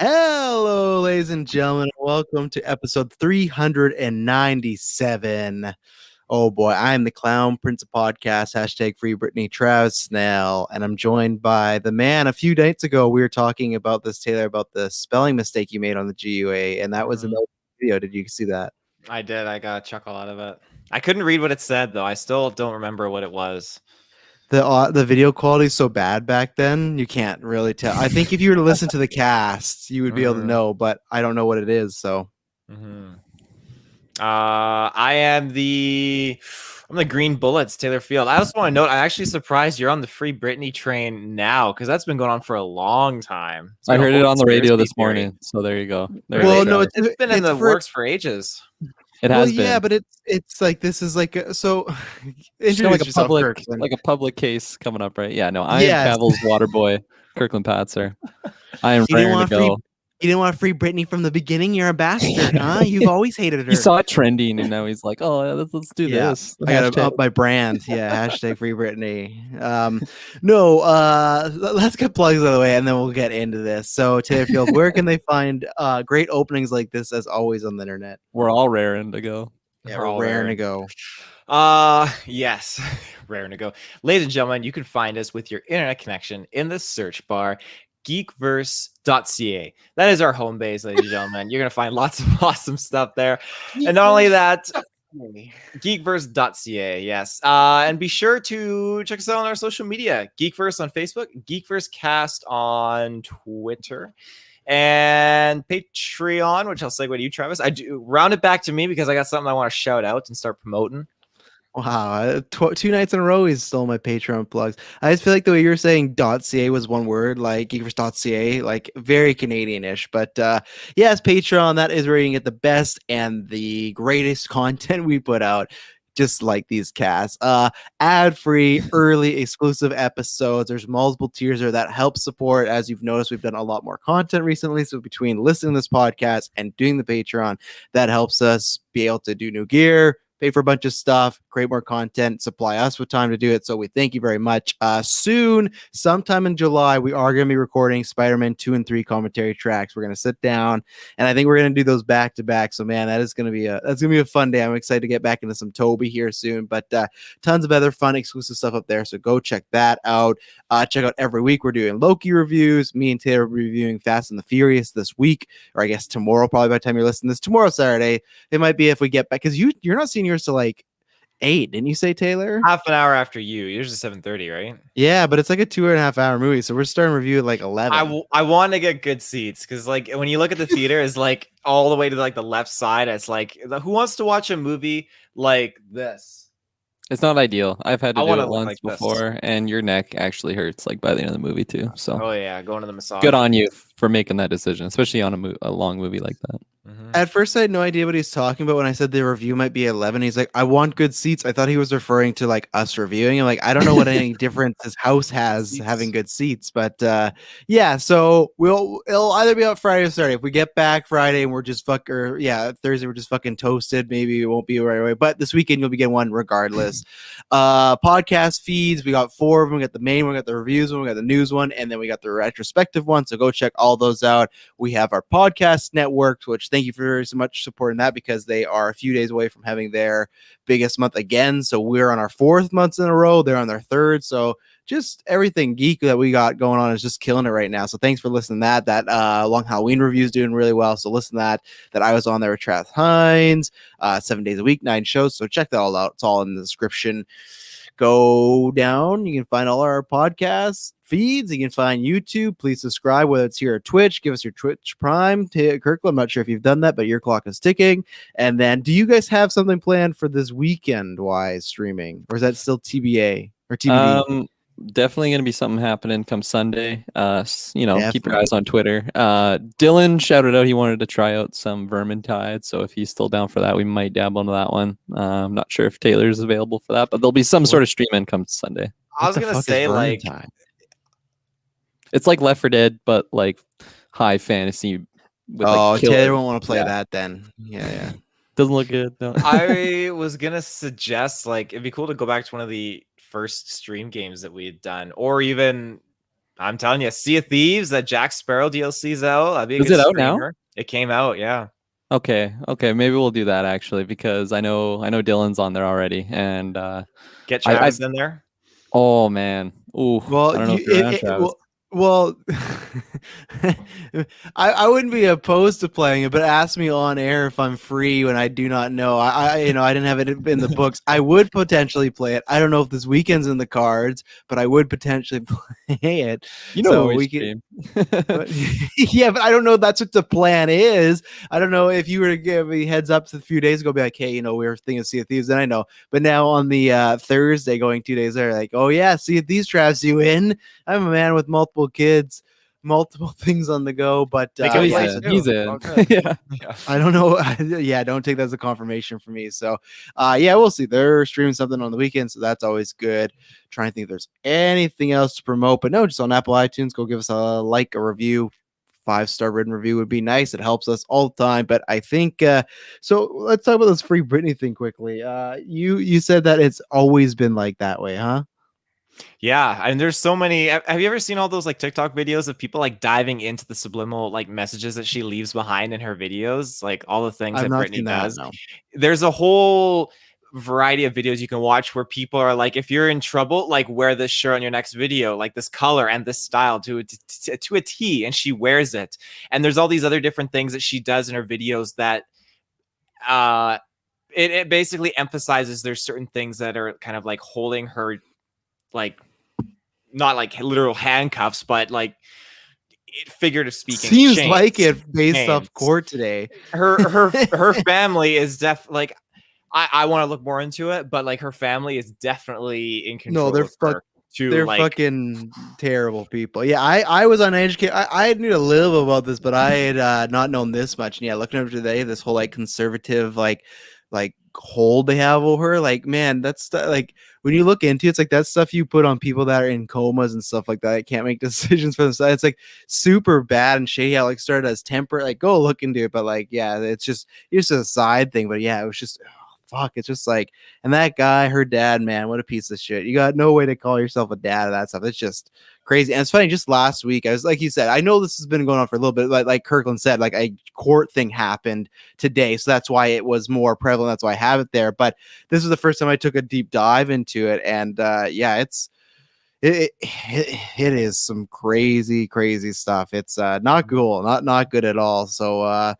Hello, ladies and gentlemen. Welcome to episode 397. Oh boy, I'm the clown prince of podcast, hashtag free Britney, Travis Snell, and I'm joined by the man. A few nights ago, we were talking about this, Taylor, about the spelling mistake you made on the GUA, and that was in the video. Did you see that? I did. I got a chuckle out of it. I couldn't read what it said, though. I still don't remember what it was. The video quality is so bad back then, you can't really tell. I think if you were to listen to the cast, you would be able to know, but I don't know what it is, so... I'm the Green Bullets, Taylor Field. I also want to note, I'm actually surprised you're on the Free Britney train now, because that's been going on for a long time. I heard it on the radio this morning, so there you go. It's been in the works for ages. It has been. Yeah, but it's like this is like so. Like a public case coming up, right? Yeah, no, I am Cavill's water boy, Kirklin Patzer. I am raring to go. You didn't want to free Britney from the beginning. You're a bastard, huh? You've always hated her. He saw it trending, and now he's like, "Oh, let's do this." I gotta up my brand. Yeah, hashtag free Britney. Let's get plugs out of the way, and then we'll get into this. So, Taylor Field, where can they find great openings like this? As always on the internet, we're all raring to go. Yeah, we're raring to go. Yes, raring to go, ladies and gentlemen. You can find us with your internet connection in the search bar. GeekVerse.ca. That is our home base, ladies and gentlemen. You're going to find lots of awesome stuff there. And not only that, GeekVerse.ca, yes. And be sure to check us out on our social media. GeekVerse on Facebook, GeekVerseCast on Twitter, and Patreon, which I'll segue to you, Travis. I do round it back to me because I got something I want to shout out and start promoting. Wow, 2 nights in a row he stole my Patreon plugs. I just feel like the way you were saying .ca was one word, like GeekVerse.ca, like very Canadian-ish. But yes, Patreon, that is where you can get the best and the greatest content we put out, just like these casts. Ad-free, early, exclusive episodes. There's multiple tiers there that help support. As you've noticed, we've done a lot more content recently. So between listening to this podcast and doing the Patreon, that helps us be able to do new gear, pay for a bunch of stuff, create more content, supply us with time to do it. So we thank you very much. Soon, sometime in July, we are going to be recording Spider-Man 2 and 3 commentary tracks. We're going to sit down, and I think we're going to do those back to back. So man, that's going to be a fun day. I'm excited to get back into some Toby here soon, but tons of other fun exclusive stuff up there. So go check that out. Check out every week. We're doing Loki reviews. Me and Taylor are reviewing Fast and the Furious this week, or I guess tomorrow, probably by the time you're listening to this. Tomorrow, Saturday. It might be if we get back, because you're not seeing yours to like 8, didn't you say, Taylor? Half an hour after you. Yours is 7:30, right? Yeah, but it's like a 2.5 hour movie, so we're starting review at like 11. I want to get good seats because, like, when you look at the theater, it's like all the way to like the left side. It's like, who wants to watch a movie like this? It's not ideal. I've had to do it once before, and your neck actually hurts like by the end of the movie too. So, oh yeah, going to the massage. Good on you for making that decision, especially on a long movie like that. At first, I had no idea what he's talking about when I said the review might be 11. He's like, I want good seats. I thought he was referring to like us reviewing. I'm like, I don't know what any difference his house has having good seats. But yeah, so it'll either be out Friday or Saturday. If we get back Friday and we're just Thursday, we're just fucking toasted. Maybe it won't be right away. But this weekend, you'll be getting one regardless. Podcast feeds, we got 4 of them. We got the main one, we got the reviews one, we got the news one, and then we got the retrospective one. So go check all those out. We have our podcast network, which thank you for very so much supporting that, because they are a few days away from having their biggest month again. So we're on our 4th month in a row. They're on their 3rd. So just everything geek that we got going on is just killing it right now. So thanks for listening to that. That Long Halloween review is doing really well. So listen to that I was on there with Travis Hines, 7 days a week, 9 shows. So check that all out. It's all in the description. Go down. You can find all our podcast feeds. You can find YouTube. Please subscribe, whether it's here or Twitch. Give us your Twitch Prime. Kirkland, I'm not sure if you've done that, but your clock is ticking. And then, do you guys have something planned for this weekend-wise streaming? Or is that still TBA or TBD? Definitely going to be something happening come Sunday. Keep your eyes on Twitter. Dylan shouted out he wanted to try out some Vermintide, so if he's still down for that, we might dabble into that one. I'm not sure if Taylor's available for that, but there'll be some sort of streaming come Sunday. I was going to say, like, it's like Left 4 Dead, but like high fantasy. With Taylor won't want to play that then. Yeah. Doesn't look good. No. I was going to suggest, like, it'd be cool to go back to one of the first stream games that we had done, or even I'm telling you, Sea of Thieves, that Jack Sparrow DLC's out. That'd be a Is good it out streamer. now? It came out, yeah. Okay, maybe we'll do that actually because I know Dylan's on there already, and Get Travis in there. Oh man, ooh, Well, I don't know if you're around, Travis. Well, I wouldn't be opposed to playing it, but ask me on air if I'm free when I do not know. I didn't have it in the books. I would potentially play it. I don't know if this weekend's in the cards, but I would potentially play it. You know, so we can. Yeah, but I don't know if that's what the plan is. I don't know if you were to give me heads up a few days ago, be like, hey, we were thinking of Sea of Thieves, then I know. But now on the Thursday, going 2 days there, like, oh yeah, Sea of Thieves, Travis, you in? I'm a man with multiple kids, multiple things on the go, but he's in. Yeah. I don't know. Yeah, don't take that as a confirmation for me. So we'll see. They're streaming something on the weekend, so that's always good. Trying to think if there's anything else to promote, but no, just on Apple iTunes, go give us a review. 5-star written review would be nice. It helps us all the time. But I think so let's talk about this Free Britney thing quickly. You said that it's always been like that way, huh? Yeah, and there's so many. Have you ever seen all those like TikTok videos of people like diving into the subliminal like messages that she leaves behind in her videos, like all the things that Britney does? No. There's a whole variety of videos you can watch where people are like, if you're in trouble, like wear this shirt on your next video, like this color and this style to a T, and she wears it. And there's all these other different things that she does in her videos that it basically emphasizes there's certain things that are kind of like holding her, like not like literal handcuffs, but like figurative speaking. Seems like it based off court today. Her family is like I want to look more into it, but like her family is definitely in control. No, they're fucking terrible people. Yeah, I was uneducated. I knew a little bit about this, but I had not known this much. And yeah, looking up today, this whole like conservative like hold they have over her, like, man, that's like when you look into it, it's like that stuff you put on people that are in comas and stuff like that. It can't make decisions for themselves. It's like super bad and shady. How like started as temperate. Like, go look into it, but like, yeah, it's just a side thing. But yeah, it was just fuck. It's just like, and that guy, her dad, man, what a piece of shit. You got no way to call yourself a dad of that stuff. It's just crazy. And it's funny, just last week, I was like you said, I know this has been going on for a little bit, like Kirklin said, like a court thing happened today. So that's why it was more prevalent. That's why I have it there. But this was the first time I took a deep dive into it. And it is some crazy stuff. It's not cool, not good at all. So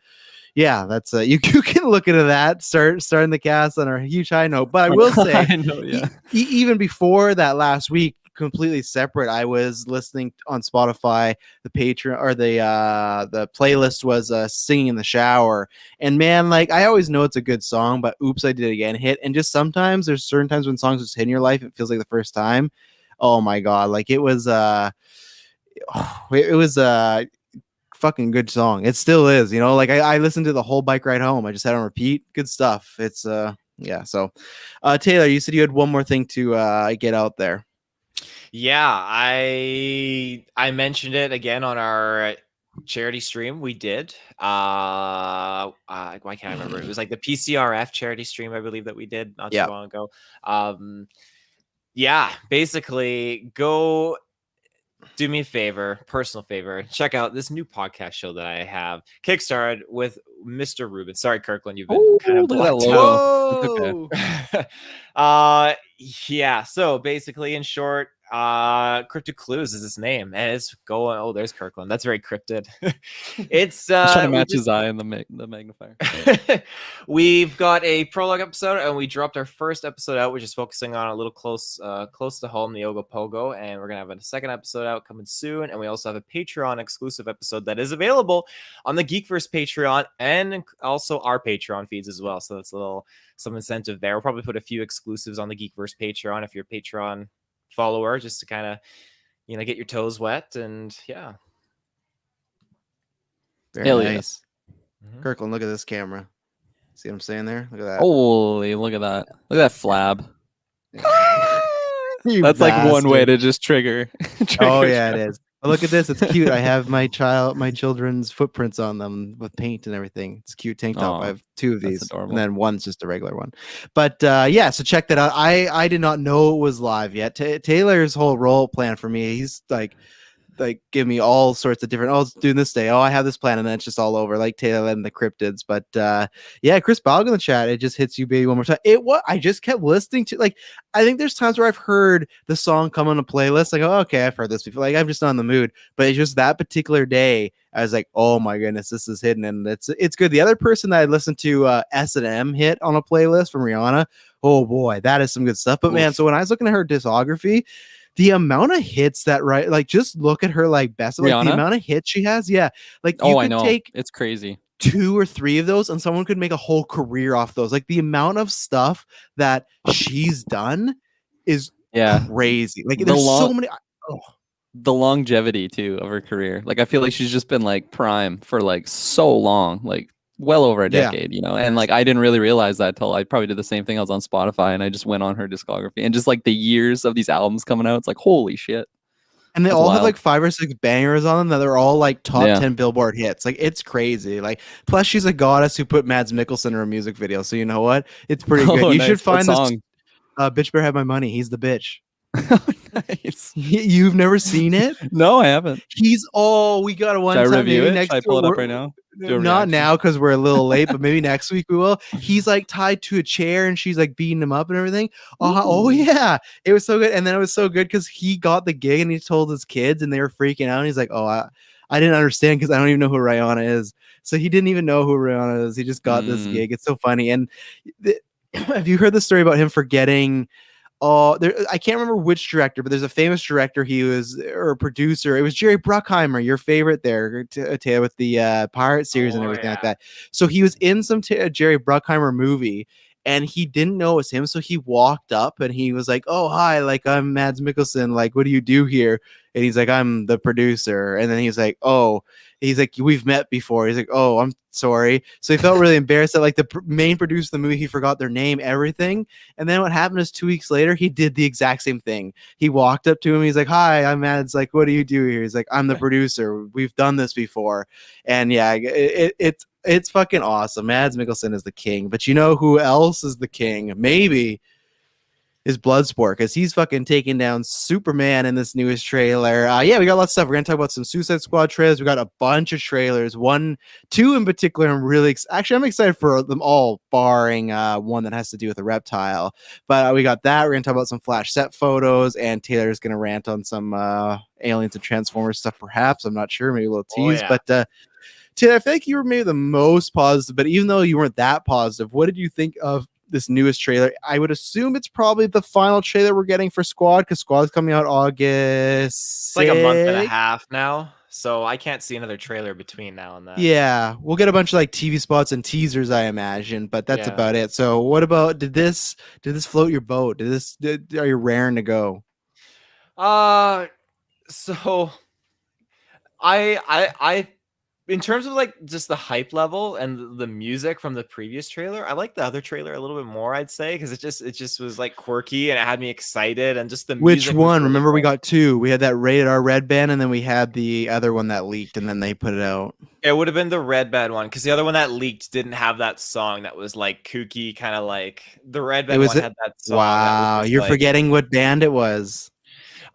yeah, that's you can look into that. Starting the cast on a huge high note. But I will say, even before that last week, completely separate, I was listening on Spotify. The Patreon or the playlist was Singing in the Shower, and man, like I always know it's a good song, but Oops, I Did It Again hit, and just sometimes there's certain times when songs just hit in your life, it feels like the first time. Oh my god, like it was fucking good song. It still is, like I listened to the whole bike ride home. I just had on repeat. Good stuff. It's yeah. So Taylor, you said you had one more thing to get out there. Yeah, I mentioned it again on our charity stream we did. Why can't I remember? It was like the PCRF charity stream, I believe, that we did not too long ago. Yeah, basically go do me a favor, personal favor, check out this new podcast show that I have kickstarted with Mr. Rubin. Sorry, Kirklin, you've been kind of okay. Yeah, so basically in short, Cryptic Clues is his name, and it's going. Oh, there's Kirklin. That's very cryptid. It's trying to match his eye in the magnifier. We've got a prologue episode, and we dropped our first episode out, which is focusing on a little close to home, the Ogopogo, and we're gonna have a second episode out coming soon, and we also have a Patreon exclusive episode that is available on the GeekVerse Patreon and also our Patreon feeds as well. So that's some incentive there. We'll probably put a few exclusives on the GeekVerse Patreon if you're a Patreon follower, just to kind of get your toes wet. And yeah, very nice. Kirklin, look at this camera. See what I'm saying there? Look at that. Holy, look at that flab. That's like one way to just trigger. Oh yeah, it is. But look at this, it's cute. I have my children's footprints on them with paint and everything. It's a cute tank top. I have two of these, and then one's just a regular one. But yeah, so check that out. I did not know it was live yet. Taylor's whole role plan for me, he's like like give me all sorts of different. Oh, let's do this day. Oh, I have this plan, and then it's just all over, like Taylor and the Cryptids. But yeah, Chris Balg in the chat. It just hits you, baby, one more time. I just kept listening to, like, I think there's times where I've heard the song come on a playlist, like, oh, okay, I've heard this before. Like, I'm just not in the mood. But it's just that particular day, I was like, oh my goodness, this is hidden, and it's good. The other person that I listened to S&M hit on a playlist from Rihanna. Oh boy, that is some good stuff. But man, so when I was looking at her discography, the amount of hits that, right, like, just look at her, like, best, like, the amount of hits she has. Yeah, like, you could take it's crazy 2 or 3 of those and someone could make a whole career off those. Like, the amount of stuff that she's done is crazy. Like, there's so many. The longevity too of her career, like, I feel like she's just been like prime for like so long, like well over a decade, you know. And like, I didn't really realize that till I probably did the same thing. I was on Spotify and I just went on her discography, and just like the years of these albums coming out, it's like, holy shit. And they all have like 5 or 6 bangers on them that are all like top 10 Billboard hits. Like, it's crazy. Like, plus she's a goddess who put Mads Mikkelsen in her music video, so you know what, it's pretty good. You should find this song. Bitch Better Have My Money. He's the bitch. Nice. You've never seen it? No, I haven't. We got a one time. Review it? Should I pull it up right now? Not now because we're a little late, but maybe next week we will. He's like tied to a chair and she's like beating him up and everything. Oh yeah, it was so good. And then it was so good because he got the gig and he told his kids and they were freaking out. And he's like, oh, I didn't understand because I don't even know who Rihanna is. So he didn't even know who Rihanna is. He just got this gig. It's so funny. And have you heard the story about him forgetting? I can't remember which director, but there's a famous director or a producer. It was Jerry Bruckheimer, your favorite there, Taylor, with the Pirate series and everything like that. So he was in some Jerry Bruckheimer movie, and he didn't know it was him. So he walked up and he was like, oh, hi, like, I'm Mads Mikkelsen. Like, what do you do here? And he's like, I'm the producer. And then he's like, he's like, we've met before. He's like, oh, I'm sorry. So he felt really embarrassed that like the main producer of the movie, he forgot their name, everything. And then what happened is 2 weeks later, he did the exact same thing. He walked up to him. He's like, hi, I'm Mads. Like, what do you do here? He's like, I'm the producer. We've done this before. And yeah, it's fucking awesome. Mads Mikkelsen is the king. But you know who else is the king? Maybe is Bloodsport, because he's fucking taking down Superman in this newest trailer. Yeah, we got lots of stuff. We're gonna talk about some Suicide Squad trailers. We got a bunch of trailers. 2 in particular, I'm really I'm excited for them all, barring one that has to do with a reptile. But we got that. We're gonna talk about some Flash set photos, and Taylor's gonna rant on some Aliens and Transformers stuff. Perhaps, I'm not sure. Maybe a little tease. But Taylor, I feel like you were maybe the most positive. But even though you weren't that positive, what did you think of this newest trailer? I would assume it's probably the final trailer we're getting for Squad, because Squad's coming out August. It's like a month and a half now, so I can't see another trailer between now and then. Yeah, we'll get a bunch of like TV spots and teasers, I imagine, but that's about it. So what about, did this float your boat? Are you raring to go? So I in terms of like just the hype level and the music from the previous trailer, I like the other trailer a little bit more, I'd say, because it just was like quirky and it had me excited, and just the Which music one? Really remember, cool. We got 2. We had that Rated R Red Band, and then we had the other one that leaked, and then they put it out. It would have been the Red Band one, because the other one that leaked didn't have that song that was like kooky, kind of like the Red Band one had that song. Wow, you're like, forgetting what band it was.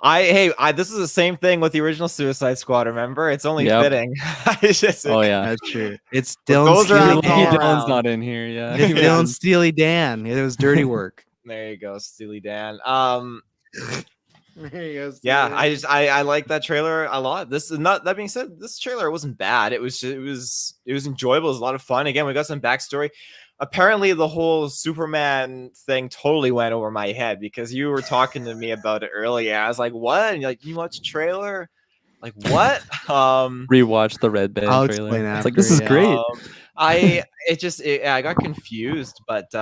This is the same thing with the original Suicide Squad. Remember, it's only fitting. That's true. It's Dylan Steely Dan. Dylan's not in here. Yeah, Dylan Steely Dan. It was dirty work. There you go, Steely Dan. There you go. Yeah, I like that trailer a lot. This is not. That being said, this trailer wasn't bad. It was enjoyable. It was a lot of fun. Again, we got some backstory. Apparently the whole Superman thing totally went over my head, because you were talking to me about it earlier. I was like, what? And you're like, you watched the trailer? Like, what? Rewatch the Red Band trailer. It's like, this is great. I got confused, but I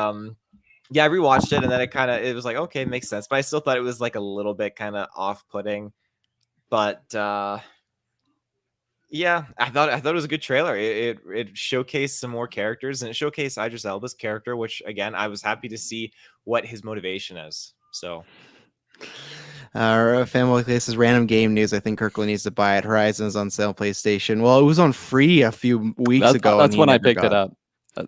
rewatched it, and then it was like, okay, it makes sense. But I still thought it was like a little bit kind of off-putting. But yeah, I thought it was a good trailer. It showcased some more characters, and it showcased Idris Elba's character, which again, I was happy to see what his motivation is. So, family, this is random game news. I think Kirklin needs to buy it. Horizon is on sale on PlayStation. Well, it was on free a few weeks ago. That's when I picked it up.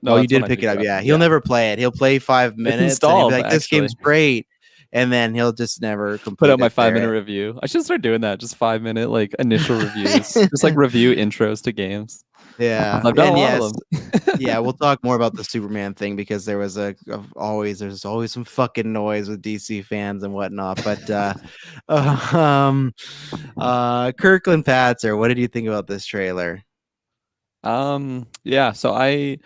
No, you did pick it up. Yeah, he'll never play it. He'll play 5 minutes. And he'll be like, this game's great. and then he'll just never complete put out my it there. 5-minute review. I should start doing that. Just 5-minute like initial reviews, just like review intros to games. Yeah, I've done a lot of them. Yeah, we'll talk more about the Superman thing because there's always some fucking noise with DC fans and whatnot. But Kirklin Patzer, what did you think about this trailer? Yeah, so I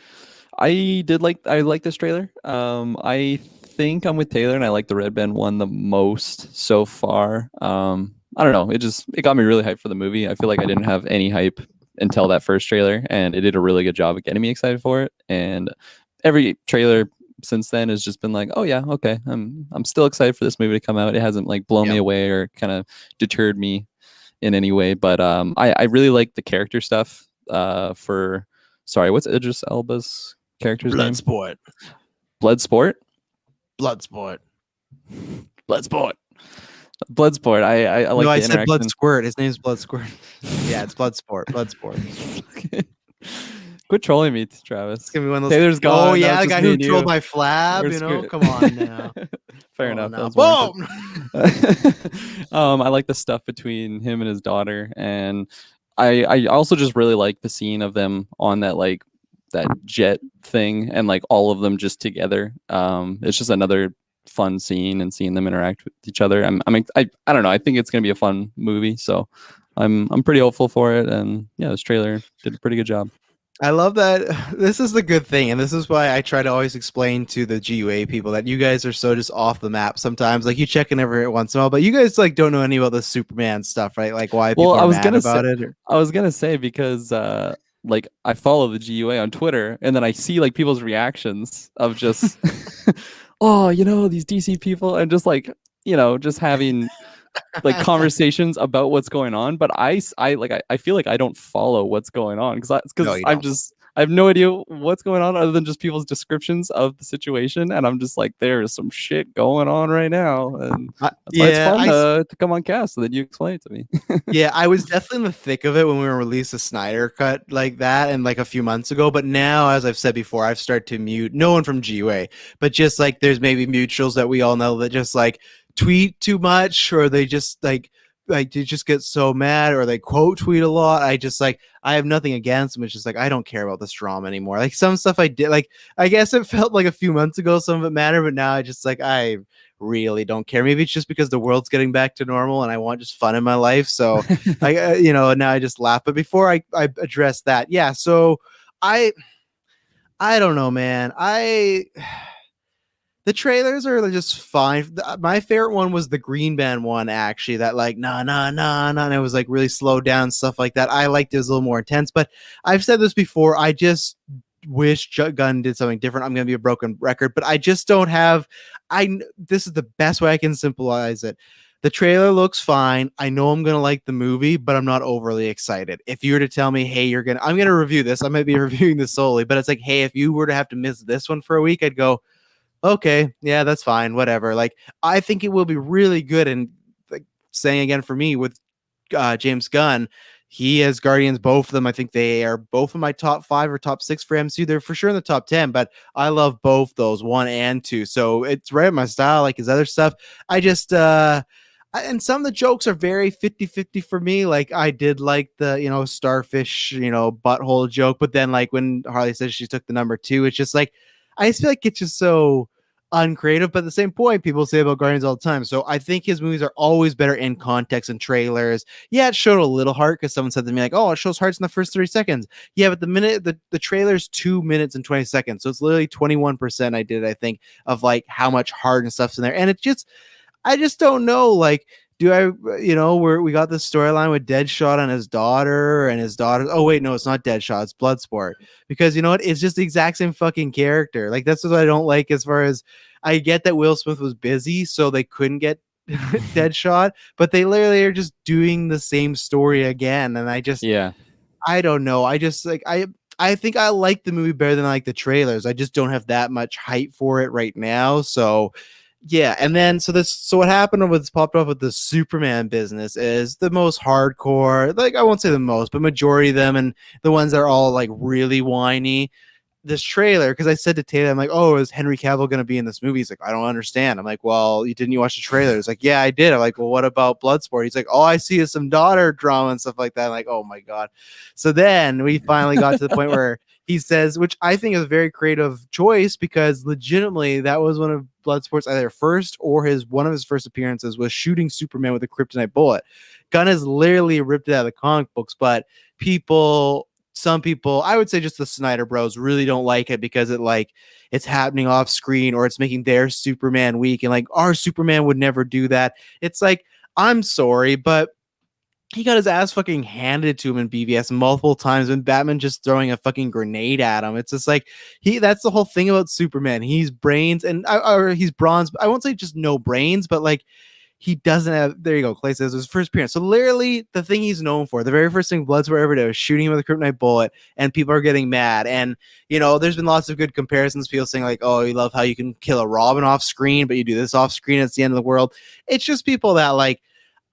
like this trailer. I think I'm with Taylor, and I like the Red Band one the most so far. I don't know, it got me really hyped for the movie. I feel like I didn't have any hype until that first trailer, and it did a really good job of getting me excited for it. And every trailer since then has just been like, oh yeah, okay, I'm still excited for this movie to come out. It hasn't like blown me away or kind of deterred me in any way, but I really like the character stuff. What's Idris Elba's character's name? Bloodsport. Bloodsport. I like. No, I the said Bloodsquirt. His name's Bloodsquirt. Yeah, it's Bloodsport. Quit trolling me, Travis. It's gonna be one of those. Taylor's gone. Oh yeah, the guy who trolled my flab. Come on now. Fair enough. No. Boom. I like the stuff between him and his daughter, and I also just really like the scene of them on that jet thing, and like all of them just together. It's just another fun scene, and seeing them interact with each other. I don't know. I think it's gonna be a fun movie, so I'm pretty hopeful for it. And yeah, this trailer did a pretty good job. I love that. This is the good thing, and this is why I try to always explain to the GUA people that you guys are so just off the map sometimes. Like, you check in every once in a while, but you guys like don't know any about the Superman stuff, right? Like, why people are mad about it. I was gonna say because like I follow the GUA on Twitter, and then I see like people's reactions of just oh, these DC people, and just like just having like conversations about what's going on. But I feel like I don't follow what's going on because I have no idea what's going on other than just people's descriptions of the situation, and I'm just like, there is some shit going on right now, and that's why it's fun to come on cast so that you explain it to me. Yeah, I was definitely in the thick of it when we were released a Snyder cut like that, and like a few months ago. But now, as I've said before, I've started to mute no one from GUA, but just like there's maybe mutuals that we all know that just like tweet too much, or they just like they just get so mad, or they quote tweet a lot. I have nothing against them. It's just like I don't care about this drama anymore. Like some stuff I did, like I guess it felt like a few months ago some of it mattered, but now I really don't care. Maybe it's just because the world's getting back to normal and I want just fun in my life. So now I just laugh. But before I address that, yeah. So I don't know, man. The trailers are just fine. My favorite one was the Green Band one, actually. That like nah, and it was like really slowed down, stuff like that. I liked it. It was a little more intense. But I've said this before. I just wish Gunn did something different. I'm gonna be a broken record, but I just don't have. This is the best way I can symbolize it. The trailer looks fine. I know I'm gonna like the movie, but I'm not overly excited. If you were to tell me, hey, I'm gonna review this. I might be reviewing this solely, but it's like, hey, if you were to have to miss this one for a week, I'd go, okay, yeah, that's fine, whatever. Like, I think it will be really good. And like saying again for me with James Gunn, he has Guardians, both of them. I think they are both in my top 5 or top 6 for MCU. They're for sure in the top 10, but I love both those, 1 and 2. So it's right in my style, like his other stuff. I just and some of the jokes are very 50-50 for me. Like I did like the, starfish, butthole joke, but then like when Harley says she took the number 2, it's just like, I just feel like it's just so uncreative, but at the same point, people say about Guardians all the time. So I think his movies are always better in context and trailers. Yeah, it showed a little heart because someone said to me like, "Oh, it shows hearts in the first 30 seconds." Yeah, but the trailer's 2 minutes and 20 seconds, so it's literally 21%. I think of like how much heart and stuff's in there, and I just don't know. Like, do I, we got this storyline with Deadshot and his daughter, oh wait, no, it's not Deadshot, it's Bloodsport, because you know what, it's just the exact same fucking character. Like, that's what I don't like. As far as I get that Will Smith was busy, so they couldn't get Deadshot, but they literally are just doing the same story again, and I don't know. I just like I think I like the movie better than I like the trailers. I just don't have that much hype for it right now. So yeah, and then so what happened, what's popped up with the Superman business is the most hardcore, like I won't say the most, but majority of them, and the ones that are all like really whiny. this trailer, because I said to Taylor, I'm like, oh, is Henry Cavill going to be in this movie? He's like, I don't understand. I'm like, well, didn't you watch the trailer? He's like, yeah, I did. I'm like, well, what about Bloodsport? He's like, all I see is some daughter drama and stuff like that. I'm like, oh my God. So then we finally got to the point where he says, which I think is a very creative choice, because legitimately that was one of Bloodsport's either first or one of his first appearances was shooting Superman with a kryptonite bullet. Gunn has literally ripped it out of the comic books, but some people, I would say just the Snyder Bros, really don't like it because it's happening off screen, or it's making their Superman weak, and like our Superman would never do that. It's like, I'm sorry, but he got his ass fucking handed to him in BVS multiple times when Batman just throwing a fucking grenade at him. It's just like that's the whole thing about Superman. He's brains or he's bronze. I won't say just no brains, but like he doesn't have. There you go. Clay says it was his first appearance. So literally, the thing he's known for, the very first thing Bloodsport ever did was shooting him with a kryptonite bullet, and people are getting mad. And there's been lots of good comparisons. People saying like, "Oh, you love how you can kill a Robin off screen, but you do this off screen. It's the end of the world." It's just people that like.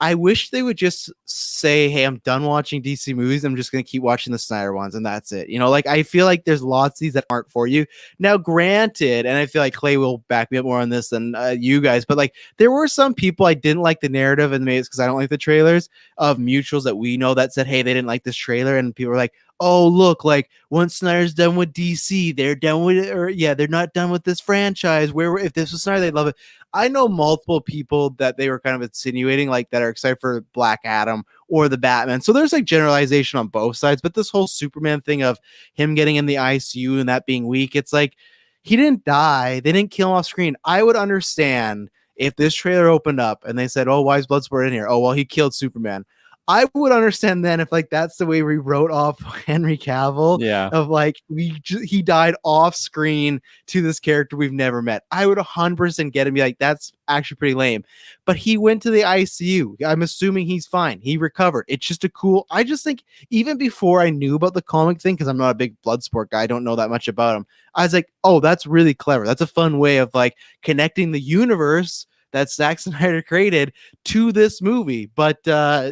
I wish they would just say, hey, I'm done watching DC movies. I'm just going to keep watching the Snyder ones, and that's it. Like, I feel like there's lots of these that aren't for you. Now, granted, and I feel like Clay will back me up more on this than you guys, but like, there were some people I didn't like the narrative, and maybe it's because I don't like the trailers of mutuals that we know that said, hey, they didn't like this trailer, and people were like, oh, look, like once Snyder's done with DC, they're done with it, or yeah, they're not done with this franchise. Where if this was Snyder, they'd love it. I know multiple people that they were kind of insinuating like that are excited for Black Adam or the Batman. So there's like generalization on both sides, but this whole Superman thing of him getting in the ICU and that being weak, it's like he didn't die. They didn't kill him off screen. I would understand if this trailer opened up and they said, oh, why is Bloodsport in here? Oh, well, he killed Superman. I would understand then if like that's the way we wrote off Henry Cavill. Yeah. Of like he died off screen to this character we've never met. I would 100% get it and be like, that's actually pretty lame. But he went to the ICU. I'm assuming he's fine. He recovered. It's just I just think even before I knew about the comic thing, because I'm not a big Bloodsport guy, I don't know that much about him. I was like, oh, that's really clever. That's a fun way of like connecting the universe that Zack Snyder created to this movie, but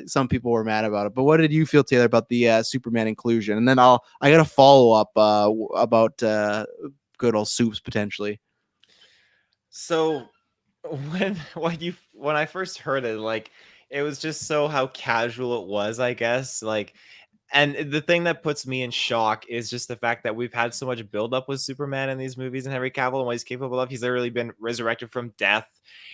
some people were mad about it. But what did you feel, Taylor, about the Superman inclusion? And then I got a follow up about good old Soups potentially. So when I first heard it, like it was just so how casual it was, I guess. Like, and the thing that puts me in shock is just the fact that we've had so much buildup with Superman in these movies and Henry Cavill and what he's capable of. He's literally been resurrected from death,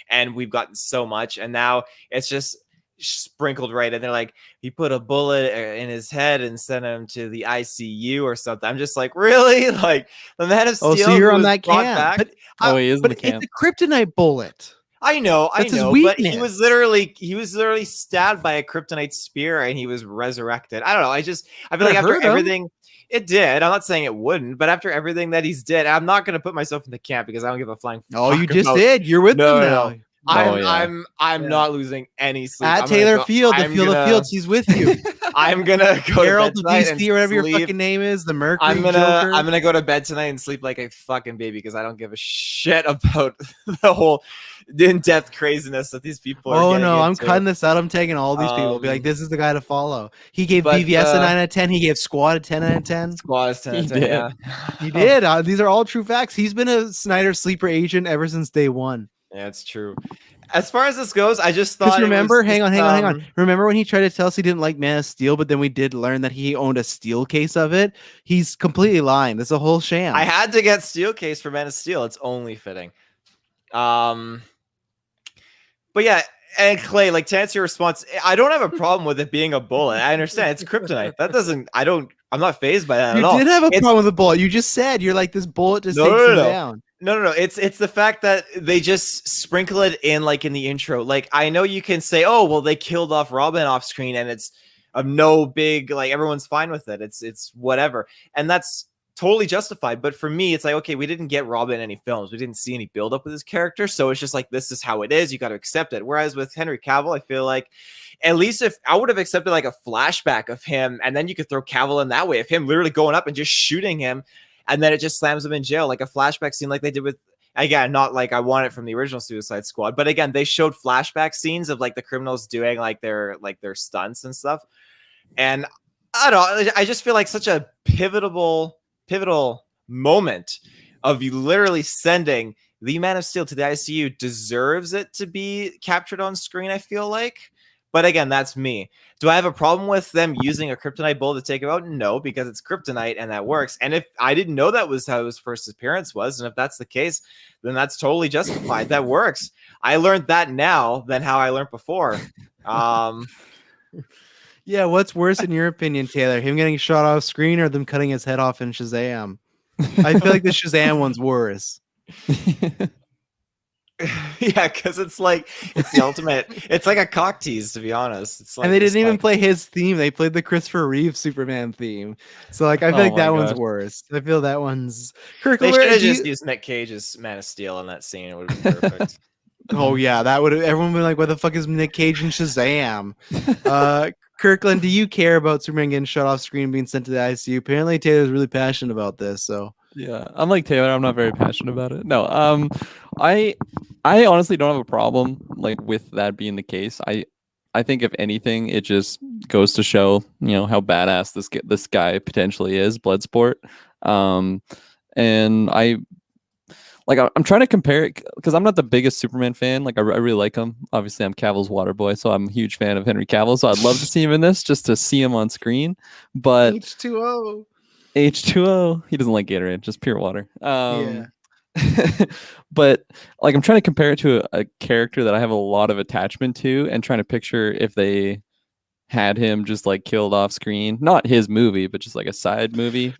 and we've gotten so much, and now it's just sprinkled right in. They're like, he put a bullet in his head and sent him to the ICU or something. I'm just like, really? Like the Man of Steel. Oh, so you're on that camp? But, he is in the camp. It's a kryptonite bullet. I know, That's his but weakness. he was literally stabbed by a kryptonite spear and he was resurrected. I don't know. I feel like after everything, it did. I'm not saying it wouldn't, but after everything that he's did, I'm not going to put myself in the camp because I don't give a flying. Oh, you just did. You're with them now. No. I'm not losing any sleep. At Taylor Field, the Field of Fields, he's with you. I'm gonna go Gerald to bed tonight DC, or whatever your fucking name is, the Mercury. I'm gonna go to bed tonight and sleep like a fucking baby because I don't give a shit about the whole in-depth craziness that these people are. Oh no, I'm cutting this out. I'm taking all these people. Be like, this is the guy to follow. He gave BVS a 9 out of 10. He gave Squad a 10 out of 10. Squad is 10 out of 10. Yeah, he did. These are all true facts. He's been a Snyder sleeper agent ever since day one. Yeah, it's true. As far as this goes, I just thought. Remember, hang on. Remember when he tried to tell us he didn't like Man of Steel, but then we did learn that he owned a steel case of it? He's completely lying. That's a whole sham. I had to get steel case for Man of Steel. It's only fitting. But yeah, and Clay, like to answer your response, I don't have a problem with it being a bullet. I understand it's kryptonite. I'm not fazed by that at all. You did have a problem with the bullet. You just said you're like, this bullet just takes him down. No. It's the fact that they just sprinkle it in like in the intro. Like I know you can say, oh, well, they killed off Robin off screen and it's no big, like everyone's fine with it. It's whatever. And that's totally justified. But for me, it's like, okay, we didn't get Robin in any films. We didn't see any build up with his character. So it's just like, this is how it is. You got to accept it. Whereas with Henry Cavill, I feel like at least if I would have accepted like a flashback of him and then you could throw Cavill in that way of him literally going up and just shooting him. And then it just slams him in jail, like a flashback scene like they did with, again, not like I want it from the original Suicide Squad, but again, they showed flashback scenes of like the criminals doing like their stunts and stuff. And I don't know, I just feel like such a pivotal moment of you literally sending the Man of Steel to the ICU deserves it to be captured on screen, I feel like. But again, that's me. Do I have a problem with them using a kryptonite bullet to take him out? No, because it's kryptonite and that works. And if I didn't know that was how his first appearance was, and if that's the case, then that's totally justified. That works. I learned that now than how I learned before. Yeah, what's worse in your opinion, Taylor? Him getting shot off screen or them cutting his head off in Shazam? I feel like the Shazam one's worse. Yeah, because it's the ultimate. It's like a cock tease, to be honest. It's like, and they didn't even play his theme; they played the Christopher Reeve Superman theme. So, like, I feel like that one's worse. I feel that one's. Kirklin, they should have just used Nick Cage's Man of Steel in that scene. It would have been perfect. Oh yeah, that would have. Everyone would be like, "What the fuck is Nick Cage and Shazam?" Kirkland, do you care about Superman getting shut off screen, being sent to the ICU? Apparently, Taylor's really passionate about this. So yeah, I'm like Taylor. I'm not very passionate about it. No, I honestly don't have a problem like with that being the case. I think if anything, it just goes to show how badass this guy potentially is, Bloodsport. And I'm trying to compare it because I'm not the biggest Superman fan. Like I really like him. Obviously, I'm Cavill's water boy, so I'm a huge fan of Henry Cavill. So I'd love to see him in this, just to see him on screen. But H2O. He doesn't like Gatorade, just pure water. Yeah. But like I'm trying to compare it to a character that I have a lot of attachment to, and trying to picture if they had him just like killed off screen, not his movie, but just like a side movie.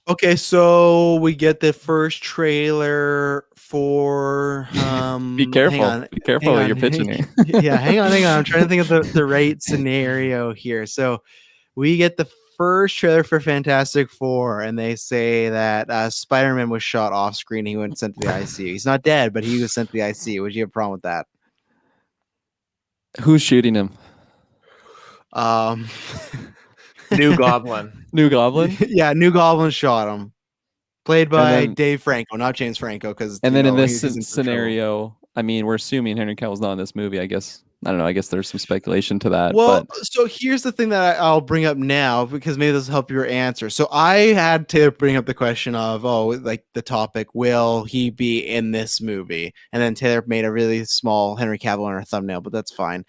Okay, so we get the first trailer for be careful what you're pitching here. Yeah, hang on. I'm trying to think of the right scenario here. So we get the first trailer for Fantastic Four, and they say that Spider-Man was shot off screen. He went sent to the ICU. He's not dead, but he was sent to the ICU. Would you have a problem with that? Who's shooting him? New Goblin. New Goblin? Yeah, New Goblin shot him. Played by Dave Franco, not James Franco. And then in this scenario, I mean, we're assuming Henry Cavill's not in this movie, I guess. I don't know. I guess there's some speculation to that. Well, so here's the thing that I'll bring up now, because maybe this will help your answer. So I had to bring up the question of, like the topic, will he be in this movie? And then Taylor made a really small Henry Cavill on our thumbnail, but that's fine.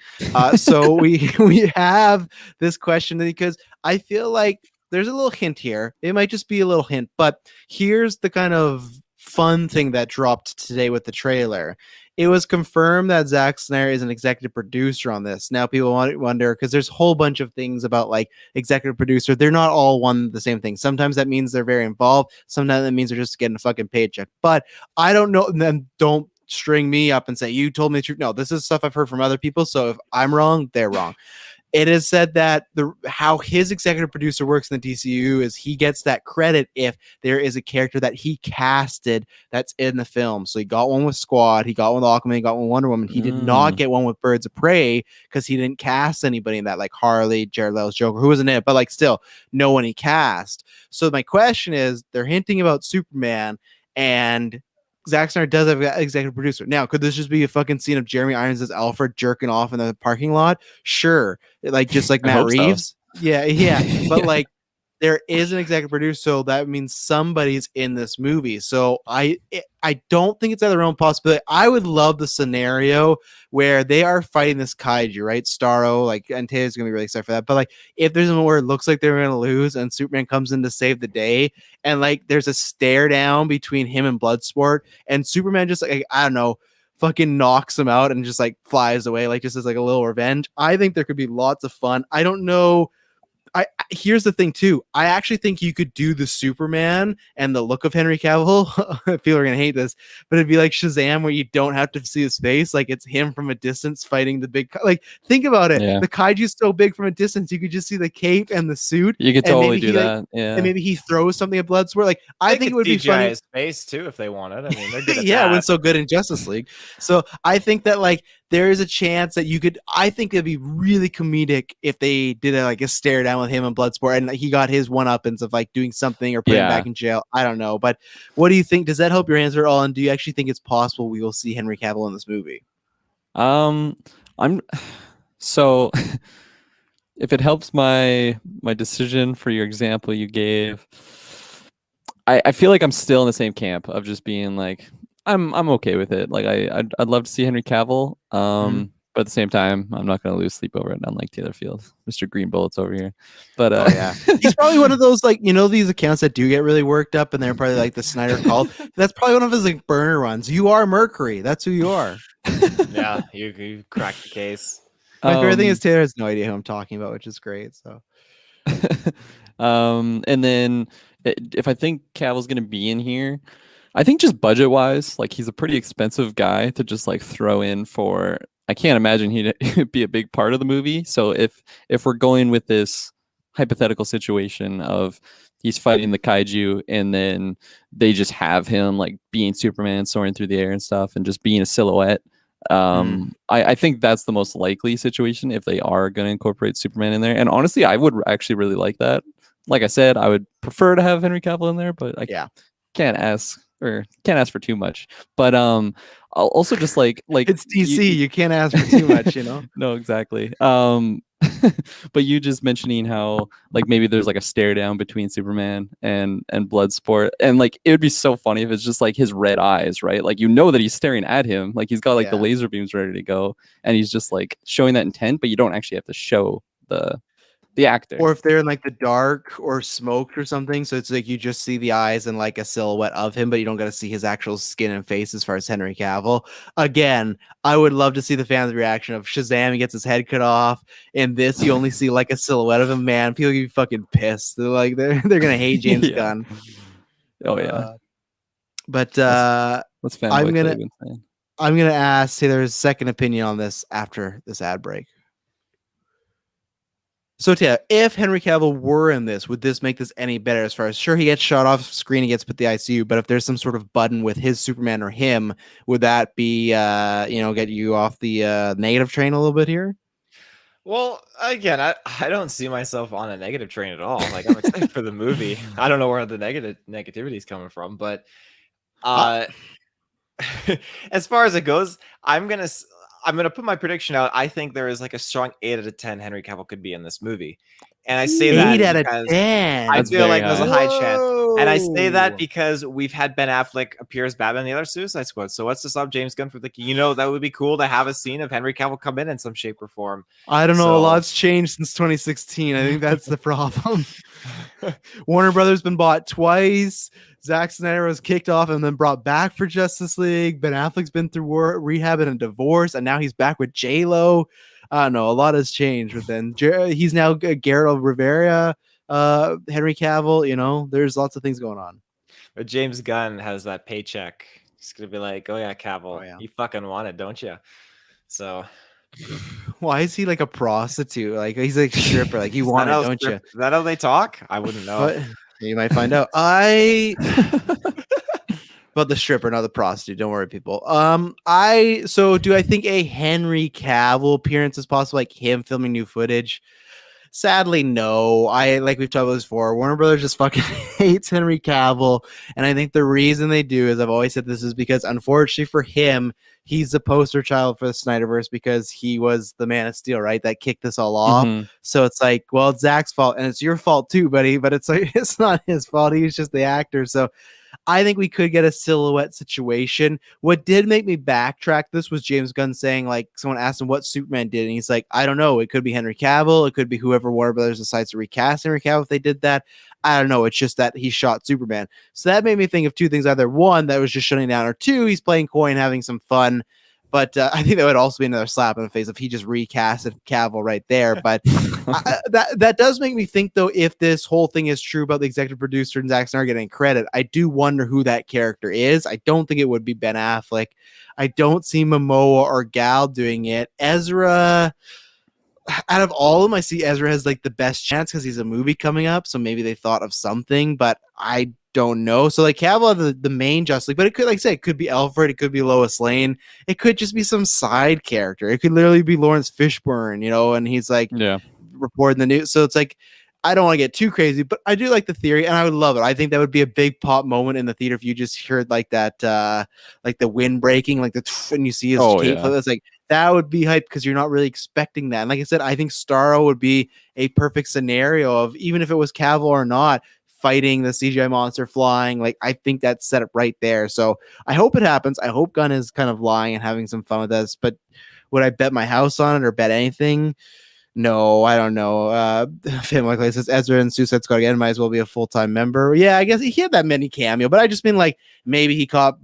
So we have this question because I feel like there's a little hint here. It might just be a little hint, but here's the kind of fun thing that dropped today with the trailer. It was confirmed that Zack Snyder is an executive producer on this. Now people wonder, because there's a whole bunch of things about like executive producer. They're not all the same thing. Sometimes that means they're very involved. Sometimes that means they're just getting a fucking paycheck. But I don't know. And then don't string me up and say, you told me the truth. No, this is stuff I've heard from other people. So if I'm wrong, they're wrong. It is said that how his executive producer works in the DCU is he gets that credit if there is a character that he casted that's in the film. So he got one with Squad, he got one with Aquaman, he got one with Wonder Woman. He did not get one with Birds of Prey because he didn't cast anybody in that, like Harley, Jared Leto's Joker, who wasn't in it, but like still no one he cast. So my question is, they're hinting about Superman, and Zack Snyder does have an executive producer. Now, could this just be a fucking scene of Jeremy Irons as Alfred jerking off in the parking lot? Sure. Like, just like Matt Reeves. So. Yeah. But like, there is an executive producer, so that means somebody's in this movie. So I don't think it's out of the realm of possibility. I would love the scenario where they are fighting this kaiju, right? Starro, like, and Taylor's gonna be really excited for that. But like, if there's one where it looks like they're gonna lose and Superman comes in to save the day, and like there's a stare down between him and Bloodsport, and Superman just like, I don't know, fucking knocks him out and just like flies away, like just as like a little revenge. I think there could be lots of fun. I don't know. Here's the thing too. I actually think you could do the Superman and the look of Henry Cavill. People are gonna hate this, but it'd be like Shazam, where you don't have to see his face. Like it's him from a distance fighting the big. Like think about it. Yeah. The kaiju's so big from a distance, you could just see the cape and the suit. You could totally do that. Yeah, and maybe he throws something at Bloodsport. Like I think it would be funny. His face too, if they wanted. I mean, they're good at yeah, that. it went so good in Justice League. So I think that like there is a chance that you could. I think it'd be really comedic if they did like a stare down with him and Bloodsport, and he got his one-uppance of like doing something or putting him back in jail. I don't know, but what do you think? Does that help your answer at all? And do you actually think it's possible we will see Henry Cavill in this movie? I'm so if it helps my decision for your example you gave, I feel like I'm still in the same camp of just being like, I'm okay with it. Like I'd love to see Henry Cavill. But at the same time, I'm not going to lose sleep over it. Unlike Taylor Field, Mr. Green Bullets over here. But oh yeah, he's probably one of those, like, you know, these accounts that do get really worked up, and they're probably like the Snyder Cult. That's probably one of his like burner runs. You are Mercury. That's who you are. Yeah, you cracked the case. My favorite thing is Taylor has no idea who I'm talking about, which is great. So, and then if I think Cavill's going to be in here, I think just budget wise, like he's a pretty expensive guy to just like throw in for. I can't imagine he'd be a big part of the movie. So if we're going with this hypothetical situation of he's fighting the kaiju and then they just have him like being Superman soaring through the air and stuff and just being a silhouette. I think that's the most likely situation if they are going to incorporate Superman in there. And honestly, I would actually really like that. Like I said, I would prefer to have Henry Cavill in there, but I can't ask for too much. But I'll also just like it's DC, you can't ask for too much, you know. No, exactly. But you just mentioning how like maybe there's like a stare down between Superman and Bloodsport, and like it would be so funny if it's just like his red eyes, right? Like you know that he's staring at him, like he's got like the laser beams ready to go, and he's just like showing that intent, but you don't actually have to show the actor. Or if they're in like the dark or smoked or something, so it's like you just see the eyes and like a silhouette of him, but you don't get to see his actual skin and face as far as Henry Cavill. Again, I would love to see the fans' reaction of Shazam, he gets his head cut off. In this, you only see like a silhouette of him. Man, people get fucking pissed. They're like they're gonna hate James Gunn. Oh yeah. But what's I'm gonna ask Taylor's second opinion on this after this ad break. So, Tia, if Henry Cavill were in this, would this make this any better? As far as, sure, he gets shot off screen, he gets put in the ICU, but if there's some sort of button with his Superman or him, would that be, get you off the negative train a little bit here? Well, again, I don't see myself on a negative train at all. Like, I'm excited for the movie. I don't know where the negativity is coming from, but as far as it goes, I'm gonna put my prediction out. I think there is like a strong 8 out of 10 Henry Cavill could be in this movie, and I say 8 that out of 10. I feel like there's a high chance, and I say that Whoa. because we've had Ben Affleck appear as Batman in the other Suicide Squad. So what's to stop James Gunn from thinking, that would be cool to have a scene of Henry Cavill come in some shape or form? I don't know. A lot's changed since 2016. I think that's the problem. Warner Brothers been bought twice. Zack Snyder was kicked off and then brought back for Justice League. Ben Affleck's been through rehab and a divorce, and now he's back with J-Lo. I don't know. A lot has changed. But then he's now Geralt Rivera, Henry Cavill. There's lots of things going on. But James Gunn has that paycheck. He's gonna be like, "Oh yeah, Cavill, you fucking want it, don't you?" So. Why is he like a prostitute? Like he's like a stripper. Like you want it, don't you? Is that how they talk? I wouldn't know. But you might find out. But the stripper, not the prostitute. Don't worry, people. So do I think a Henry Cavill appearance is possible? Like him filming new footage? Sadly, no. Like we've talked about this before. Warner Brothers just fucking hates Henry Cavill, and I think the reason they do is I've always said this is because unfortunately for him, he's the poster child for the Snyderverse because he was the Man of Steel, right? That kicked this all off. Mm-hmm. So it's like, well, it's Zach's fault, and it's your fault too, buddy. But it's like it's not his fault. He's just the actor. So I think we could get a silhouette situation. What did make me backtrack this was James Gunn saying, like, someone asked him what Superman did, and he's like, I don't know. It could be Henry Cavill. It could be whoever Warner Brothers decides to recast Henry Cavill if they did that. I don't know. It's just that he shot Superman. So that made me think of two things. Either one, that was just shutting down, or two, he's playing coy and having some fun. But I think that would also be another slap in the face if he just recasted Cavill right there. But that does make me think, though, if this whole thing is true about the executive producer and Zack Snyder getting credit, I do wonder who that character is. I don't think it would be Ben Affleck. I don't see Momoa or Gal doing it. Ezra, out of all of them, I see Ezra has like the best chance because he's a movie coming up. So maybe they thought of something, but I don't know. So like Cavill, the main Justice League, but it could, like I said, it could be Alfred, it could be Lois Lane, it could just be some side character. It could literally be Lawrence Fishburne, and he's like reporting the news. So it's like, I don't want to get too crazy, but I do like the theory, and I would love it. I think that would be a big pop moment in the theater if you just heard like that, like the wind breaking, like and you see his cape. It's like that would be hype because you're not really expecting that. And like I said, I think Starro would be a perfect scenario of, even if it was Cavill or not, fighting the CGI monster flying. Like, I think that's set up right there. So I hope it happens. I hope Gunn is kind of lying and having some fun with this. But would I bet my house on it or bet anything? No, I don't know. Family Clay says Ezra and Suicide Squad again might as well be a full-time member. Yeah, I guess he had that mini cameo, but I just mean like maybe he caught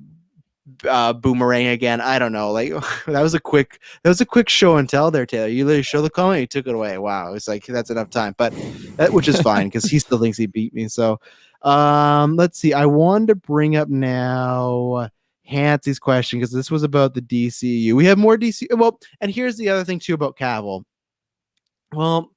Boomerang again. I don't know. Like that was a quick show and tell there, Taylor. You literally show the comment, you took it away. Wow, it's like that's enough time, but which is fine because he still thinks he beat me. So let's see. I wanted to bring up now Hansy's question because this was about the DCU. We have more DC. Well, and here's the other thing too about Cavill. Well,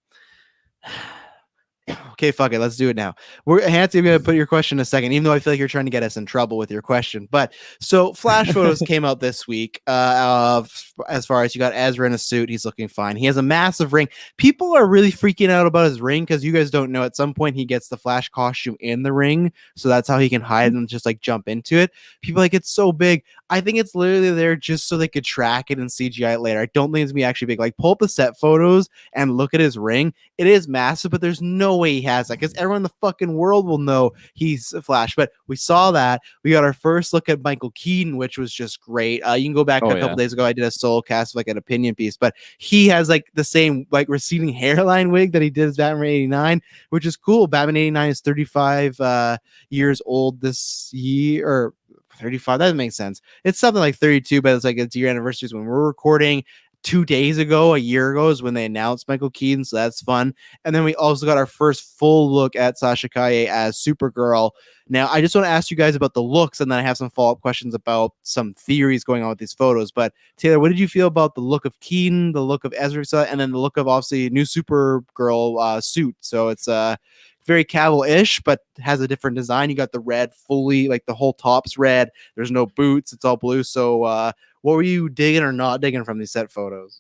okay, fuck it. Let's do it now. Hansy, I'm going to put your question in a second, even though I feel like you're trying to get us in trouble with your question. But so Flash photos came out this week. As far as you got Ezra in a suit, he's looking fine. He has a massive ring. People are really freaking out about his ring because you guys don't know. At some point, he gets the Flash costume in the ring, so that's how he can hide and just like jump into it. People are like, it's so big. I think it's literally there just so they could track it and CGI it later. I don't think it's gonna be actually big. Like, pull up the set photos and look at his ring. It is massive, but there's no way he has that because everyone in the fucking world will know he's Flash. But we saw that. We got our first look at Michael Keaton, which was just great. You can go back a couple days ago. I did a solo cast, like an opinion piece, but he has like the same like receding hairline wig that he did as Batman 89, which is cool. Batman 89 is 35 years old this year, or 35. That doesn't make sense. It's something like 32, but it's like it's year anniversaries when we're recording. 2 days ago, a year ago, is when they announced Michael Keaton, so that's fun. And then we also got our first full look at Sasha Calle as Supergirl. Now, I just want to ask you guys about the looks, and then I have some follow-up questions about some theories going on with these photos. But Taylor, what did you feel about the look of Keaton, the look of Ezra, and then the look of obviously new Supergirl suit? So it's very Cavill-ish, but has a different design. You got the red fully, like the whole top's red. There's no boots. It's all blue. So what were you digging or not digging from these set photos?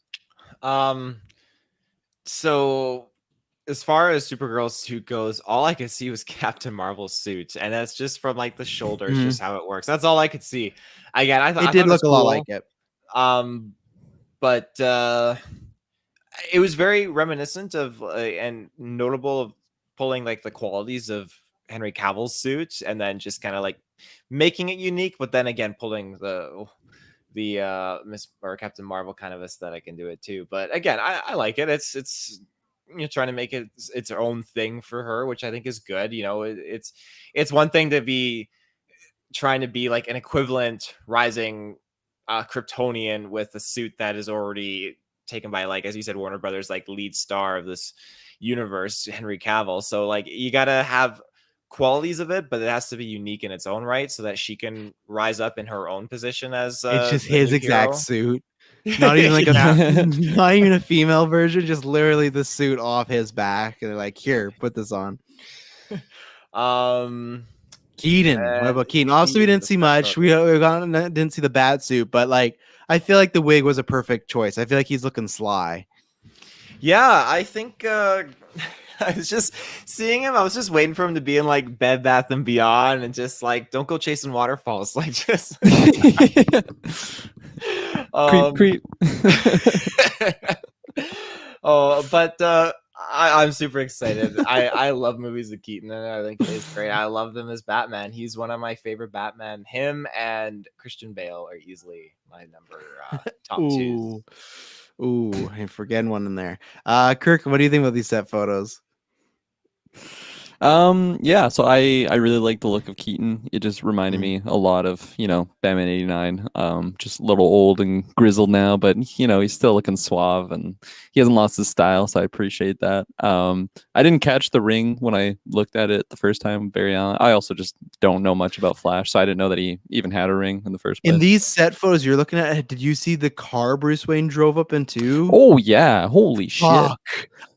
So as far as Supergirl's suit goes, all I could see was Captain Marvel's suit, and that's just from like the shoulders, just how it works. That's all I could see. Again, I thought it did look a lot like it. But it was very reminiscent of and notable of pulling like the qualities of Henry Cavill's suit and then just kind of like making it unique, but then again pulling the Miss or Captain Marvel kind of aesthetic into it too. But again, I like it. It's trying to make it its own thing for her, which I think is good. It's one thing to be trying to be like an equivalent rising Kryptonian with a suit that is already taken by, like, as you said, Warner Brothers, like lead star of this universe, Henry Cavill. So like you gotta have qualities of it, but it has to be unique in its own right so that she can rise up in her own position as it's just his exact suit. Not even like not even a female version, just literally the suit off his back, and they're like, here, put this on. Keaton. What about Keaton? Also, we didn't see much. We didn't see the bat suit, but like I feel like the wig was a perfect choice. I feel like he's looking sly. Yeah, I think I was just seeing him. I was just waiting for him to be in like Bed Bath and Beyond, and just like, don't go chasing waterfalls. Like, just creep. But I'm super excited. I love movies with Keaton, and I think he's great. I love them as Batman. He's one of my favorite Batman. Him and Christian Bale are easily my number top twos. Ooh, I'm forgetting one in there. Kirk, what do you think about these set photos? Yeah, so I really like the look of Keaton. It just reminded me a lot of, Batman 89. Just a little old and grizzled now, but he's still looking suave and he hasn't lost his style, so I appreciate that. I didn't catch the ring when I looked at it the first time, very honest. I also just don't know much about Flash, so I didn't know that he even had a ring in the first place. In these set photos you're looking at, did you see the car Bruce Wayne drove up into? Oh yeah, holy shit.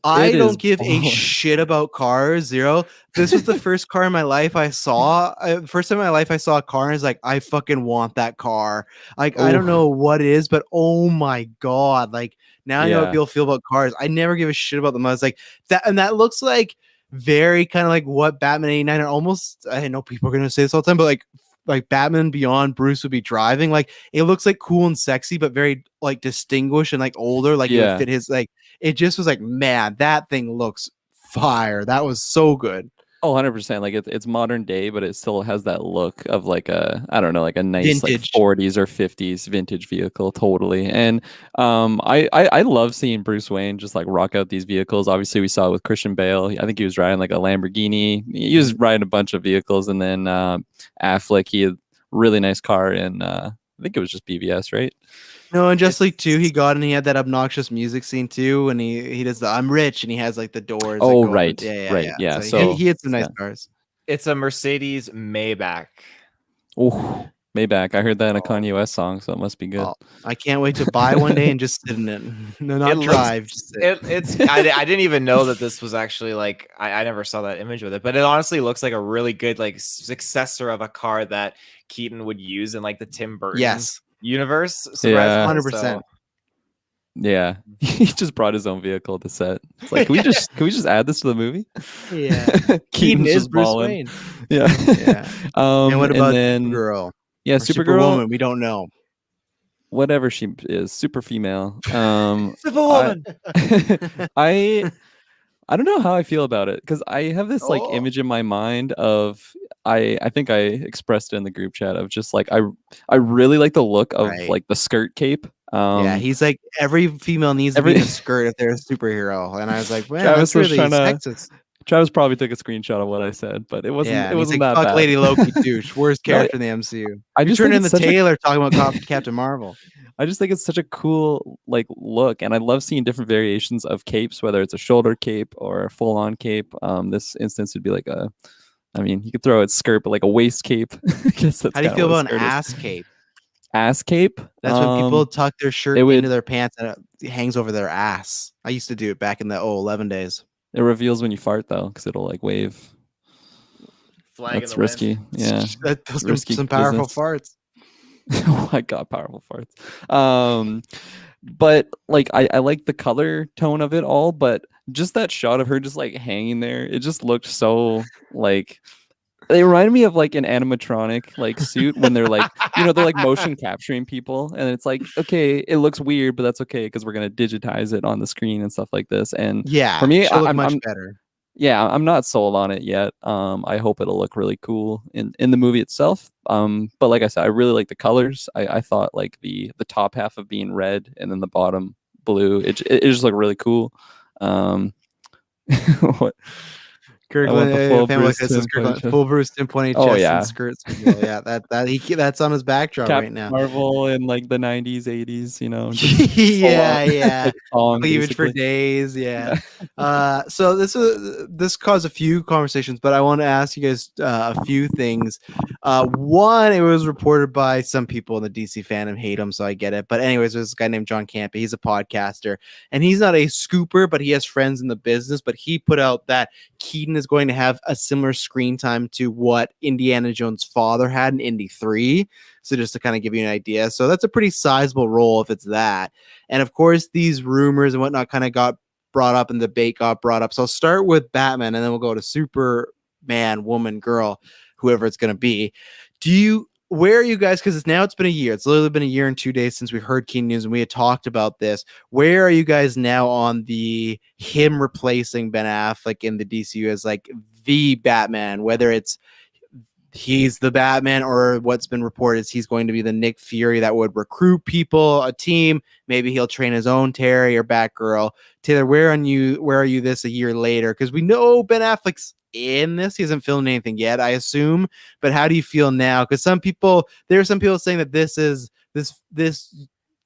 I don't give a shit about cars, zero. This was the first car in my life I saw. First time in my life I saw a car and I was like, I fucking want that car. Like, I don't know what it is, but oh my God. Like, now I know how people feel about cars. I never give a shit about them. I was like, that looks like very kind of like what Batman 89 are almost, I know people are going to say this all the time, but like Batman Beyond Bruce would be driving. Like, it looks like cool and sexy, but very like distinguished and like older. Like, it would fit his, like, it just was like, man, that thing looks fire. That was so good. Oh, 100%. Like it's modern day, but it still has that look of like a, I don't know, like a nice Vintage. like 40s or 50s vintage vehicle, totally. And I love seeing Bruce Wayne just like rock out these vehicles. Obviously, we saw it with Christian Bale. I think he was riding like a Lamborghini. He was riding a bunch of vehicles, and then Affleck, he had a really nice car in I think it was just BVS, right? No, and Just League 2, he got and he had that obnoxious music scene too, and he does the "I'm rich" and he has like the doors. Oh, that go right, open. Yeah, right, yeah. So So he had some nice yeah. cars. It's a Mercedes Maybach. Oh, Maybach. I heard that in a Oh. Kanye West song, so it must be good. Oh, I can't wait to buy one day and just sit in it. No, not drive. Just sit. I didn't even know that this was actually like I never saw that image with it, but it honestly looks like a really good like successor of a car that Keaton would use in like the Tim Burton universe. Yeah. 100%. Yeah, he just brought his own vehicle to set. It's like, can we just add this to the movie? Yeah, Keaton Keaton's is just Bruce balling. Wayne. Yeah. Yeah. And what about then Supergirl? yeah, Or Supergirl, Superwoman? We don't know. whatever she is, super female. Superwoman. I don't know how I feel about it because I have this like image in my mind of I think I expressed it in the group chat of just like I really like the look of like the skirt cape. Yeah, he's like every female needs to be in a skirt if they're a superhero, and I was like, man, Travis that's really sexist. Travis probably took a screenshot of what I said, but it wasn't. Yeah, it wasn't like, that fuck bad. Lady Loki, douche, worst character in the MCU. I just turned in think the Taylor talking about Captain Marvel. I just think it's such a cool like look, and I love seeing different variations of capes, whether it's a shoulder cape or a full-on cape. This instance would be like a, I mean, you could throw it skirt, but like a waist cape. I guess that's how do you feel about an is. ass cape? Ass cape? That's when people tuck their shirt into into their pants and it hangs over their ass. I used to do it back in the 11 days. It reveals when you fart though, because it'll like wave. Flag That's risky. Wind. Yeah, those risky some powerful farts. Oh my god, powerful farts. But like I like the color tone of it all, but just that shot of her just like hanging there, it just looked so like they reminded me of like an animatronic like suit when they're like, you know, they're like motion capturing people, and it's like, okay, it looks weird, but that's okay because we're gonna digitize it on the scrin and stuff like this. And yeah, for me, I'm much better. Yeah, I'm not sold on it yet. I hope it'll look really cool in the movie itself. But like I said, I really like the colors. I thought like the top half of being red and then the bottom blue, it just looked really cool. What? Kirklin, full Bruce Tim pointing chest and skirts. Yeah, that's on his backdrop right now. Marvel in like the 90s, 80s, you know. yeah. Song, cleavage for days. Yeah. So this caused a few conversations, but I want to ask you guys a few things. One, it was reported by some people in the DC fandom hate him, so I get it. But anyways, there's this guy named John Campy. He's a podcaster, and he's not a scooper, but he has friends in the business. But he put out that Keaton is going to have a similar screen time to what Indiana Jones' father had in Indy 3. So just to kind of give you an idea. So that's a pretty sizable role if it's that. And of course, these rumors and whatnot kind of got brought up and the debate got brought up. So I'll start with Batman and then we'll go to Superman, woman, girl, whoever it's going to be. Where are you guys? Because it's been a year. It's literally been a year and 2 days since we've heard Keaton news and we had talked about this. Where are you guys now on him replacing Ben Affleck in the DCU as like the Batman, whether it's he's the Batman or what's been reported is he's going to be the Nick Fury that would recruit people, a team. Maybe he'll train his own Terry or Batgirl. Taylor, where are you this a year later? Because we know Ben Affleck's in this. He hasn't filmed anything yet, I assume. But how do you feel now? Because there are some people saying that this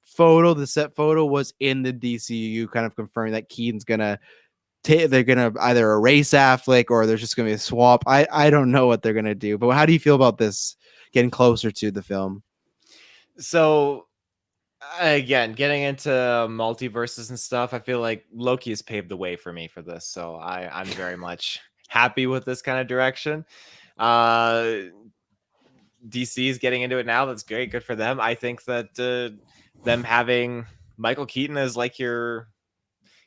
photo, the set photo was in the DCU, kind of confirming that Keaton's gonna they're gonna either erase Affleck or there's just gonna be a swap. I don't know what they're gonna do, but how do you feel about this getting closer to the film? So again, getting into multiverses and stuff, I feel like Loki has paved the way for me for this. So I'm very much happy with this kind of direction. DC is getting into it now. That's great. Good for them. I think that them having Michael Keaton as like your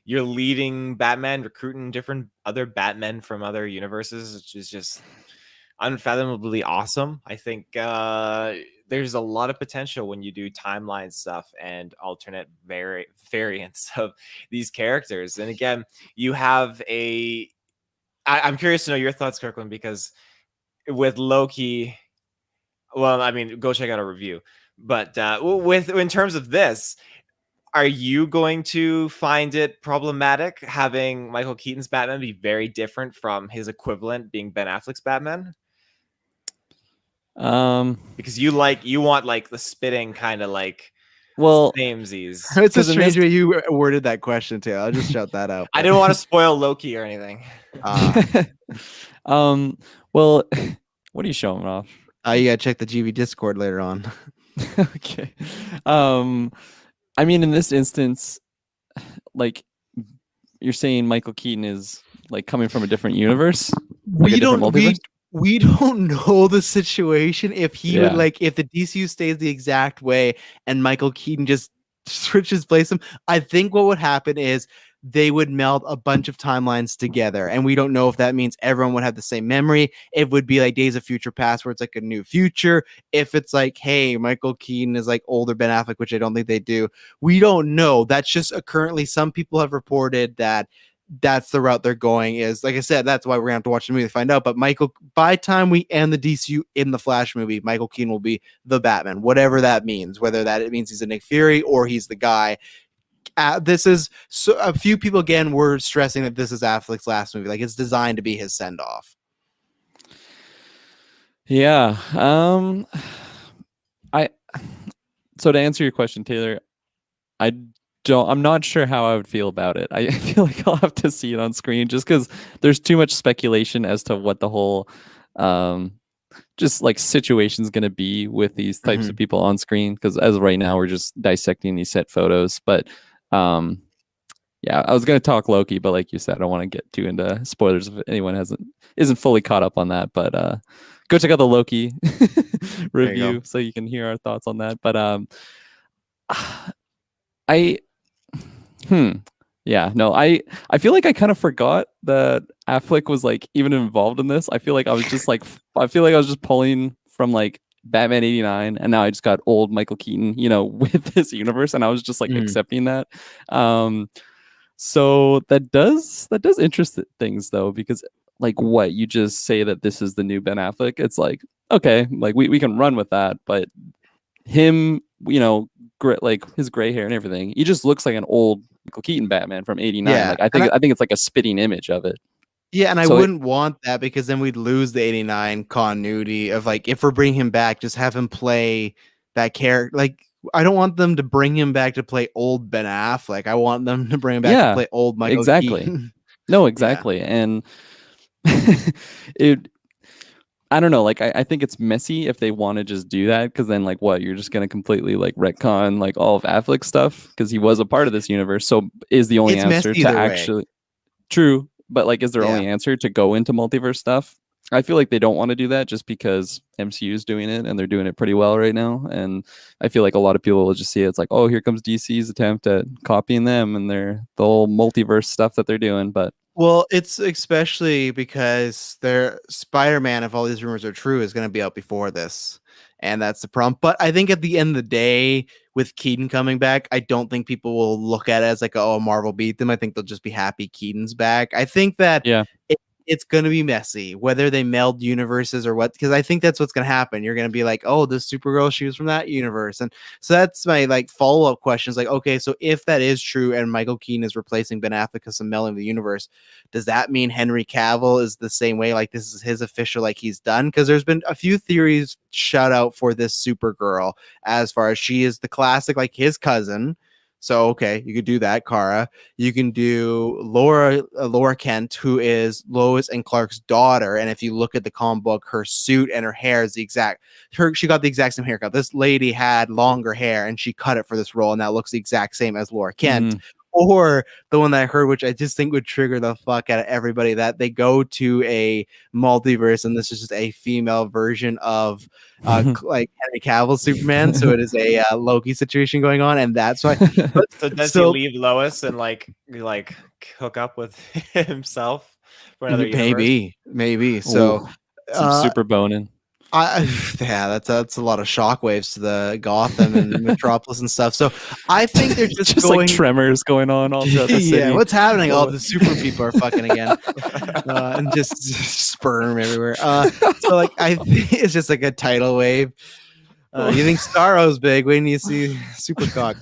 leading Batman, recruiting different other Batmen from other universes, which is just unfathomably awesome. I think there's a lot of potential when you do timeline stuff and alternate variants of these characters. And again, you have a I'm curious to know your thoughts, Kirkland, because with Loki, well, I mean, go check out a review. But in terms of this, are you going to find it problematic having Michael Keaton's Batman be very different from his equivalent being Ben Affleck's Batman? Because you want like the spitting kind of like samesies. It's a strange way you worded that question too. I'll just shout that out. I didn't want to spoil Loki or anything. Well, what are you showing off? You gotta check the GV Discord later on. Okay. I mean, in this instance, like you're saying, Michael Keaton is like coming from a different universe. Like we don't know the situation if he would like if the DCU stays the exact way and Michael Keaton just switches place him. I think what would happen is they would meld a bunch of timelines together, and we don't know if that means everyone would have the same memory. It would be like Days of Future Past, where it's like a new future. If it's like, hey, Michael Keaton is like older Ben Affleck, which I don't think they do. We don't know. That's just currently some people have reported that that's the route they're going. Is like I said, that's why we're gonna have to watch the movie to find out. But Michael, by the time we end the DCU in the Flash movie, Michael Keaton will be the Batman, whatever that means. Whether that it means he's a Nick Fury or he's the guy. This is so a few people again were stressing that this is Affleck's last movie. Like it's designed to be his send off. Yeah. So to answer your question, Taylor, I'm not sure how I would feel about it. I feel like I'll have to see it on screen just because there's too much speculation as to what the whole just like situation is going to be with these types of people on screen. Because as of right now, we're just dissecting these set photos. But yeah, I was going to talk Loki, but like you said, I don't want to get too into spoilers if anyone isn't fully caught up on that. But go check out the Loki review so you can hear our thoughts on that. But I feel like I kind of forgot that Affleck was like even involved in this. I feel like I was just pulling from like Batman 89, and now I just got old Michael Keaton, with this universe, and I was just like accepting that. So that does interest things though, because like what you just say that this is the new Ben Affleck, it's like, okay, like we can run with that, but him, like his gray hair and everything, he just looks like an old Michael Keaton Batman from 89. Yeah, like I think it's like a spitting image of it. Yeah, and I wouldn't want that because then we'd lose the 89 continuity of like if we're bringing him back, just have him play that character. Like I don't want them to bring him back to play old Ben Affleck. I want them to bring him back to play old Michael Keaton. No, exactly. Yeah. And I don't know, like I think it's messy if they want to just do that, because then like what, you're just gonna completely like retcon like all of Affleck's stuff because he was a part of this universe. So is the only answer to actually true, but like is their only answer to go into multiverse stuff? I feel like they don't want to do that just because MCU is doing it and they're doing it pretty well right now. And I feel like a lot of people will just see it's like, oh, here comes DC's attempt at copying them and the whole multiverse stuff that they're doing. But well, it's especially because their Spider-Man, if all these rumors are true, is going to be out before this. And that's the problem. But I think at the end of the day, with Keaton coming back, I don't think people will look at it as like, oh, Marvel beat them. I think they'll just be happy Keaton's back. I think that it's going to be messy, whether they meld universes or what, because I think that's what's going to happen. You're going to be like, oh, this Supergirl, she was from that universe. And so that's my like follow-up question is like, okay, so if that is true and Michael Keaton is replacing Ben Affleck as a melding of the universe, does that mean Henry Cavill is the same way? Like this is his official, like he's done? Because there's been a few theories shout out for this Supergirl as far as she is the classic, like his cousin. So, okay, you could do that, Kara. You can do Laura Kent, who is Lois and Clark's daughter. And if you look at the comic book, her suit and her hair is she got the exact same haircut. This lady had longer hair and she cut it for this role. And that looks the exact same as Laura Kent. Or the one that I heard, which I just think would trigger the fuck out of everybody, that they go to a multiverse and this is just a female version of like Henry Cavill Superman. So it is a Loki situation going on, and that's why. So does he leave Lois and like hook up with himself for another universe? Maybe. So some super boning. Yeah, that's a lot of shockwaves to the Gotham and Metropolis and stuff. So I think they're just like going tremors going on all throughout the city. Yeah, what's happening? All the super people are fucking again, and just sperm everywhere. So like I think it's just like a tidal wave. You think Starro's big when you see Supercock?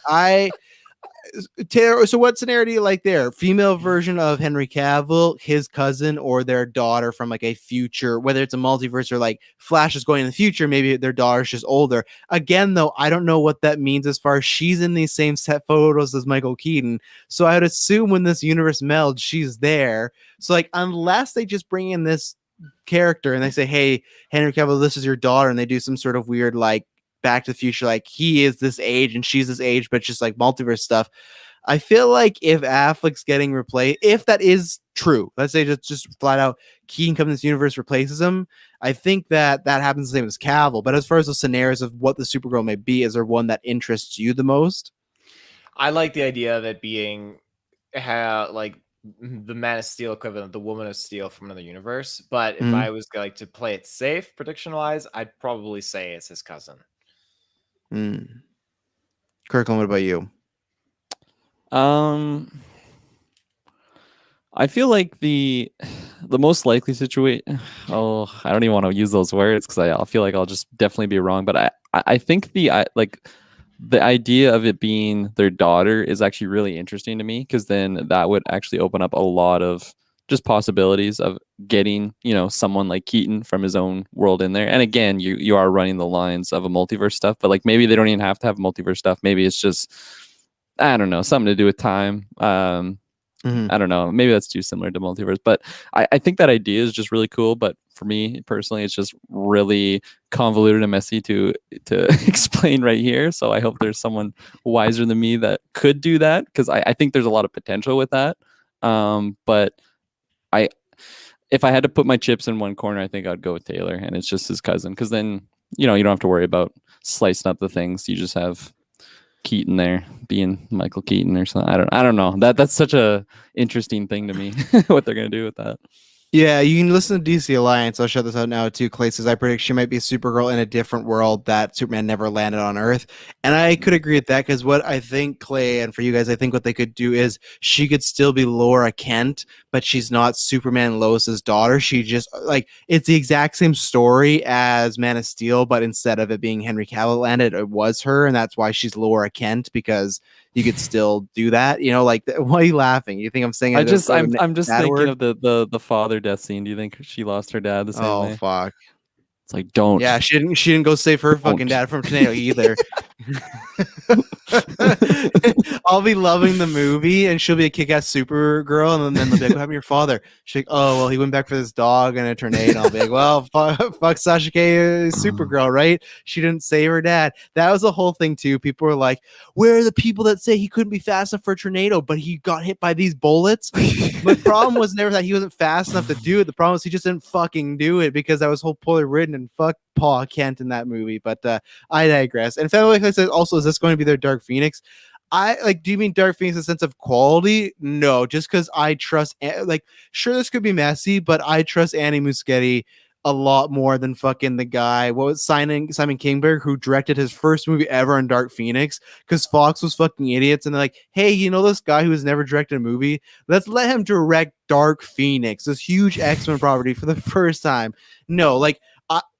Taylor, so what scenario do you like there? Female version of Henry Cavill, his cousin, or their daughter from like a future, whether it's a multiverse or like Flash is going in the future, maybe their daughter's just older. Again, though, I don't know what that means as far as she's in these same set photos as Michael Keaton. So I would assume when this universe melds, she's there. So like unless they just bring in this character and they say, hey, Henry Cavill, this is your daughter, and they do some sort of weird like Back to the Future, like he is this age and she's this age, but just like multiverse stuff. I feel like if Affleck's getting replaced, if that is true, let's say just flat out Keaton comes in this universe replaces him, I think that happens the same as Cavill. But as far as the scenarios of what the Supergirl may be, is there one that interests you the most? I like the idea of it being like the Man of Steel equivalent of the Woman of Steel from another universe. But if I was like to play it safe, prediction wise, I'd probably say it's his cousin. Kirklin, what about you? I feel like the most likely situation. Oh, I don't even want to use those words because I feel like I'll just definitely be wrong. But I think the idea of it being their daughter is actually really interesting to me, because then that would actually open up a lot of just possibilities of getting, someone like Keaton from his own world in there. And again, you are running the lines of a multiverse stuff, but like maybe they don't even have to have multiverse stuff. Maybe it's just, I don't know, something to do with time. I don't know. Maybe that's too similar to multiverse, but I think that idea is just really cool. But for me personally, it's just really convoluted and messy to explain right here. So I hope there's someone wiser than me that could do that, because I think there's a lot of potential with that. But if I had to put my chips in one corner, I think I'd go with Taylor, and it's just his cousin, because then you don't have to worry about slicing up the things. You just have Keaton there being Michael Keaton or something. I don't know. That's such a interesting thing to me what they're gonna do with that. Yeah, you can listen to DC Alliance. I'll shut this out now too. Clay says, I predict she might be a Supergirl in a different world that Superman never landed on Earth. And I could agree with that, because what I think, Clay, and for you guys, I think what they could do is she could still be Laura Kent, but she's not Superman Lois's daughter. She just, like, it's the exact same story as Man of Steel, but instead of it being Henry Cavill landed, it was her, and that's why she's Laura Kent, because you could still do that, like, why are you laughing? You think I'm saying I'm just thinking word? Of the father death scene. Do you think she lost her dad the same way? Oh fuck. It's like, don't. Yeah, she didn't go save her fucking dad from tornado either. I'll be loving the movie, and she'll be a kick-ass Supergirl, and then they'll be like, what happened to your father? She's like, oh, well, he went back for this dog and a tornado. And I'll be like, well, fuck Sasha K, Supergirl, right? She didn't save her dad. That was the whole thing, too. People were like, where are the people that say he couldn't be fast enough for a tornado, but he got hit by these bullets? The problem was never that he wasn't fast enough to do it. The problem was he just didn't fucking do it, because that was whole poorly written, and fuck Pa Kent in that movie. But I digress. And Family Life says also, is this going to be their Dark Phoenix? Do you mean Dark Phoenix in the sense of quality? No, just because I trust, sure, this could be messy, but I trust Andy Muschietti a lot more than fucking the guy, what was Simon Kingberg, who directed his first movie ever on Dark Phoenix, because Fox was fucking idiots, and they're like, hey, this guy who has never directed a movie, let's let him direct Dark Phoenix, this huge X-Men property, for the first time. No,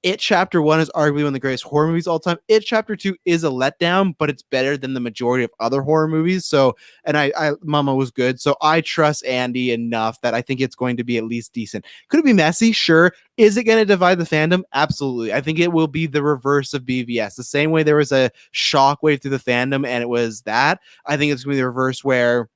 It Chapter 1 is arguably one of the greatest horror movies of all time. It Chapter 2 is a letdown, but it's better than the majority of other horror movies. So, and I Mama was good. So I trust Andy enough that I think it's going to be at least decent. Could it be messy? Sure. Is it going to divide the fandom? Absolutely. I think it will be the reverse of BVS. The same way there was a shockwave through the fandom, and it was that. I think it's going to be the reverse, where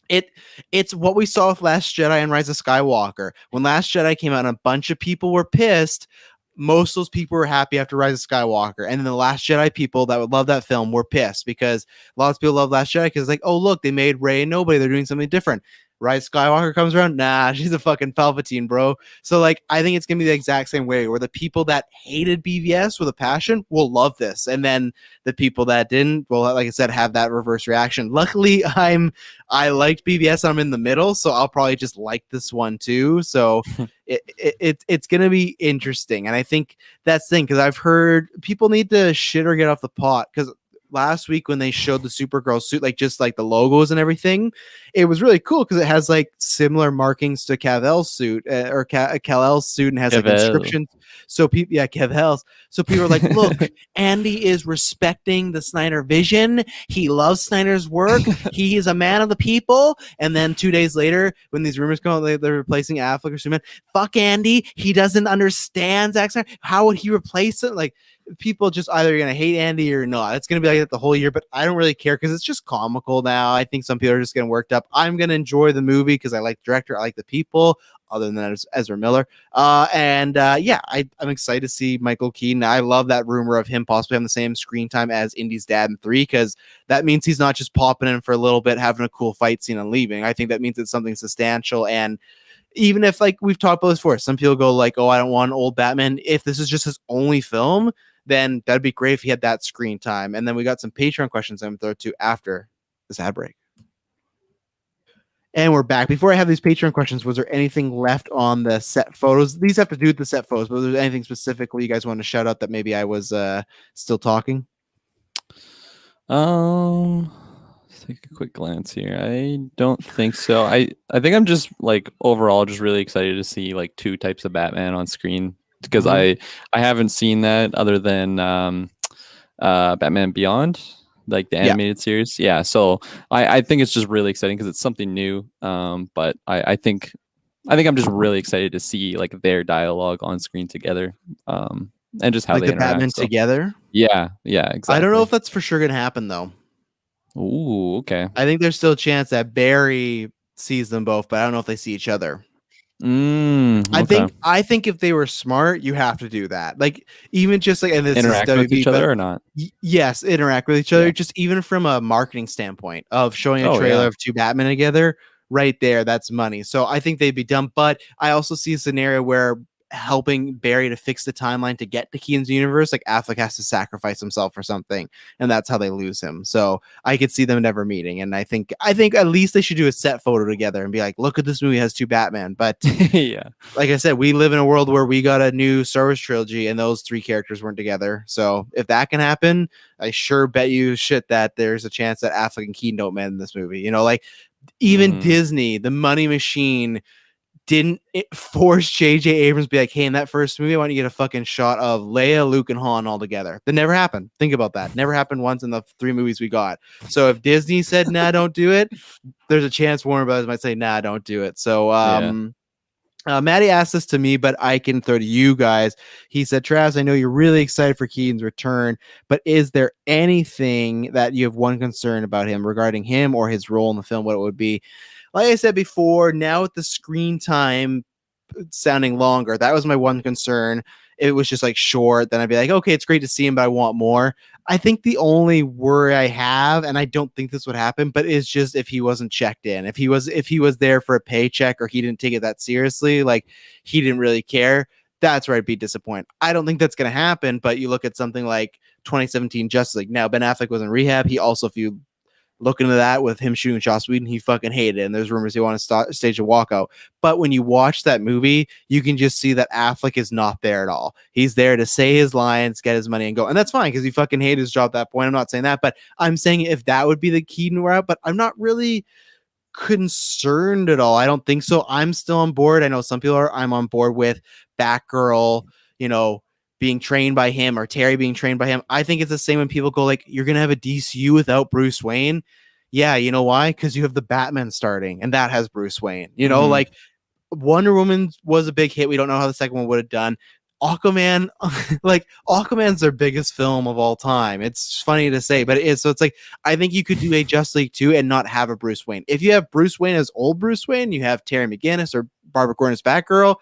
it's what we saw with Last Jedi and Rise of Skywalker. When Last Jedi came out and a bunch of people were pissed, most of those people were happy after Rise of Skywalker. And then the Last Jedi people that would love that film were pissed, because lots of people love Last Jedi because, like, oh, look, they made Rey and nobody. They're doing something different. Rise Skywalker comes around, nah, she's a fucking Palpatine, bro. So like, I think it's gonna be the exact same way, where the people that hated BVS with a passion will love this, and then the people that didn't, well, like I said, have that reverse reaction. Luckily, I liked BVS. I'm in the middle, so I'll probably just like this one too. So it's gonna be interesting, and I think that's the thing, because I've heard people need to shit or get off the pot, because last week when they showed the Supergirl suit, like just like the logos and everything, it was really cool because it has like similar markings to Cavill's suit or Kal-El's suit, and has like inscriptions. So people, Cavill's. So people are like, look, Andy is respecting the Snyder vision. He loves Snyder's work. He is a man of the people. And then 2 days later, when these rumors come out, they're replacing Affleck or Superman. Fuck Andy. He doesn't understand Zack Snyder. How would he replace it? Like, people just either going to hate Andy or not. It's going to be like that the whole year, but I don't really care because it's just comical now. I think some people are just getting worked up. I'm going to enjoy the movie because I like the director. I like the people, other than that, Ezra Miller. I'm excited to see Michael Keaton. I love that rumor of him possibly having the same screen time as Indy's dad in 3, because that means he's not just popping in for a little bit, having a cool fight scene and leaving. I think that means it's something substantial. And even if, like we've talked about this before, some people go like, oh, I don't want old Batman. If this is just his only film, then that'd be great if he had that screen time. And then we got some Patreon questions I'm going to throw to after this ad break. And we're back. Before I have these Patreon questions, was there anything left on the set photos? These have to do with the set photos, but was there anything specifically you guys want to shout out that maybe I was still talking? Let's take a quick glance here. I don't think so. I think I'm just like overall just really excited to see like 2 types of Batman on screen, because I haven't seen that other than Batman Beyond, like the animated series. Yeah, so I think it's just really exciting because it's something new. But I think I'm just really excited to see like their dialogue on screen together, and just how like they the interact. Batman together. Yeah, exactly. I don't know if that's for sure gonna happen though. Ooh, okay. I think there's still a chance that Barry sees them both, but I don't know if they see each other. Okay. I think if they were smart, you have to do that. Like, even just like, and this interact with each other or not? Yes, interact with each other. Just even from a marketing standpoint of showing a trailer of 2 Batman together, right there, that's money. So I think they'd be dumb. But I also see a scenario where helping Barry to fix the timeline to get to Keaton's universe, like Affleck has to sacrifice himself or something, and that's how they lose him. So I could see them never meeting, and I think at least they should do a set photo together and be like, look at this movie has 2 Batman. But yeah, like I said, we live in a world where we got a new Star Wars trilogy and those 3 characters weren't together. So if that can happen, I sure bet you shit that there's a chance that Affleck and Keaton don't met in this movie. You know, like even Disney, the money machine, didn't force J.J. Abrams to be like, hey, in that first movie, I want you to get a fucking shot of Leia, Luke, and Han all together. That never happened. Think about that. Never happened once in the 3 movies we got. So if Disney said, nah, don't do it, there's a chance Warner Brothers might say, nah, don't do it. So Maddie asked this to me, but I can throw to you guys. He said, Travis, I know you're really excited for Keaton's return, but is there anything that you have one concern about him regarding him or his role in the film, what it would be? Like I said before, now with the screen time sounding longer, that was my one concern. It was just like short. Then I'd be like, okay, it's great to see him, but I want more. I think the only worry I have, and I don't think this would happen, but is just if he wasn't checked in, if he was there for a paycheck or he didn't take it that seriously, like he didn't really care, that's where I'd be disappointed. I don't think that's going to happen, but you look at something like 2017 Justice League. Now, Ben Affleck was in rehab. He also, if you look into that with him shooting Joss Whedon, he fucking hated it. And there's rumors he wanted to stage a walkout. But when you watch that movie, you can just see that Affleck is not there at all. He's there to say his lines, get his money, and go. And that's fine because he fucking hated his job at that point. I'm not saying that, but I'm saying if that would be the Keaton route, but I'm not really concerned at all. I don't think so. I'm still on board. I know some people are. I'm on board with Batgirl, being trained by him, or Terry being trained by him. I think it's the same when people go like, you're going to have a DCU without Bruce Wayne. Yeah. You know why? Because you have the Batman starting and that has Bruce Wayne, like Wonder Woman was a big hit. We don't know how the second one would have done. Aquaman, like Aquaman's their biggest film of all time. It's funny to say, but it is. So it's like, I think you could do a Justice League 2 and not have a Bruce Wayne. If you have Bruce Wayne as old Bruce Wayne, you have Terry McGinnis or Barbara Gordon as Batgirl,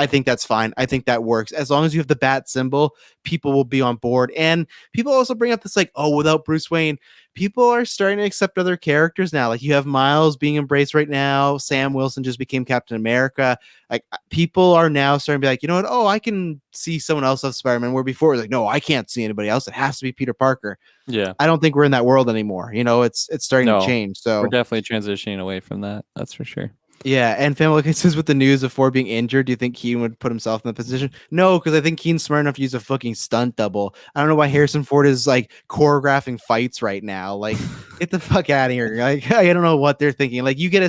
I think that's fine. I think that works. As long as you have the bat symbol, people will be on board. And people also bring up this like, oh, without Bruce Wayne, people are starting to accept other characters now. Like you have Miles being embraced right now. Sam Wilson just became Captain America. Like people are now starting to be like, you know what? Oh, I can see someone else as Spider-Man. Where before it was like, no, I can't see anybody else. It has to be Peter Parker. Yeah. I don't think we're in that world anymore. You know, it's starting to change. So we're definitely transitioning away from that. That's for sure. Yeah, and Family says with the news of Ford being injured, do you think Keaton would put himself in the position? No, because I think Keaton's smart enough to use a fucking stunt double. I don't know why Harrison Ford is like choreographing fights right now. Like, get the fuck out of here. Like, I don't know what they're thinking. Like, you get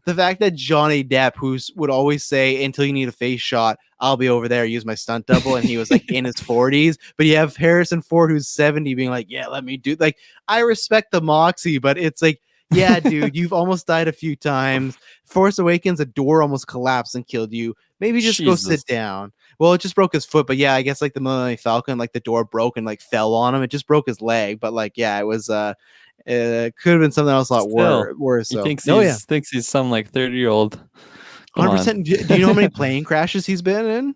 the fact that Johnny Depp, who would always say, until you need a face shot, I'll be over there, use my stunt double, and he was like in his 40s. But you have Harrison Ford, who's 70, being like, yeah, let me do. Like, I respect the moxie, but it's like, yeah, dude, you've almost died a few times. Force Awakens, a door almost collapsed and killed you. Maybe just go sit down. Well, it just broke his foot, but yeah, I guess like the Millennium Falcon, like the door broke and like fell on him. It just broke his leg, but like yeah, it was it could have been something else a lot worse. So. He thinks he's some like 30-year-old. 100%. Do you know how many plane crashes he's been in?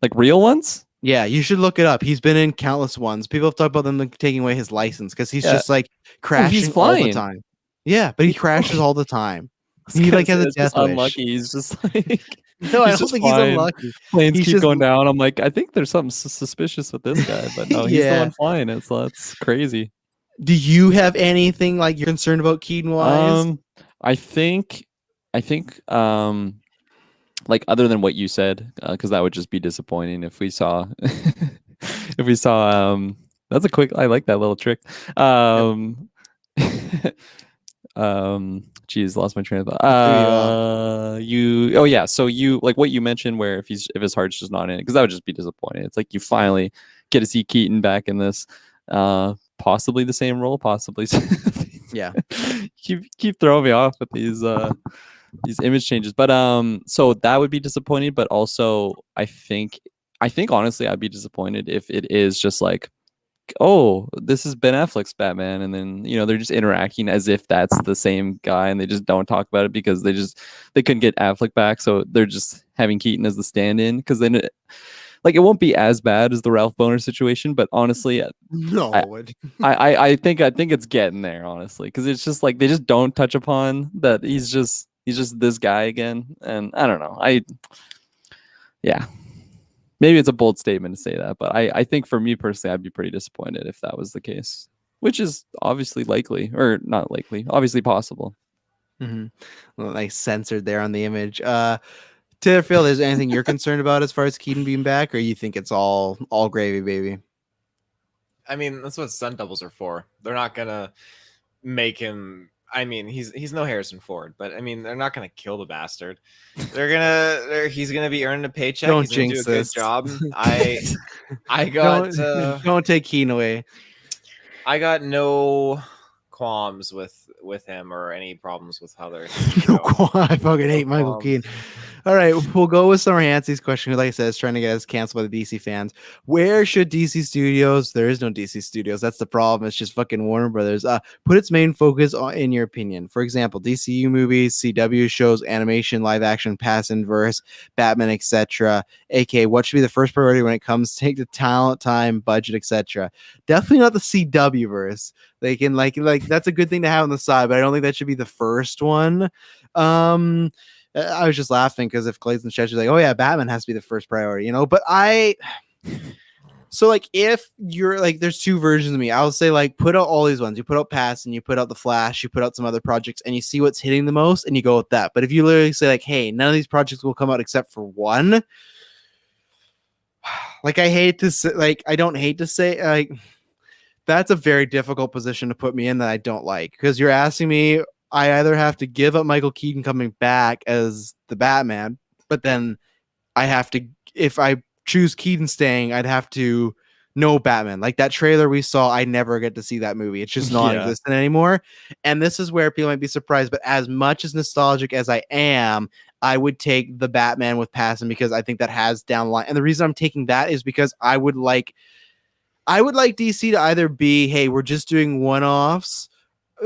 Like real ones? Yeah, you should look it up. He's been in countless ones. People have talked about them taking away his license because he's just like crashing all the time. Yeah, but he crashes all the time. He like has a death wish. Unlucky. He's just like no, I don't think he's unlucky. Planes keep going down. I'm like, I think there's something suspicious with this guy, but no, he's the one flying it. So that's crazy. Do you have anything like you're concerned about Keaton wise? I think like other than what you said, because that would just be disappointing if we saw that's a quick. I like that little trick. Geez, lost my train of thought. So you like what you mentioned, where if his heart's just not in it, because that would just be disappointing. It's like you finally get to see Keaton back in this, possibly the same role, possibly. Yeah, keep throwing me off with these image changes, but so that would be disappointing. But also, I think honestly, I'd be disappointed if it is just like, oh, this is Ben Affleck's Batman, and then they're just interacting as if that's the same guy, and they just don't talk about it because they couldn't get Affleck back, so they're just having Keaton as the stand-in. Because then it won't be as bad as the Ralph Boner situation, but honestly, no, I think it's getting there, honestly, because it's just like they just don't touch upon that he's just this guy again, and I don't know, maybe it's a bold statement to say that, but I think for me personally, I'd be pretty disappointed if that was the case, which is obviously likely, or not likely, obviously possible. Mm-hmm. Well, like censored there on the image. Phil, is there anything you're concerned about as far as Keaton being back, or you think it's all gravy, baby? I mean, that's what stunt doubles are for. They're not gonna make him. I mean, he's no Harrison Ford, but I mean, they're not gonna kill the bastard. He's gonna be earning a paycheck. Don't he's gonna do a good job. Don't take Keaton away. I got no qualms with him or any problems with how they're. I fucking hate Michael Keaton. All right, we'll go with Summer Hansey's question, who, like I said, is trying to get us canceled by the DC fans. Where should DC Studios, there is no DC Studios, that's the problem, it's just fucking Warner Brothers, put its main focus on, in your opinion? For example, DCU movies, CW shows, animation, live action, past and verse, Batman, etc. aka what should be the first priority when it comes to take the talent, time, budget, etc. Definitely not the CW verse. They can like that's a good thing to have on the side, but I don't think that should be the first one. I was just laughing because if Clayton Stretch is like, oh yeah, Batman has to be the first priority, but so like if you're like, there's two versions of me. I'll say like put out all these ones. You put out Pass and you put out The Flash, you put out some other projects and you see what's hitting the most and you go with that. But if you literally say like, hey, none of these projects will come out except for one, like I don't hate to say like that's a very difficult position to put me in that I don't like, because you're asking me, I either have to give up Michael Keaton coming back as the Batman, but then I have to, if I choose Keaton staying, I'd have to know Batman. Like that trailer we saw, I never get to see that movie. It's just non-existent anymore. And this is where people might be surprised, but as much as nostalgic as I am, I would take the Batman with Passing, because I think that has down the line. And the reason I'm taking that is because I would like DC to either be, hey, we're just doing one-offs,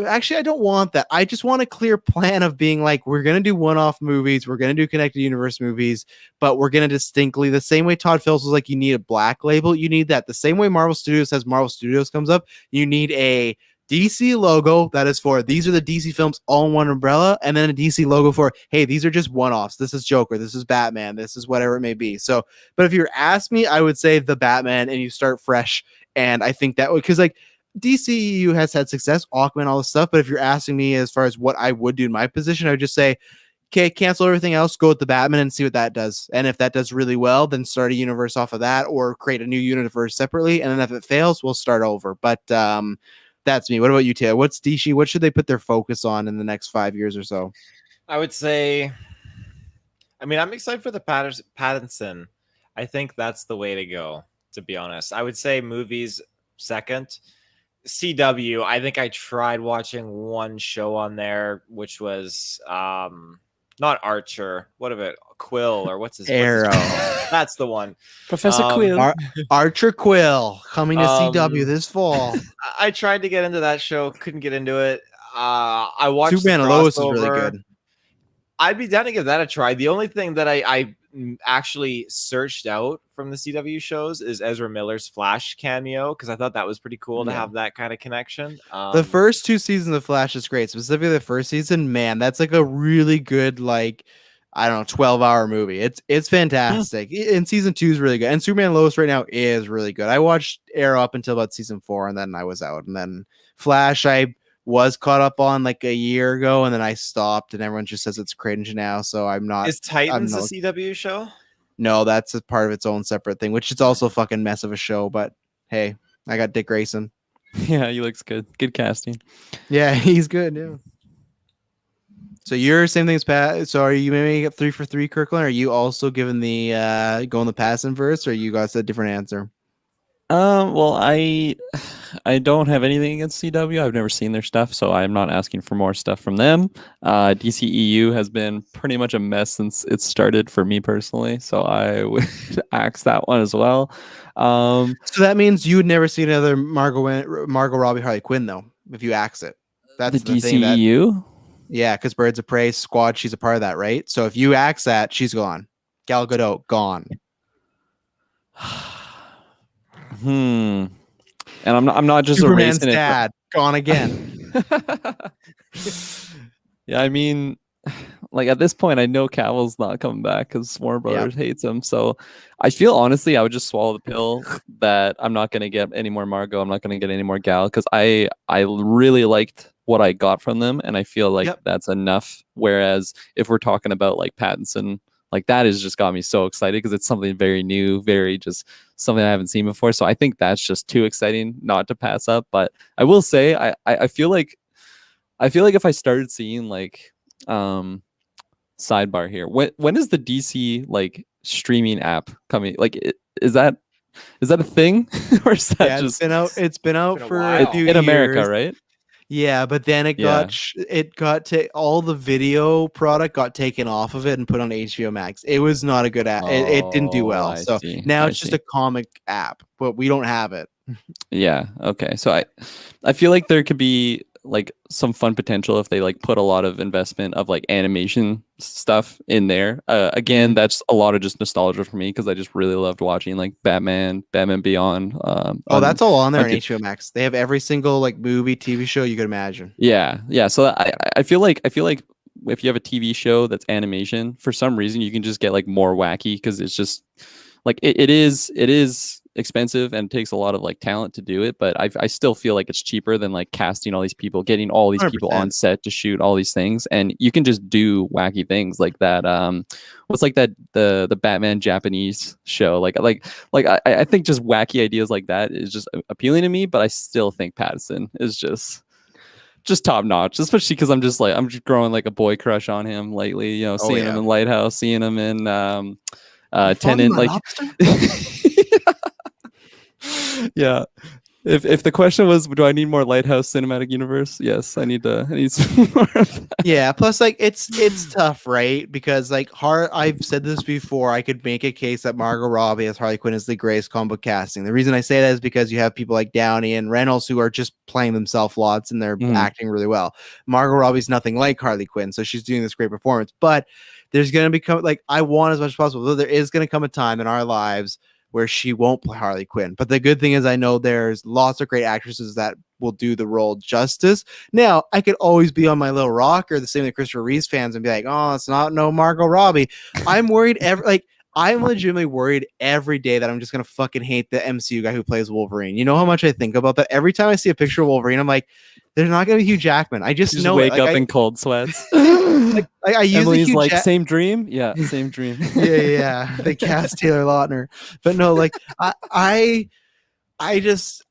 Actually, I don't want that. I just want a clear plan of being like, we're going to do one-off movies. We're going to do connected universe movies, but we're going to distinctly, the same way Todd Phillips was like, you need a black label. You need that. The same way Marvel Studios has Marvel Studios comes up, you need a DC logo that is for, these are the DC films all in one umbrella, and then a DC logo for, hey, these are just one-offs. This is Joker. This is Batman. This is whatever it may be. So, but if you ask me, I would say the Batman, and you start fresh. And I think that would, because like, DCEU has had success, Aquaman, all this stuff. But if you're asking me as far as what I would do in my position, I would just say, okay, cancel everything else, go with the Batman and see what that does. And if that does really well, then start a universe off of that or create a new universe separately. And then if it fails, we'll start over. But that's me. What about you, Taylor? What's DC? What should they put their focus on in the next 5 years or so? I would say, I mean, I'm excited for the Pattinson. I think that's the way to go, to be honest. I would say movies second. CW, I think I tried watching one show on there, which was not Archer. What of it? Quill, or what's his Arrow? That's the one. Professor Quill. Archer Quill coming to CW this fall. I tried to get into that show, couldn't get into it. I watched Superman and Lois is really good. I'd be down to give that a try. The only thing that I actually searched out from the CW shows is Ezra Miller's Flash cameo, because I thought that was pretty cool to have that kind of connection. The first 2 seasons of Flash is great. Specifically the first season, man, that's like a really good, like, I don't know, 12-hour movie. It's fantastic. And season 2 is really good. And Superman and Lois right now is really good. I watched Arrow up until about season 4, and then I was out. And then Flash, I was caught up on like a year ago, and then I stopped, and everyone just says it's cringe now. So I'm not. Is Titans a CW show? No, that's a part of its own separate thing, which is also a fucking mess of a show. But hey, I got Dick Grayson. Yeah, he looks good. Good casting. Yeah, he's good. Yeah. So you're same thing as Pat. So are you maybe 3 for 3, Kirkland? Are you also given the going the pass inverse, or you guys a different answer? Well, I don't have anything against CW. I've never seen their stuff, so I'm not asking for more stuff from them. DCEU has been pretty much a mess since it started for me personally, so I would axe that one as well. So that means you would never see another Margot Robbie Harley Quinn, though, if you axe it. That's the DCEU? Yeah, because Birds of Prey squad, she's a part of that, right? So if you axe that, she's gone. Gal Gadot, gone. And I'm not just Superman's erasing dad gone again. Yeah, I mean, like at this point, I know Cavill's not coming back because Warner Brothers hates him. So I feel honestly, I would just swallow the pill that I'm not going to get any more Margot. I'm not going to get any more Gal, because I really liked what I got from them, and I feel like that's enough. Whereas if we're talking about like Pattinson, like that has just got me so excited because it's something very new, very just something I haven't seen before. So I think that's just too exciting not to pass up. But I will say, I feel like if I started seeing like sidebar here, when is the DC like streaming app coming? Like, is that a thing, or is that just it's been out for a few in years. America, right? Yeah, but then it got all the video product got taken off of it and put on HBO Max. It was not a good app. It didn't do well. So now it's just a comic app, but we don't have it. Yeah. Okay. So I feel like there could be like some fun potential if they like put a lot of investment of like animation stuff in there. Again, that's a lot of just nostalgia for me because I just really loved watching like Batman Beyond. That's all on there on HBO Max. They have every single like movie, TV show you could imagine. Yeah. So I feel like if you have a TV show that's animation, for some reason you can just get like more wacky because it's just like it is expensive and takes a lot of like talent to do it, but I still feel like it's cheaper than like casting all these people, getting all these 100%. People on set to shoot all these things, and you can just do wacky things like that. What's like that the Batman Japanese show? Like I think just wacky ideas like that is just appealing to me, but I still think Pattinson is just top notch, especially because I'm just growing like a boy crush on him lately. You know, seeing him in Lighthouse, seeing him in Tenant, like. Yeah, If the question was, do I need more Lighthouse cinematic universe? Yes, I need some more of that. Yeah, plus like it's tough, right? Because like I've said this before, I could make a case that Margot Robbie as Harley Quinn is the greatest comic book casting. The reason I say that is because you have people like Downey and Reynolds who are just playing themselves lots and they're acting really well. Margot Robbie's nothing like Harley Quinn, so she's doing this great performance. But there's gonna become like I want as much as possible. Though there is gonna come a time in our lives where she won't play Harley Quinn. But the good thing is I know there's lots of great actresses that will do the role justice. Now, I could always be on my little rocker, the same with Christopher Reeves fans, and be like, oh, it's not no Margot Robbie. I'm worried I'm legitimately worried every day that I'm just gonna fucking hate the MCU guy who plays Wolverine. You know how much I think about that? Every time I see a picture of Wolverine, I'm like, there's not gonna be Hugh Jackman. I just know wake up in cold sweats. I use Emily's like same dream. Yeah, same dream. yeah. They cast Taylor Lautner, but no, like I used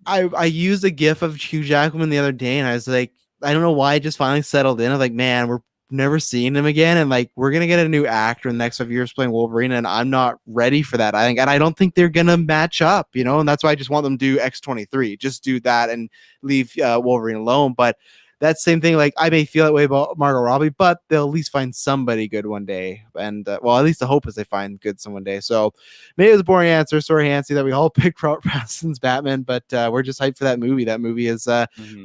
a gif of Hugh Jackman the other day, and I was like, I don't know why I just finally settled in. I'm like, man, we're never seeing him again, and like we're gonna get a new actor in the next 5 years playing Wolverine, and I'm not ready for that. I don't think they're gonna match up, and that's why I just want them to do X-23, just do that and leave Wolverine alone. But that same thing, like I may feel that way about Margot Robbie, but they'll at least find somebody good one day. And well, at least the hope is they find good some one day. So maybe it was a boring answer. Sorry, Hansi, that we all picked Robert Pattinson's Batman, but we're just hyped for that movie. That movie is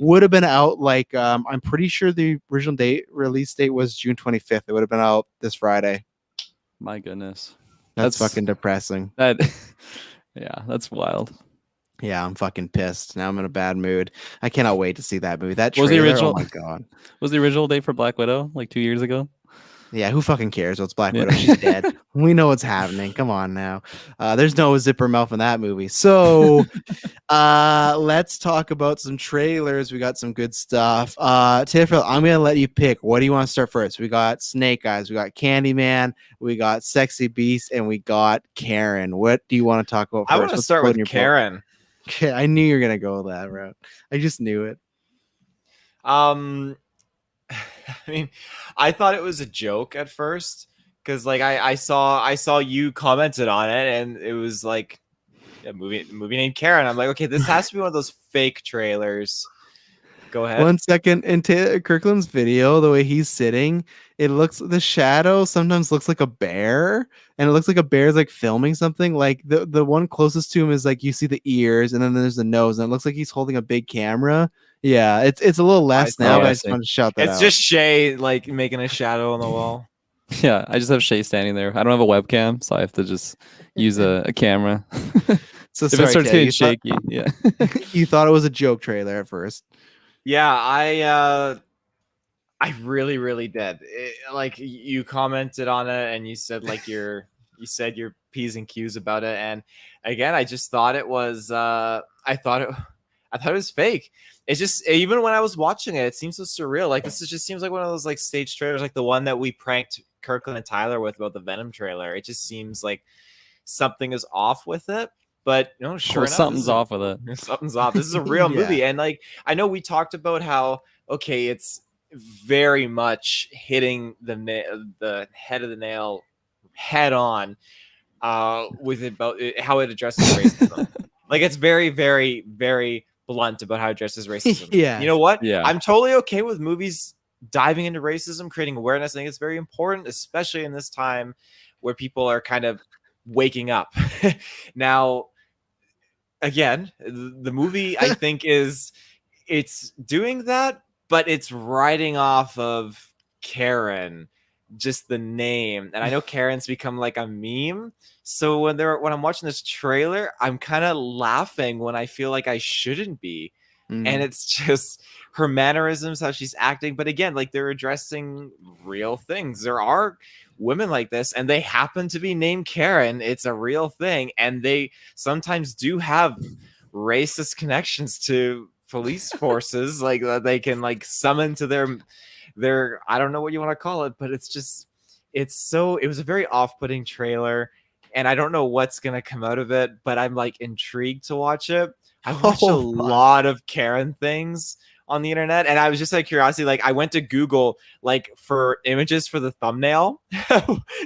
would have been out like I'm pretty sure the original release date was June 25th. It would have been out this Friday. My goodness, that's fucking depressing. Yeah, that's wild. Yeah, I'm fucking pissed. Now I'm in a bad mood. I cannot wait to see that movie. That was trailer, the original. Oh my god, was the original date for Black Widow like 2 years ago? Yeah, who fucking cares? What's Black Widow? She's dead. We know what's happening. Come on now. There's no zipper mouth in that movie. So let's talk about some trailers. We got some good stuff. Taylor, I'm gonna let you pick. What do you want to start first? We got Snake Eyes, we got Candyman, we got Sexy Beast, and we got Karen. What do you want to talk about first? I want to start with Karen. Okay, I knew you were gonna go that route. I just knew it. I mean, I thought it was a joke at first because, like, I saw you commented on it, and it was like a movie named Karen. I'm like, okay, this has to be one of those fake trailers. Go ahead. 1 second. In Kirklin's video, the way he's sitting, the shadow sometimes looks like a bear, and it looks like a bear's like filming something. Like the one closest to him is like you see the ears, and then there's the nose, and it looks like he's holding a big camera. Yeah, it's a little less now, but I just want to shout that out. It's just Shay like making a shadow on the wall. Yeah, I just have Shay standing there. I don't have a webcam, so I have to just use a camera. So if it starts getting shaky, yeah. You thought it was a joke trailer at first. Yeah, I really, really did. Like you commented on it, and you said like your P's and Q's about it, and again, I just thought it was. I thought it was fake. It's just even when I was watching it, it seems so surreal. Like this just seems like one of those like stage trailers, like the one that we pranked Kirklin and Tyler with about the Venom trailer. It just seems like something is off with it. But no, sure enough, something's off with it. Something's off. This is a real movie, and like I know we talked about how it's very much hitting the head of the nail head on with about how it addresses racism. Like it's very, very, very blunt about how it addresses racism. Yeah, you know what? Yeah, I'm totally okay with movies diving into racism, creating awareness. I think it's very important, especially in this time where people are kind of waking up. Now, again, the movie I think it's doing that, but it's riding off of Karen, just the name. And I know Karen's become like a meme. So when I'm watching this trailer, I'm kind of laughing when I feel like I shouldn't be. And it's just her mannerisms, how she's acting. But again, like they're addressing real things. There are women like this, and they happen to be named Karen. It's a real thing. And they sometimes do have racist connections to police forces, like that they can like summon to their I don't know what you want to call it, but it was a very off-putting trailer, and I don't know what's gonna come out of it, but I'm like intrigued to watch it. I watched a lot of Karen things on the internet, and I was just like curiosity, like I went to Google like for images for the thumbnail.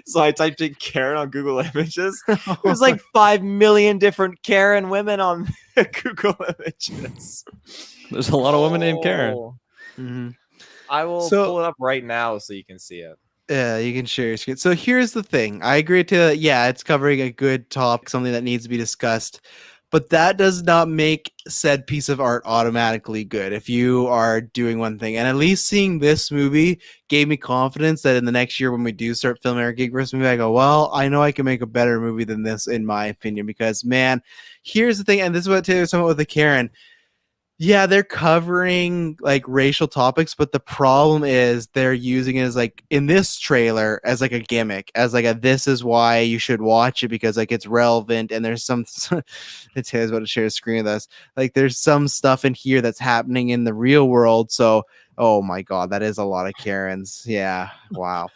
So I typed in Karen on Google Images. There's like 5 million different Karen women on Google Images. There's a lot of women named Karen. Mm-hmm. I will pull it up right now so you can see it. Yeah, you can share your screen. So here's the thing. I agree to, yeah, it's covering a good topic, something that needs to be discussed. But that does not make said piece of art automatically good if you are doing one thing. And at least seeing this movie gave me confidence that in the next year when we do start filming our GeekVerse movie, I go, well, I know I can make a better movie than this, in my opinion. Because, man, here's the thing, and this is what Taylor's talking about with the Karen. Yeah, they're covering like racial topics, but the problem is they're using it as like in this trailer as like a gimmick, as like a this is why you should watch it because like it's relevant and there's some it's about to share a screen with us. Like there's some stuff in here that's happening in the real world. So oh my god, that is a lot of Karens. Yeah. Wow.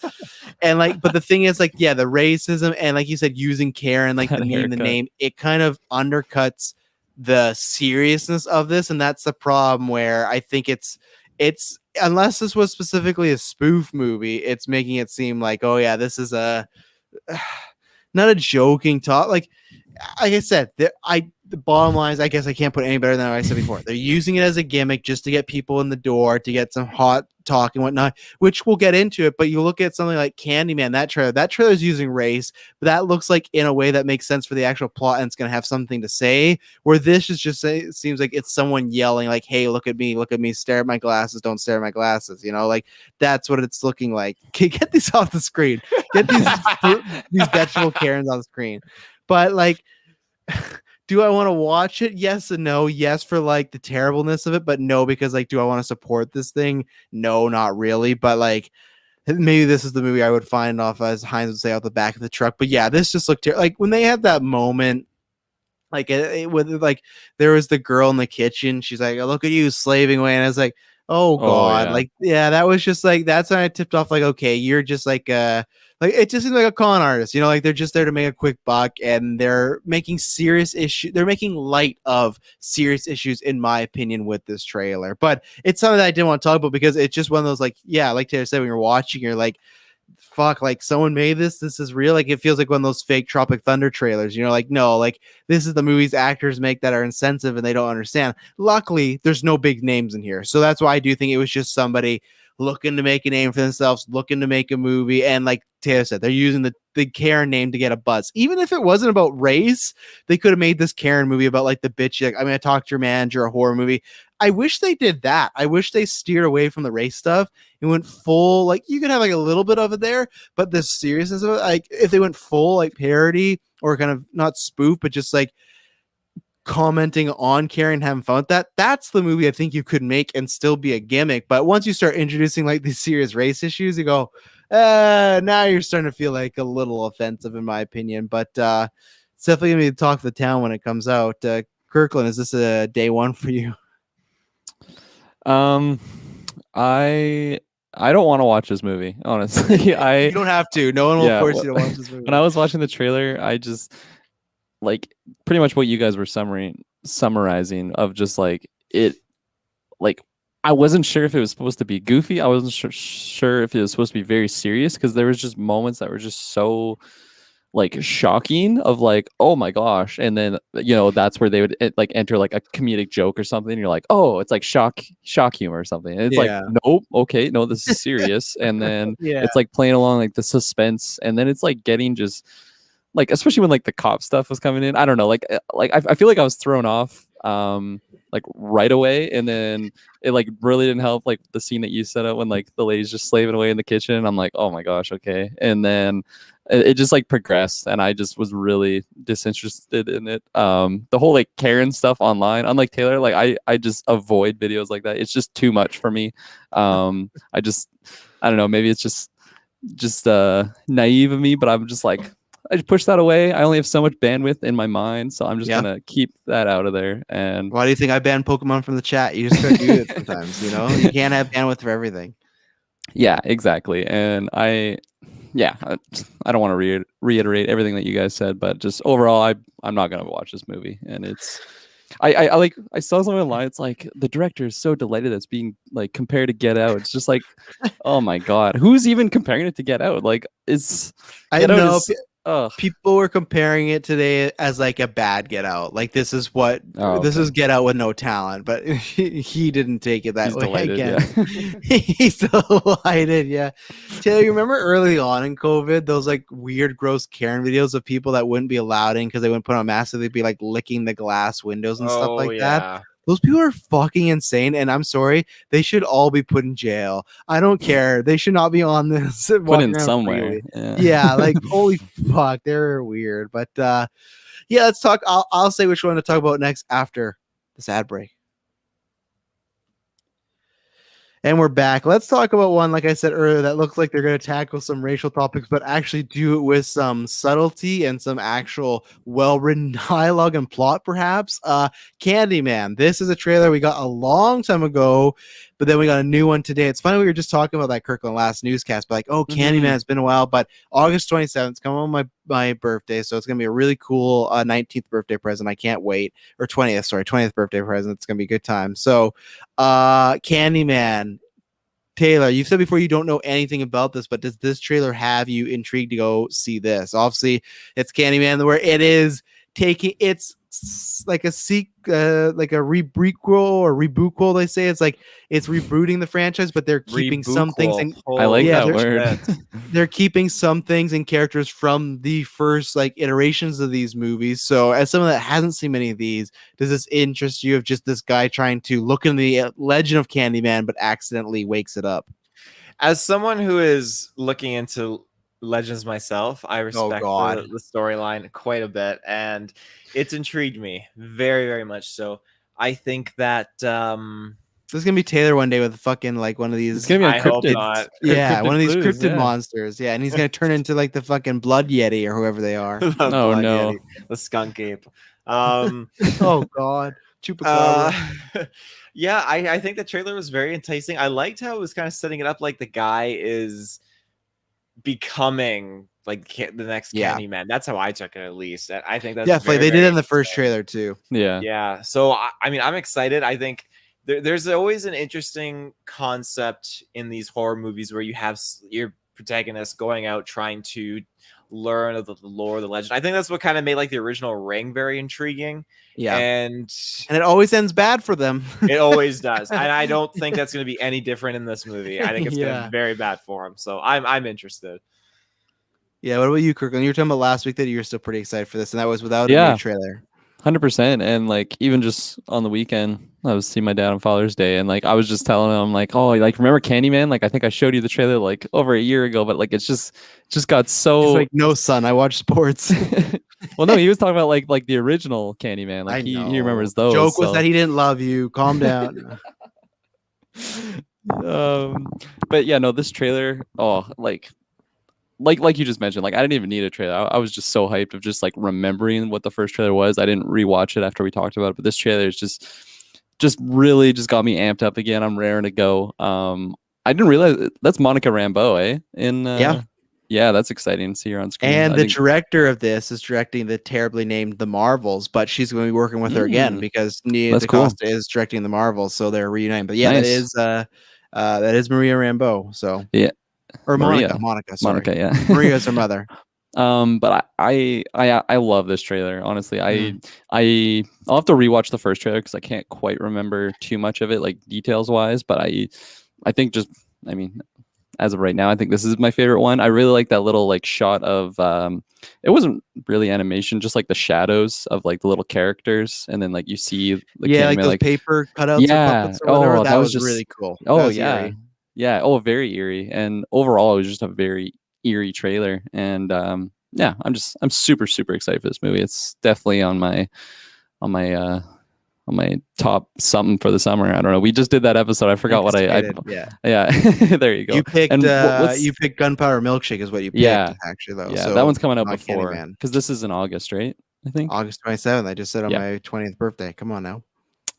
And like, but the thing is, like, yeah, the racism and like you said, using Karen, like the meaning, the name, it kind of undercuts the seriousness of this, and that's the problem where I think it's unless this was specifically a spoof movie, it's making it seem like, oh yeah, this is a not a joking talk. Like I said, the bottom line is, I guess I can't put any better than what I said before. They're using it as a gimmick just to get people in the door, to get some hot talk and whatnot, which we'll get into it. But you look at something like Candyman, that trailer is using race, but that looks like in a way that makes sense for the actual plot and it's going to have something to say, where this is just, it seems like it's someone yelling like, hey, look at me, stare at my glasses, don't stare at my glasses, you know, like that's what it's looking like. Get these off the screen, get these vegetable Karens on the screen. But like, do I want to watch it? Yes and no. Yes, for like the terribleness of it, but no, because like, do I want to support this thing? No, not really. But like, maybe this is the movie I would find off, as Heinz would say, out the back of the truck. But yeah, this just looked like when they had that moment, like it with like there was the girl in the kitchen. She's like, oh, "Look at you slaving away," and I was like, "Oh god!" Yeah. Like, yeah, that was just like that's when I tipped off. Like, okay, you're just like it just seems like a con artist, you know, like they're just there to make a quick buck, and they're making serious issue. They're making light of serious issues, in my opinion, with this trailer. But it's something that I didn't want to talk about because it's just one of those, like, yeah, like Taylor said, when you're watching, you're like, fuck, like someone made this is real. Like it feels like one of those fake Tropic Thunder trailers, you know, like no, like this is the movies actors make that are insensitive and they don't understand. Luckily there's no big names in here, so that's why I do think it was just somebody looking to make a name for themselves, looking to make a movie. And like Taylor said, they're using the Karen name to get a buzz. Even if it wasn't about race, they could have made this Karen movie about like the bitch, like, I'm gonna talk to your manager, a horror movie. I wish they did that. I wish they steered away from the race stuff and went full, like you could have like a little bit of it there, but the seriousness of it, like if they went full like parody or kind of not spoof, but just like commenting on Karen, having fun with that, that's the movie I think you could make and still be a gimmick. But once you start introducing like these serious race issues, you go, now you're starting to feel like a little offensive, in my opinion. But it's definitely gonna be the talk of the town when it comes out. Kirklin, is this a day one for you? I don't want to watch this movie, honestly. You don't have to. No one will force you to watch this movie. When I was watching the trailer, I just like pretty much what you guys were summarizing of just like it, like I wasn't sure if it was supposed to be goofy. I wasn't sure if it was supposed to be very serious, because there was just moments that were just so like shocking of like, oh my gosh. And then, you know, that's where they would like enter like a comedic joke or something. And you're like, oh, it's like shock humor or something. And it's like, nope, okay, no, this is serious. And then it's like playing along like the suspense, and then it's like getting just like, especially when like the cop stuff was coming in, I don't know, like I feel like I was thrown off like right away, and then it like really didn't help like the scene that you set up when like the lady's just slaving away in the kitchen. I'm like, oh my gosh, okay. And then it just like progressed, and I just was really disinterested in it. The whole like Karen stuff online, unlike Taylor, like I just avoid videos like that. It's just too much for me. I don't know, maybe it's just naive of me, but I'm just like, I just push that away. I only have so much bandwidth in my mind, so I'm just gonna keep that out of there. And why do you think I banned Pokemon from the chat? You just gotta do it sometimes, you know? You can't have bandwidth for everything. Yeah, exactly. And I don't want to reiterate everything that you guys said, but just overall, I'm not gonna watch this movie, and it's I saw something online. It's like the director is so delighted that's being like compared to Get Out. It's just like, oh my god, who's even comparing it to Get Out? Like, I know. Ugh. People were comparing it today as like a bad Get Out. Like this is Get Out with no talent, but he didn't take it that He's way. Delighted, Again. He's delighted. Yeah. Taylor, you remember early on in COVID, those like weird, gross Karen videos of people that wouldn't be allowed in because they wouldn't put on masks, so they'd be like licking the glass windows and stuff like that. Those people are fucking insane, and I'm sorry, they should all be put in jail. I don't care. They should not be on this. Put in somewhere. Yeah, like holy fuck, they're weird. But yeah, let's talk. I'll say which one to talk about next after this ad break. And we're back. Let's talk about one, like I said earlier, that looks like they're going to tackle some racial topics, but actually do it with some subtlety and some actual well-written dialogue and plot, perhaps. Candyman. This is a trailer we got a long time ago, but then we got a new one today. It's funny, we were just talking about that Kirklin last newscast, but like, oh, Candyman, it's been a while, but August 27th, it's coming on my birthday, so it's going to be a really cool 19th birthday present. I can't wait. Or 20th birthday present. It's going to be a good time. So, Candyman. Taylor, you've said before you don't know anything about this, but does this trailer have you intrigued to go see this? Obviously, it's Candyman, where it is taking it's like a prequel or rebootquel. They say it's rebooting the franchise, but they're keeping some things. I like that word. They're keeping some things and characters from the first like iterations of these movies. So, as someone that hasn't seen many of these, does this interest you of just this guy trying to look in the legend of Candyman, but accidentally wakes it up? As someone who is looking into Legends myself, I respect the storyline quite a bit, and it's intrigued me very, very much. So I think that this is gonna be Taylor one day with fucking like one of these. It's gonna be cryptid. Yeah, one of these cryptid monsters. Yeah, and he's gonna turn into like the fucking blood yeti or whoever they are. Oh no, yeti, the skunk ape. Oh god, Chupacabra. Yeah, I think the trailer was very enticing. I liked how it was kind of setting it up like the guy is becoming like the next Candyman. That's how I took it, at least. I think that's definitely they did in the first trailer too. Yeah. So I mean, I'm excited. I think there's always an interesting concept in these horror movies where you have your protagonist going out trying to learn of the lore, the legend. I think that's what kind of made like the original Ring very intriguing. Yeah, and it always ends bad for them. It always does, and I don't think that's going to be any different in this movie. I think it's going to be very bad for him. So I'm interested. Yeah. What about you, Kirklin? You were talking about last week that you were still pretty excited for this, and that was without a new trailer. 100%. And like even just on the weekend, I was seeing my dad on Father's Day, and like I was just telling him like, oh, like remember Candyman? Like I think I showed you the trailer like over a year ago, but like it's just got so. He's like, no, son, I watch sports. Well, no, he was talking about like the original Candyman. Like he remembers those. Joke was that he didn't love you. Calm down. But yeah, no, this trailer. Oh, like you just mentioned, like I didn't even need a trailer. I was just so hyped of just like remembering what the first trailer was. I didn't rewatch it after we talked about it, but this trailer is just really just got me amped up again. I'm raring to go. I didn't realize that's Monica Rambeau, eh? Yeah, that's exciting to see her on screen. And the director of this is directing the terribly named The Marvels, but she's going to be working with her again because Nia DaCosta is directing The Marvels, so they're reuniting. But yeah, nice. that is Maria Rambeau. So yeah. Or Monica, sorry. Monica, yeah. Maria's her mother. But I love this trailer. Honestly, I'll have to rewatch the first trailer because I can't quite remember too much of it, like details wise. But I think as of right now, I think this is my favorite one. I really like that little like shot of it wasn't really animation, just like the shadows of like the little characters, and then like you see like those paper cutouts. Yeah. Or whatever. That was just really cool. Oh yeah. Eerie. Yeah. Oh, very eerie. And overall, it was just a very eerie trailer. And I'm super, super excited for this movie. It's definitely on my top something for the summer. I don't know. We just did that episode. I forgot what I yeah. There you go. You picked you picked Gunpowder Milkshake is what you picked, actually though. Yeah, so that one's coming out before because this is in August, right? I think August 27th. I just said on my 20th birthday. Come on now.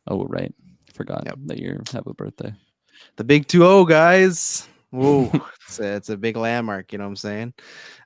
Oh right. Forgot that you have a birthday. The big 2-0, guys. Whoa. It's a big landmark, you know what I'm saying?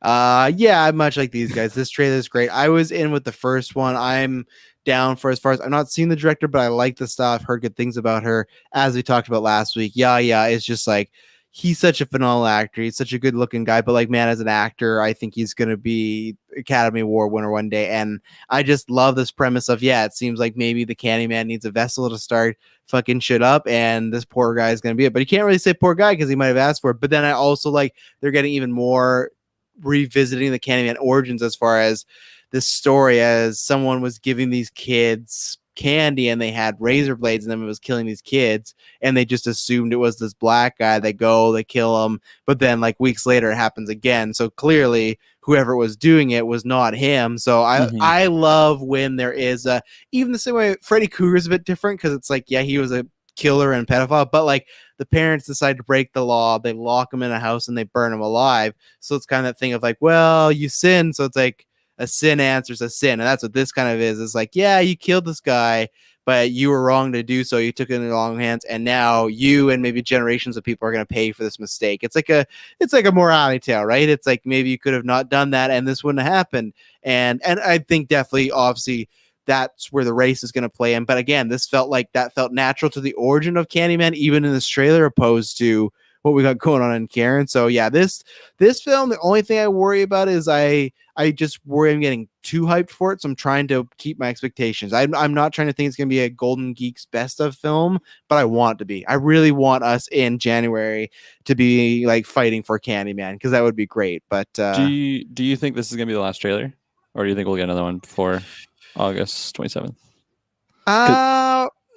Yeah, I'm much like these guys. This trailer is great. I was in with the first one. I'm down for as far as I'm not seeing the director, but I like the style. I've heard good things about her, as we talked about last week. Yeah, it's just like he's such a phenomenal actor. He's such a good looking guy, but like, man, as an actor, I think he's going to be Academy Award winner one day. And I just love this premise of, it seems like maybe the Candyman needs a vessel to start fucking shit up, and this poor guy is going to be it. But you can't really say poor guy because he might have asked for it. But then I also like they're getting even more revisiting the Candyman origins as far as this story, as someone was giving these kids candy and they had razor blades and then it was killing these kids, and they just assumed it was this black guy. They kill him, but then like weeks later it happens again, so clearly whoever was doing it was not him. So I love when there is even the same way Freddy Krueger's a bit different, because it's like, he was a killer and pedophile, but like the parents decide to break the law, they lock him in a house and they burn him alive. So it's kind of that thing of like, well, you sin, so it's like a sin answers a sin. And that's what this kind of is. It's like, you killed this guy, but you were wrong to do so. You took it in the wrong hands, and now you and maybe generations of people are going to pay for this mistake. It's like a morality tale, right? It's like maybe you could have not done that and this wouldn't have happened. And I think definitely, obviously, that's where the race is going to play in. But again, this felt natural to the origin of Candyman, even in this trailer, opposed to what we got going on in Karen. So this film, the only thing I worry about is I just worry I'm getting too hyped for it. So I'm trying to keep my expectations. I'm not trying to think it's going to be a Golden Geeks best of film, but I want it to be. I really want us in January to be like fighting for Candyman, because that would be great. But do you think this is going to be the last trailer, or do you think we'll get another one before August 27th?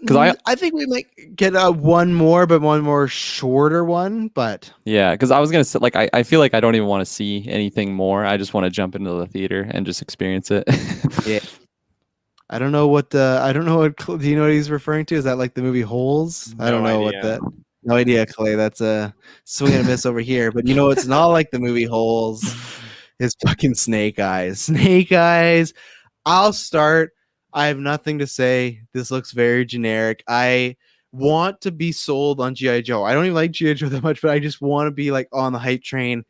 Because I think we might get one more, but one more shorter one. But because I was gonna say, like, I feel like I don't even want to see anything more. I just want to jump into the theater and just experience it. I don't know what. Do you know what he's referring to? Is that like the movie Holes? I don't know what that. No idea, Clay. That's a swing and a miss over here. But it's not like the movie Holes. It's fucking Snake Eyes. Snake Eyes. I'll start. I have nothing to say. This looks very generic. I want to be sold on G.I. Joe. I don't even like G.I. Joe that much, but I just want to be like on the hype train.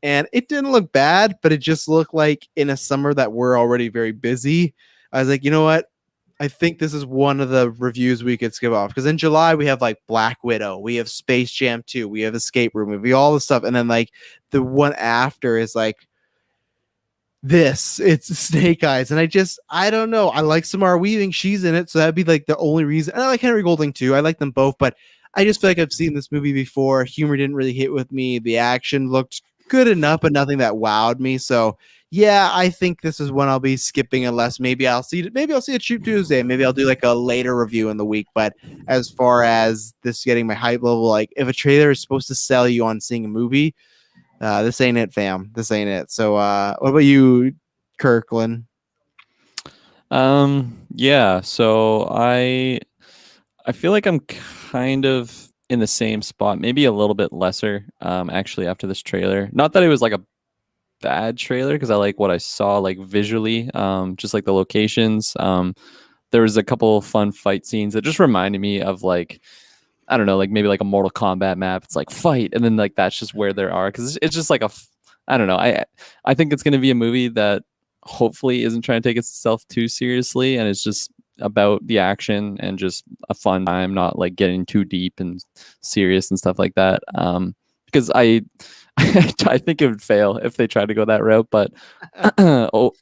And it didn't look bad, but it just looked like in a summer that we're already very busy. I was like, you know what? I think this is one of the reviews we could skip off, because in July we have like Black Widow, we have Space Jam 2, we have Escape Room movie, all this stuff. And then like the one after is like, it's Snake Eyes, and I don't know. I like Samara Weaving, she's in it, so that'd be like the only reason. And I like Henry Golding too. I like them both, but I just feel like I've seen this movie before. Humor didn't really hit with me. The action looked good enough, but nothing that wowed me. So I think this is one I'll be skipping, unless maybe I'll see it Shoot Tuesday. Maybe I'll do like a later review in the week. But as far as this getting my hype level, like if a trailer is supposed to sell you on seeing a movie, this ain't it, fam. This ain't it. So what about you, Kirklin? So I feel like I'm kind of in the same spot, maybe a little bit lesser, actually, after this trailer. Not that it was like a bad trailer, because I like what I saw, like visually, just like the locations. There was a couple fun fight scenes that just reminded me of like, I don't know, like maybe like a Mortal Kombat map. It's like fight, and then like that's just where there are, because it's just like I don't know. I think it's going to be a movie that hopefully isn't trying to take itself too seriously, and it's just about the action and just a fun time, not like getting too deep and serious and stuff like that. Because I think it would fail if they tried to go that route. But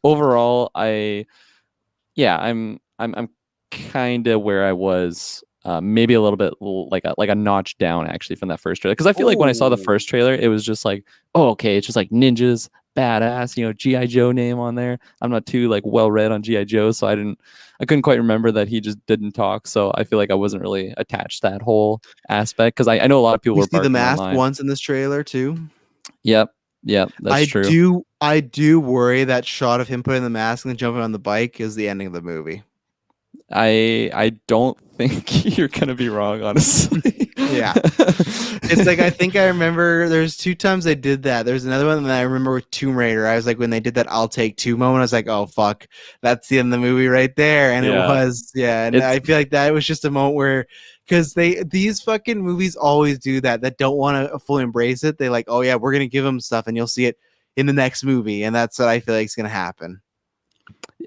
overall, I'm kind of where I was. Maybe a little bit like a notch down actually from that first trailer, because I feel like when I saw the first trailer, it was just like, oh, okay, it's just like ninjas, badass, G.I. Joe name on there. I'm not too like well read on G.I. Joe, so I couldn't quite remember that he just didn't talk. So I feel like I wasn't really attached to that whole aspect, because I know a lot of people were see the mask online. once in this trailer too. Yep, that's true. I do worry that shot of him putting the mask and jumping on the bike is the ending of the movie. I don't think you're gonna be wrong, honestly. Yeah, it's like I think I remember there's 2 times they did that. There's another one that I remember with Tomb Raider. I was like, when they did that "I'll take 2" moment, I was like, oh fuck, that's the end of the movie right there. And it was, and I feel like that was just a moment where, because these fucking movies always do that don't want to fully embrace it. They like, oh yeah, we're gonna give them stuff and you'll see it in the next movie, and that's what I feel like is gonna happen.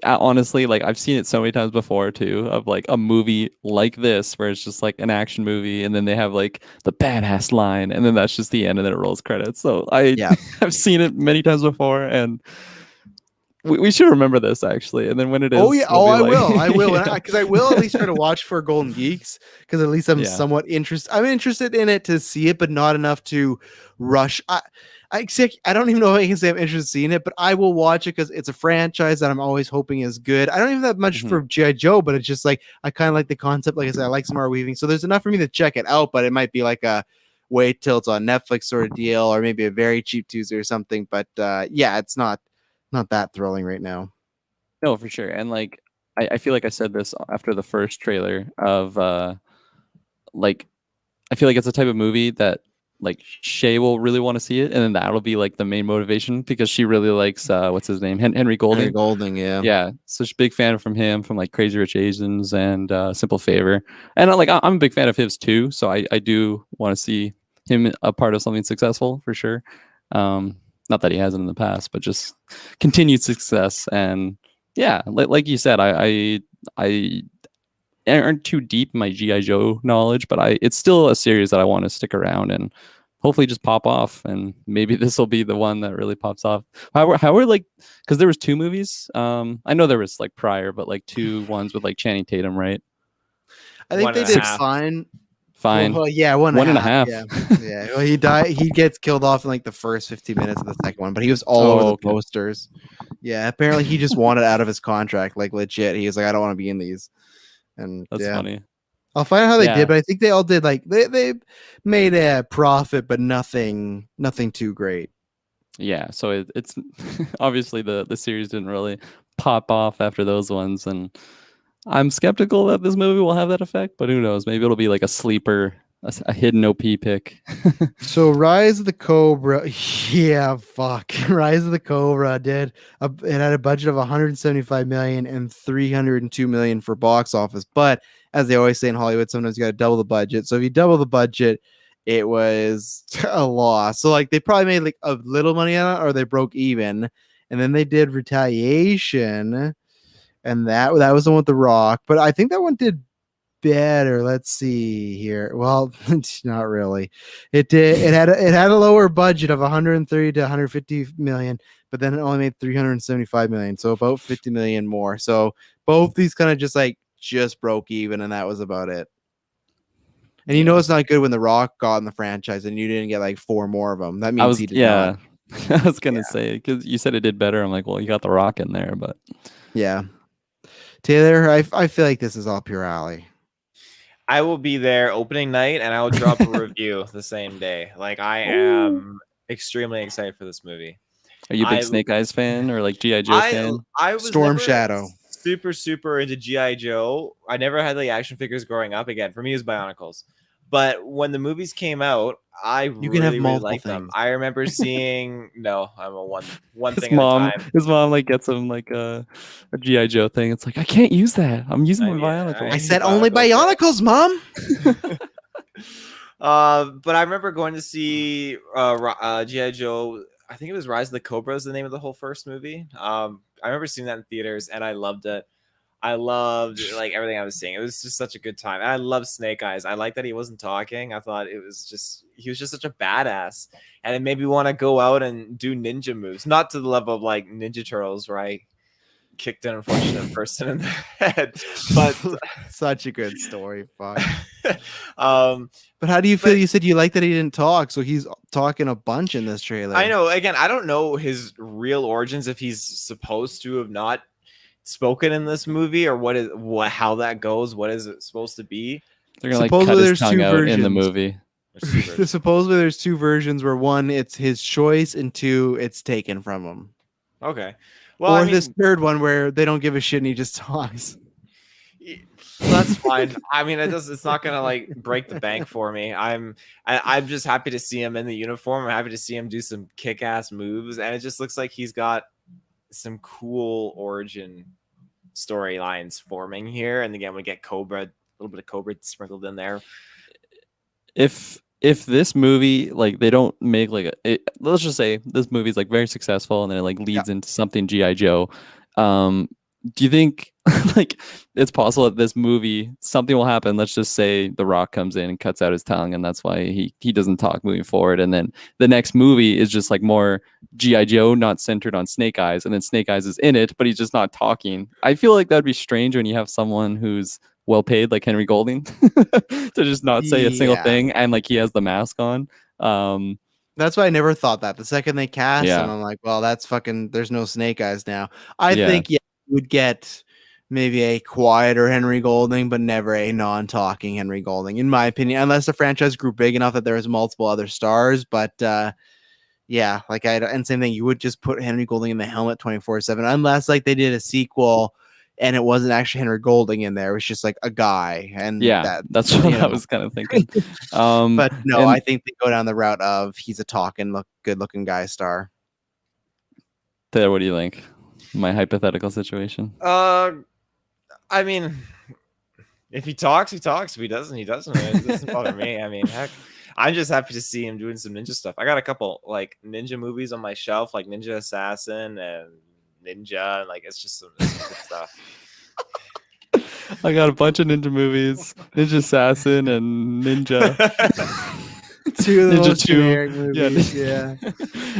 honestly, like I've seen it so many times before too, of like a movie like this where it's just like an action movie and then they have like the badass line and then that's just the end and then it rolls credits. So I've seen it many times before, and we should remember this actually. And then when it is, oh yeah, I will, yeah. because I will at least try to watch for Golden Geeks, because at least I'm Yeah. somewhat interested. I'm interested in it to see it, but not enough to rush. I don't even know if I can say I'm interested in seeing it, but I will watch it because it's a franchise that I'm always hoping is good. I don't even have much for G.I. Joe, but it's just like I kind of like the concept. Like I said, I like Samara Weaving, so there's enough for me to check it out. But it might be like a wait till it's on Netflix sort of deal, or maybe a very cheap Tuesday or something. But yeah, it's not that thrilling right now. No, for sure. And like I feel like I said this after the first trailer of like I feel like it's a type of movie that like Shay will really want to see it, and then that'll be like the main motivation because she really likes what's his name, Henry Golding. Henry Golding, yeah, yeah. Such a big fan from him, from like Crazy Rich Asians and Simple Favor, and I'm a big fan of his too. So I do want to see him a part of something successful for sure. Not that he hasn't in the past, but just continued success. And yeah, like you said, I aren't too deep in my G.I. Joe knowledge, but it's still a series that I want to stick around and hopefully just pop off. And maybe this will be the one that really pops off. How are like, because there was 2 movies. I know there was like prior, but like 2 ones with like Channing Tatum, right? I think they did fine. Well, yeah, one and a half. Yeah. Yeah. Well, he died. He gets killed off in like the first 15 minutes of the second one, but he was all over the posters. Yeah. Apparently, he just wanted out of his contract, like legit. He was like, I don't want to be in these. And that's funny. I'll find out how they did, but I think they all did like they made a profit, but nothing too great. Yeah. So it's obviously the series didn't really pop off after those ones, and I'm skeptical that this movie will have that effect, but who knows? Maybe it'll be like a sleeper, a hidden OP pick. So Rise of the Cobra, yeah, fuck. Rise of the Cobra it had a budget of 175 million and 302 million for box office. But as they always say in Hollywood, sometimes you got to double the budget. So if you double the budget, it was a loss. So like they probably made like a little money on it, or they broke even. And then they did Retaliation. And that was the one with The Rock, but I think that one did better. Let's see here. Well, not really. It did. It had a lower budget of 130 to 150 million, but then it only made 375 million, so about 50 million more. So both these kind of just broke even, and that was about it. And you know it's not good when The Rock got in the franchise and you didn't get like 4 more of them. That means he did not. I was gonna say, because you said it did better. I'm like, well, you got The Rock in there, but yeah. Taylor, I feel like this is all pure alley. I will be there opening night, and I will drop a review the same day. Like I am extremely excited for this movie. Are you a big Snake Eyes fan or like G.I. Joe fan? I was Storm Shadow. Super into G.I. Joe. I never had like action figures growing up. Again, for me, it was Bionicles. But when the movies came out, you can have multiple things. Them. I remember seeing I'm a one thing at a time. His mom like gets him like a G.I. Joe thing. It's like, I can't use that. I'm using my Bionicles. I said only Bionicles, Mom. But I remember going to see G.I. Joe. I think it was Rise of the Cobra is the name of the whole first movie. I remember seeing that in theaters, and I loved it. I loved like everything I was seeing. It was just such a good time. And I love Snake Eyes. I like that he wasn't talking. I thought he was just such a badass. And it made me want to go out and do ninja moves. Not to the level of like Ninja Turtles where I kicked an unfortunate person in the head. But such a good story. Fuck. But how do you feel? You said you like that he didn't talk, so he's talking a bunch in this trailer. I know. Again, I don't know his real origins, if he's supposed to have not spoken in this movie, or how that goes. What is it supposed to be? They're gonna like cut his tongue out in the movie. Supposedly there's 2 versions, where 1 it's his choice and 2 it's taken from him. Okay. Well, or this third one where they don't give a shit and he just talks. That's fine. I mean, it's not gonna like break the bank for me. I'm just happy to see him in the uniform. I'm happy to see him do some kick-ass moves, and it just looks like he's got some cool origin storylines forming here. And again, we get Cobra, a little bit of Cobra sprinkled in there. If this movie, like, they don't make like let's just say this movie's like very successful and then it like leads into something G.I. Joe, Do you think like it's possible that this movie something will happen? Let's just say The Rock comes in and cuts out his tongue, and that's why he doesn't talk moving forward. And then the next movie is just like more G.I. Joe, not centered on Snake Eyes, and then Snake Eyes is in it, but he's just not talking. I feel like that'd be strange when you have someone who's well paid like Henry Golding to just not say a single thing, and like he has the mask on. That's why I never thought that. The second they cast him, I'm like, well, that's fucking. There's no Snake Eyes now. I think you would get maybe a quieter Henry Golding, but never a non-talking Henry Golding, in my opinion, unless the franchise grew big enough that there was multiple other stars. But yeah, like and same thing, you would just put Henry Golding in the helmet 24/7, unless like they did a sequel and it wasn't actually Henry Golding in there. It was just like a guy. And that's what I was kind of thinking. But no, I think they go down the route of he's a good looking guy star. Taylor, what do you think? My hypothetical situation. I mean, if he talks, he talks. If he doesn't, he doesn't. It doesn't bother me. I mean, heck, I'm just happy to see him doing some ninja stuff. I got a couple like ninja movies on my shelf, like Ninja Assassin and Ninja, and like it's just some good stuff. I got a bunch of ninja movies, Ninja Assassin and Ninja. Two of the most generic movies. Yeah.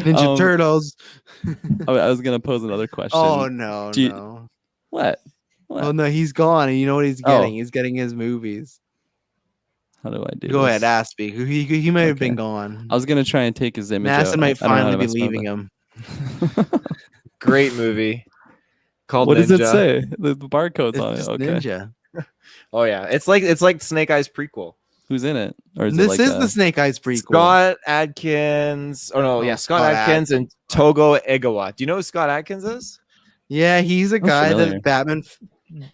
Ninja Turtles. I was gonna pose another question. Oh no, no. What? Oh no, he's gone, and you know what he's getting? He's getting his movies. How do I do? Go ahead, ask me. He might have been gone. I was gonna try and take his image. Madison might finally be leaving him. Great movie. Called what Ninja. does it say? The barcode's on it. Okay. Ninja. Oh yeah, it's like Snake Eyes prequel. Who's in it? Or is this it like is the Snake Eyes prequel. Scott Adkins. Oh no, Scott Adkins and Togo Egawa. Do you know who Scott Adkins is? Yeah, he's a guy that Batman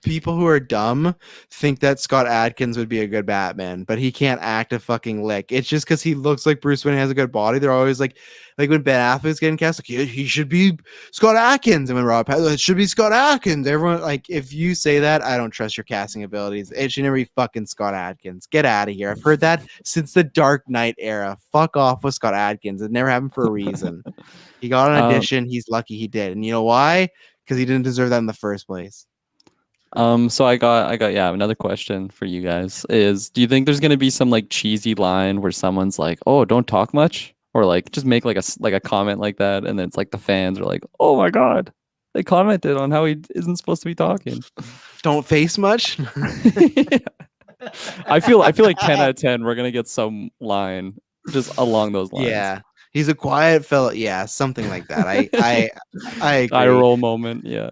people who are dumb think that Scott Adkins would be a good Batman, but he can't act a fucking lick. It's just because he looks like Bruce Wayne and has a good body. They're always like when Ben Affleck's getting cast, like he should be Scott Adkins, and when Rob Pattinson, it should be Scott Adkins. Everyone like if you say that, I don't trust your casting abilities. It should never be fucking Scott Adkins. Get out of here. I've heard that since the Dark Knight era. Fuck off with Scott Adkins. It never happened for a reason. He got an audition. He's lucky he did, and you know why? Because he didn't deserve that in the first place. So I got another question for you guys is, do you think there's gonna be some like cheesy line where someone's like, oh, don't talk much, or like just make like a comment like that, and then it's like the fans are like, oh my god, they commented on how he isn't supposed to be talking. Don't face much. I feel like 10 out of 10 we're gonna get some line just along those lines. Yeah. He's a quiet fella. Yeah, something like that. I agree. Eye roll moment. Yeah.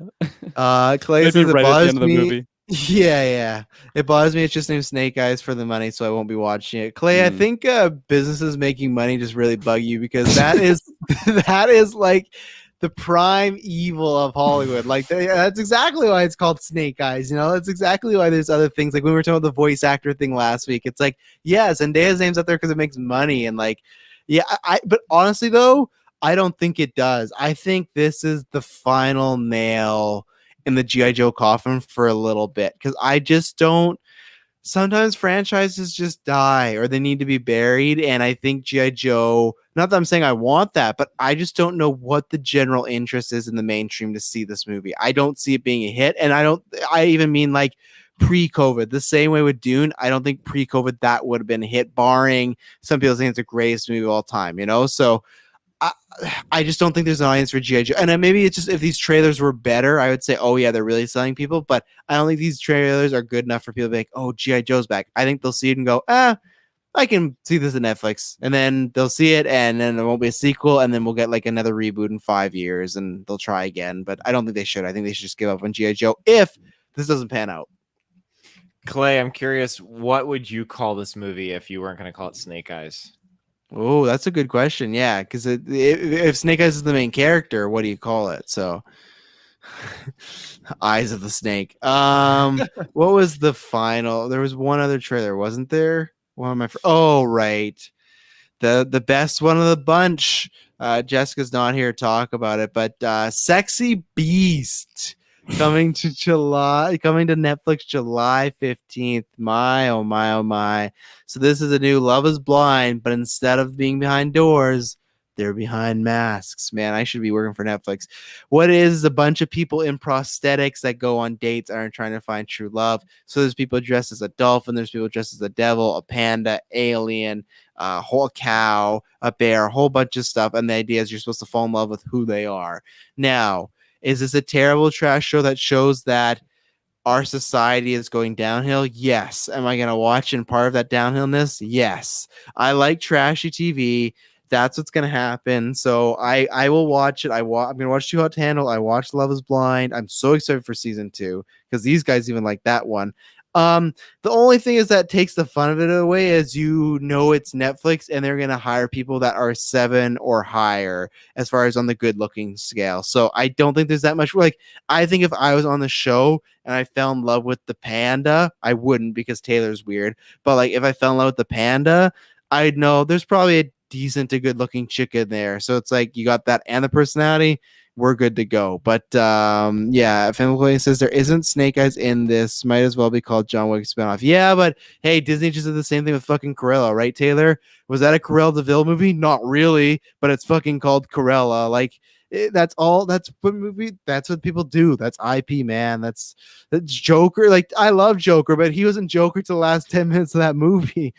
Clay Maybe says it right at the bothers end of the me. movie. Yeah. It bothers me. It's just named Snake Eyes for the money, so I won't be watching it. Clay, I think businesses making money just really bug you because that is like the prime evil of Hollywood. Like that's exactly why it's called Snake Eyes. You know, that's exactly why there's other things. Like when we were talking about the voice actor thing last week, it's like, yeah, Zendaya's name's up there because it makes money, and like. Yeah, but honestly though, I don't think it does. I think this is the final nail in the G.I. Joe coffin for a little bit because I just don't. Sometimes franchises just die or they need to be buried, and I think G.I. Joe. Not that I'm saying I want that, but I just don't know what the general interest is in the mainstream to see this movie. I don't see it being a hit, and I even mean like. Pre-COVID, the same way with Dune, I don't think pre-COVID that would have been a hit, barring some people think it's the greatest movie of all time, you know? So I just don't think there's an audience for G.I. Joe. And then maybe it's just if these trailers were better, I would say, oh yeah, they're really selling people, but I don't think these trailers are good enough for people to be like, oh, G.I. Joe's back. I think they'll see it and go, I can see this on Netflix. And then they'll see it, and then there won't be a sequel, and then we'll get like another reboot in 5 years, and they'll try again. But I don't think they should. I think they should just give up on G.I. Joe if this doesn't pan out. Clay, I'm curious, what would you call this movie if you weren't going to call it Snake Eyes? Oh, that's a good question. Yeah, because if Snake Eyes is the main character, what do you call it? So, Eyes of the Snake. What was the final? There was one other trailer, wasn't there? One of my oh, right, the best one of the bunch. Jessica's not here to talk about it, but Sexy Beast. Coming to Netflix July 15th. My, oh my, oh my. So this is a new Love is Blind, but instead of being behind doors, they're behind masks. Man, I should be working for Netflix. What is a bunch of people in prosthetics that go on dates and are trying to find true love? So there's people dressed as a dolphin, there's people dressed as a devil, a panda, alien, a whole cow, a bear, a whole bunch of stuff. And the idea is you're supposed to fall in love with who they are. Now, is this a terrible trash show that shows that our society is going downhill? Yes. Am I going to watch in part of that downhillness? Yes. I like trashy TV. That's what's going to happen. So I will watch it. I'm going to watch Too Hot to Handle. I watched Love is Blind. I'm so excited for season 2 because these guys even like that one. The only thing is that takes the fun of it away, as it's Netflix and they're going to hire people that are 7 or higher as far as on the good looking scale. So I don't think there's that much. Like, I think if I was on the show and I fell in love with the panda, I wouldn't because Taylor's weird. But like, if I fell in love with the panda, I'd know there's probably a decent to good looking chick in there. So it's like, you got that and the personality, we're good to go. But yeah, Family says there isn't Snake Eyes in this. Might as well be called John Wick spinoff. Yeah, but hey, Disney just did the same thing with fucking Cruella, right, Taylor? Was that a Cruella DeVille movie? Not really, but it's fucking called Cruella. Like, that's all. That's what people do. That's IP, man. That's Joker. Like, I love Joker, but he wasn't Joker to the last 10 minutes of that movie.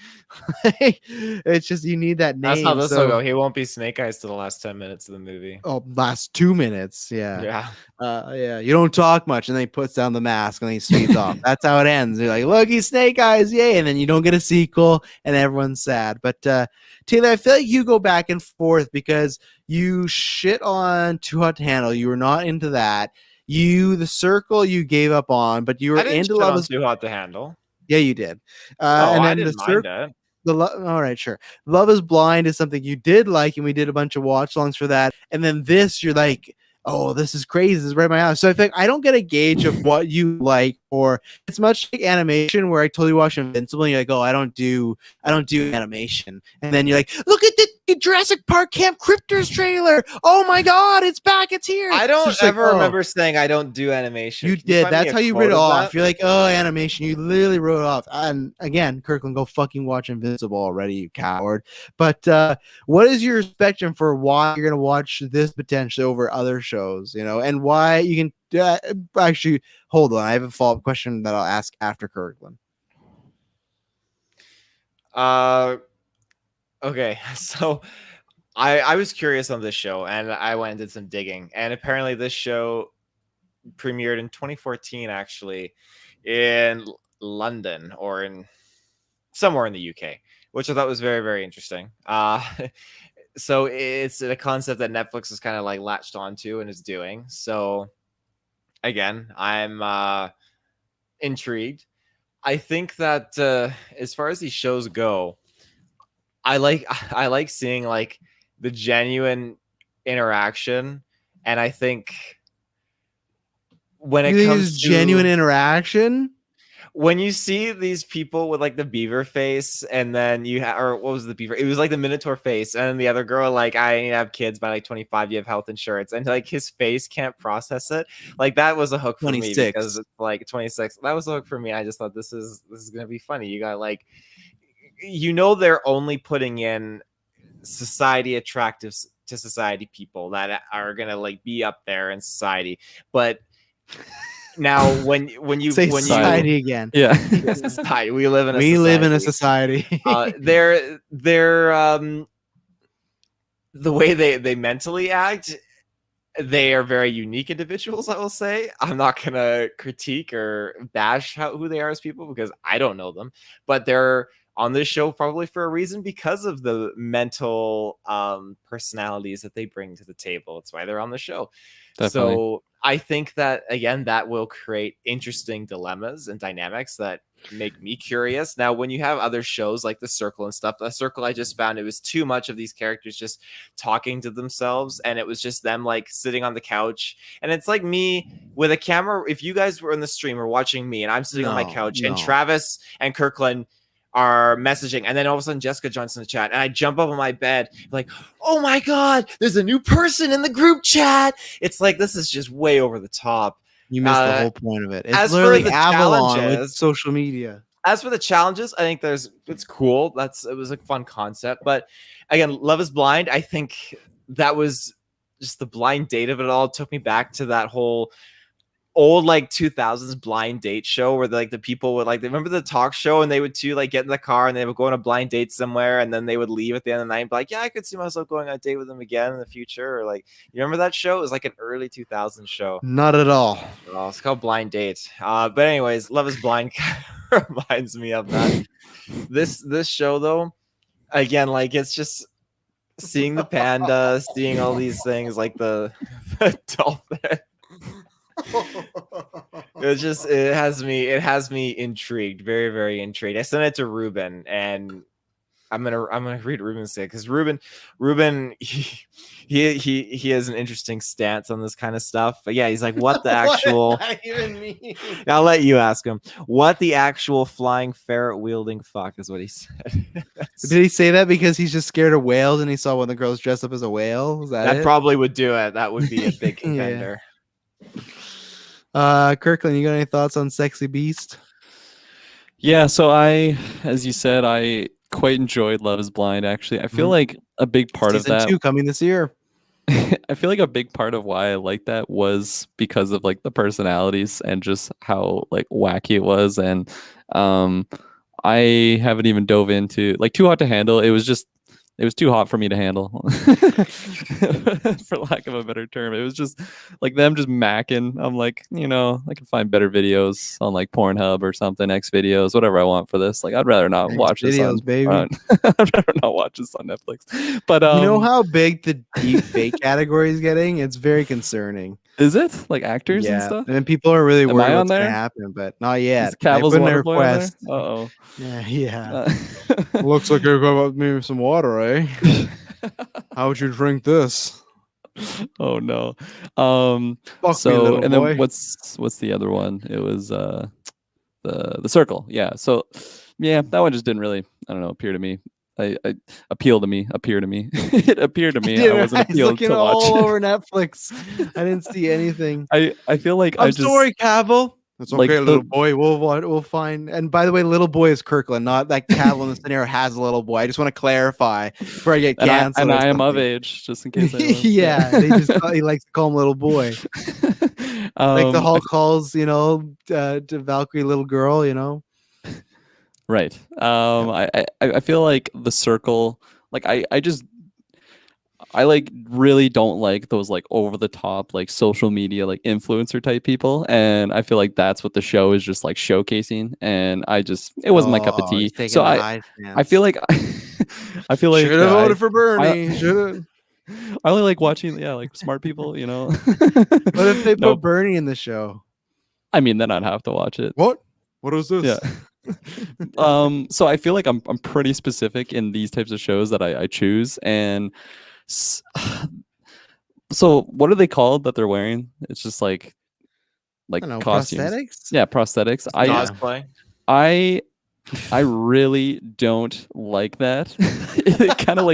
It's just, you need that name. That's how this will go. He won't be Snake Eyes to the last 10 minutes of the movie. Oh, last 2 minutes. Yeah. Yeah. You don't talk much, and then he puts down the mask and then he speeds off. That's how it ends. You're like, look, he's Snake Eyes, yay! And then you don't get a sequel, and everyone's sad. But Taylor, I feel like you go back and forth because you shit on Too Hot to Handle. You were not into that. The Circle you gave up on, but you were into Love is Too Hot to Handle. Yeah, you did. And then I didn't mind that. All right, sure. Love is Blind is something you did like, and we did a bunch of watch longs for that. And then this, you're like, oh, this is crazy. This is right in my house. So I think I don't get a gauge of what you like, or it's much like animation where I totally watch Invincible and you're like, oh, I don't do animation. And then you're like, look at the Jurassic Park Camp Cryptors trailer. Oh my God, it's back. It's here. I don't ever remember saying I don't do animation. You did. That's how you wrote it off. You're like, oh, animation. You literally wrote it off. And again, Kirklin, go fucking watch Invincible already, you coward. But what is your spectrum for why you're going to watch this potentially over other shows, and why you can actually hold on. I have a follow-up question that I'll ask after Kirklin. Okay, so I was curious on this show, and I went and did some digging, and apparently this show premiered in 2014, actually, in London or in somewhere in the UK, which I thought was very, very interesting. So it's a concept that Netflix is kind of like latched onto and is doing. So again, I'm intrigued. I think that as far as these shows go, I like seeing like the genuine interaction, and I think when it comes to genuine interaction, when you see these people with like the beaver face, and then or what was the beaver? It was like the Minotaur face, and the other girl like, I have kids by like 25, you have health insurance, and like his face can't process it. Like that was a hook for 26. Me because it's like 26. That was a hook for me. I just thought this is gonna be funny. You got like, they're only putting in society attractive to society people that are gonna like be up there in society, but now when you say society again, yeah, society, we live in a society. They're the way they mentally act, they are very unique individuals. I will say, I'm not gonna critique or bash who they are as people because I don't know them, but they're on this show probably for a reason because of the mental personalities that they bring to the table. That's why they're on the show. Definitely. So I think that, again, that will create interesting dilemmas and dynamics that make me curious. Now, when you have other shows like The Circle and stuff, The Circle, I just found it was too much of these characters just talking to themselves, and it was just them like sitting on the couch. And it's like me with a camera. If you guys were in the stream or watching me and I'm sitting on my couch and Travis and Kirklin are messaging, and then all of a sudden Jessica joins in the chat, and I jump up on my bed like, oh my God, there's a new person in the group chat. It's like, this is just way over the top. You missed the whole point of it. It's literally Avalon with social media. As for the challenges, I think it's cool. It was a fun concept. But again, Love is Blind, I think that was just the blind date of it all. It took me back to that whole old like 2000s blind date show where like the people would like, they remember the talk show and they would too like get in the car and they would go on a blind date somewhere and then they would leave at the end of the night and be like, yeah, I could see myself going on a date with them again in the future. Or like, you remember that show? It was like an early 2000s show. Not at all. Oh, it's called Blind Date. But anyways, Love is Blind reminds me of that. This show though, again, like it's just seeing the panda, seeing all these things like the dolphin. It has me intrigued, very, very intrigued. I sent it to Ruben and I'm gonna read Ruben's say because Ruben he has an interesting stance on this kind of stuff. But yeah, he's like, what the actual what does that even mean? I'll let you ask him. What the actual flying ferret wielding fuck is what he said. Did he say that because he's just scared of whales and he saw one of the girls dressed up as a whale? Was that it? Probably would do it. That would be a big contender. Kirklin, you got any thoughts on Sexy Beast? Yeah, so as you said, I quite enjoyed Love is Blind, actually. I feel like a big part of that... Season 2 coming this year. I feel like a big part of why I liked that was because of like the personalities and just how like wacky it was. And I haven't even dove into like Too Hot to Handle. It was too hot for me to handle, for lack of a better term. It was just like them just macking. I'm like, I can find better videos on like Pornhub or something, X videos, whatever I want for this. Like, I'd rather not watch this on, baby. I'd rather not watch this on Netflix. But you know how big the deep fake category is getting? It's very concerning. Is it like actors and stuff? And people are really worried what's there? gonna happen, but not yet. Cavill's put in a water boy on there? request. Uh-oh. Yeah. Looks like you got maybe some water, eh? How would you drink this? Oh no. Fuck me, little and boy. then what's the other one? It was the Circle. Yeah. So yeah, that one just didn't really, I don't know, appear to me. Appear to me. It appeared to me. I wasn't appealed to watch all it. over Netflix. I didn't see anything. I feel like I'm sorry, Cavill. That's okay, like little boy. We'll find. And by the way, little boy is Kirklin, not that Cavill in the scenario has a little boy. I just want to clarify before I get canceled. And I am of age, just in case. Yeah, he likes to call him little boy. Like the Hulk calls, to Valkyrie little girl, Right. I feel like the Circle, like I like really don't like those like over the top like social media like influencer type people, and I feel like that's what the show is just like showcasing, and it wasn't my cup of tea. So I feel like I feel like should have voted for Bernie. Should I only like watching like smart people, What if they put Bernie in the show? I mean, then I'd have to watch it. What is this? Yeah. So I feel like I'm pretty specific in these types of shows that I choose. And so what are they called that they're wearing? It's just like costumes. Prosthetics? Yeah, prosthetics. Cosplay. I really don't like that. It kind of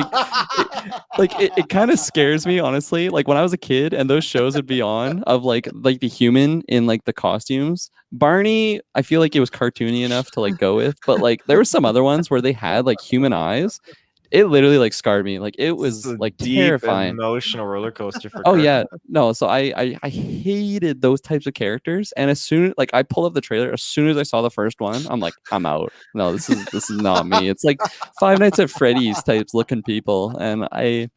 it kind of scares me, honestly. Like when I was a kid and those shows would be on of like the human in like the costumes. Barney, I feel like it was cartoony enough to like go with, but like there were some other ones where they had like human eyes. It literally like scarred me. Like it was like deep terrifying, emotional roller coaster for Kirk. Yeah, no. So I hated those types of characters, and as soon like I pulled up the trailer, as soon as I saw the first one, I'm like, I'm out. No, this is not me. It's like Five Nights at Freddy's types looking people, and I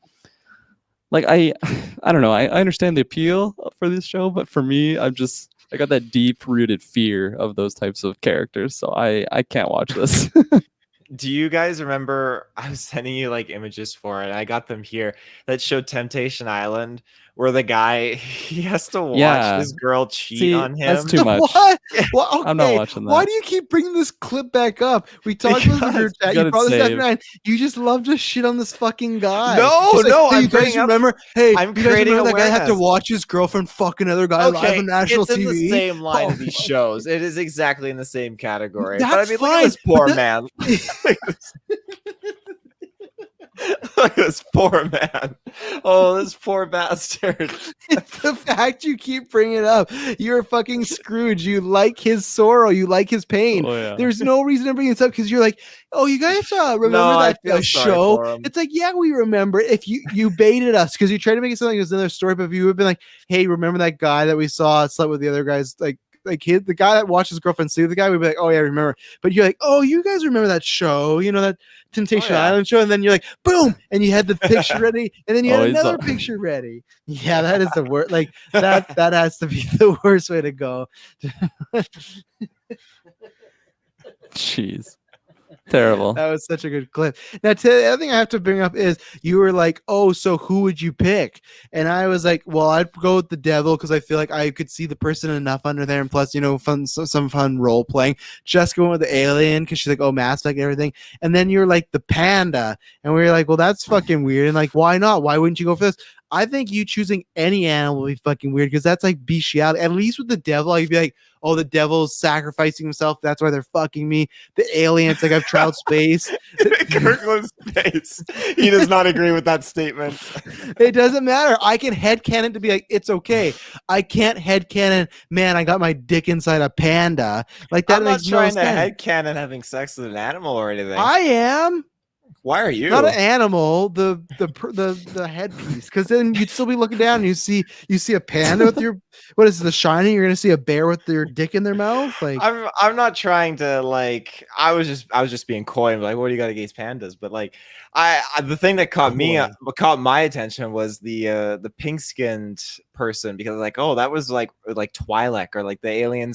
don't know. I understand the appeal for this show, but for me, I got that deep rooted fear of those types of characters, so I can't watch this. Do you guys remember I was sending you like images for it? I got them here that showed Temptation Island, where the guy he has to watch his girl cheat on him. That's too much. What? Well, okay. I'm not watching that. Why do you keep bringing this clip back up? We talked about the chat. You brought this up, you just love to shit on this fucking guy. No, hey, you guys remember? Hey, I'm creating that guy had to watch his girlfriend fuck another guy live on national it's TV. In the same line of these shows. It is exactly in the same category. That's but I mean, fine. look at this poor man. Look at this poor man. Oh, this poor bastard. It's the fact you keep bringing it up. You're fucking Scrooge. You like his sorrow. You like his pain. Oh, yeah. There's no reason to bring this up because you're like, oh, you guys remember No, I that feel sorry show? for him. It's like, yeah, we remember. If you baited us because you tried to make it sound like it was another story, but if you would have been like, hey, remember that guy that we saw slept with the other guys, the guy that watched his girlfriend sleep with the guy, we'd be like, oh yeah, I remember. But you're like, oh, you guys remember that show, that Temptation Island show, and then you're like, boom, and you had the picture ready, and then you had another picture ready. Yeah, that is the worst. Like that has to be the worst way to go. Jeez. Terrible. That was such a good clip. Now, the other thing I have to bring up is you were like, oh, so who would you pick? And I was like, well, I'd go with the devil because I feel like I could see the person enough under there. And plus, some fun role playing. Jessica went with the alien because she's like, oh, Mass Effect and everything. And then you're like the panda. And we were like, well, that's fucking weird. And like, why not? Why wouldn't you go for this? I think you choosing any animal would be fucking weird because that's like bestiality. At least with the devil, I'd be like, oh, the devil's sacrificing himself. That's why they're fucking me. The aliens, like I've tried space. Kirklin's face. He does not agree with that statement. It doesn't matter. I can headcanon to be like, it's okay. I can't headcanon, man, I got my dick inside a panda. Like that I'm not makes trying no to sense. headcanon having sex with an animal or anything. I am. Why are you? Not an animal, the headpiece, because then you'd still be looking down and you see a panda with your what is it, The Shining? You're gonna see a bear with their dick in their mouth. Like I'm not trying to like. I was just being coy and like, what do you got against pandas? But like, I the thing that caught my attention was the pink skinned person because like, oh, that was like Twi'lek or like the alien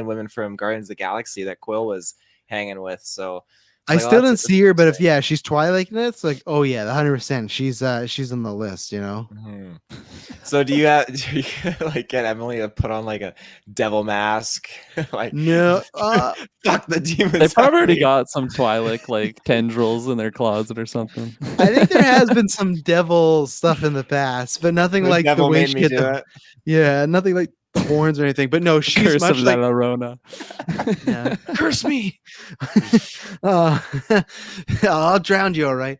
women from Guardians of the Galaxy that Quill was hanging with. So. I still didn't see her, but if she's Twilight in it, it's like, oh yeah, 100%. She's on the list, Mm-hmm. So do you like get Emily to put on like a devil mask? Like no, fuck the demons. They probably already got some Twi'lek like tendrils in their closet or something. I think there has been some devil stuff in the past, but nothing like the way she hit the. Yeah, nothing like horns or anything, but no, she's Curse much of like Rona. Yeah. Curse me. I'll drown you, all right.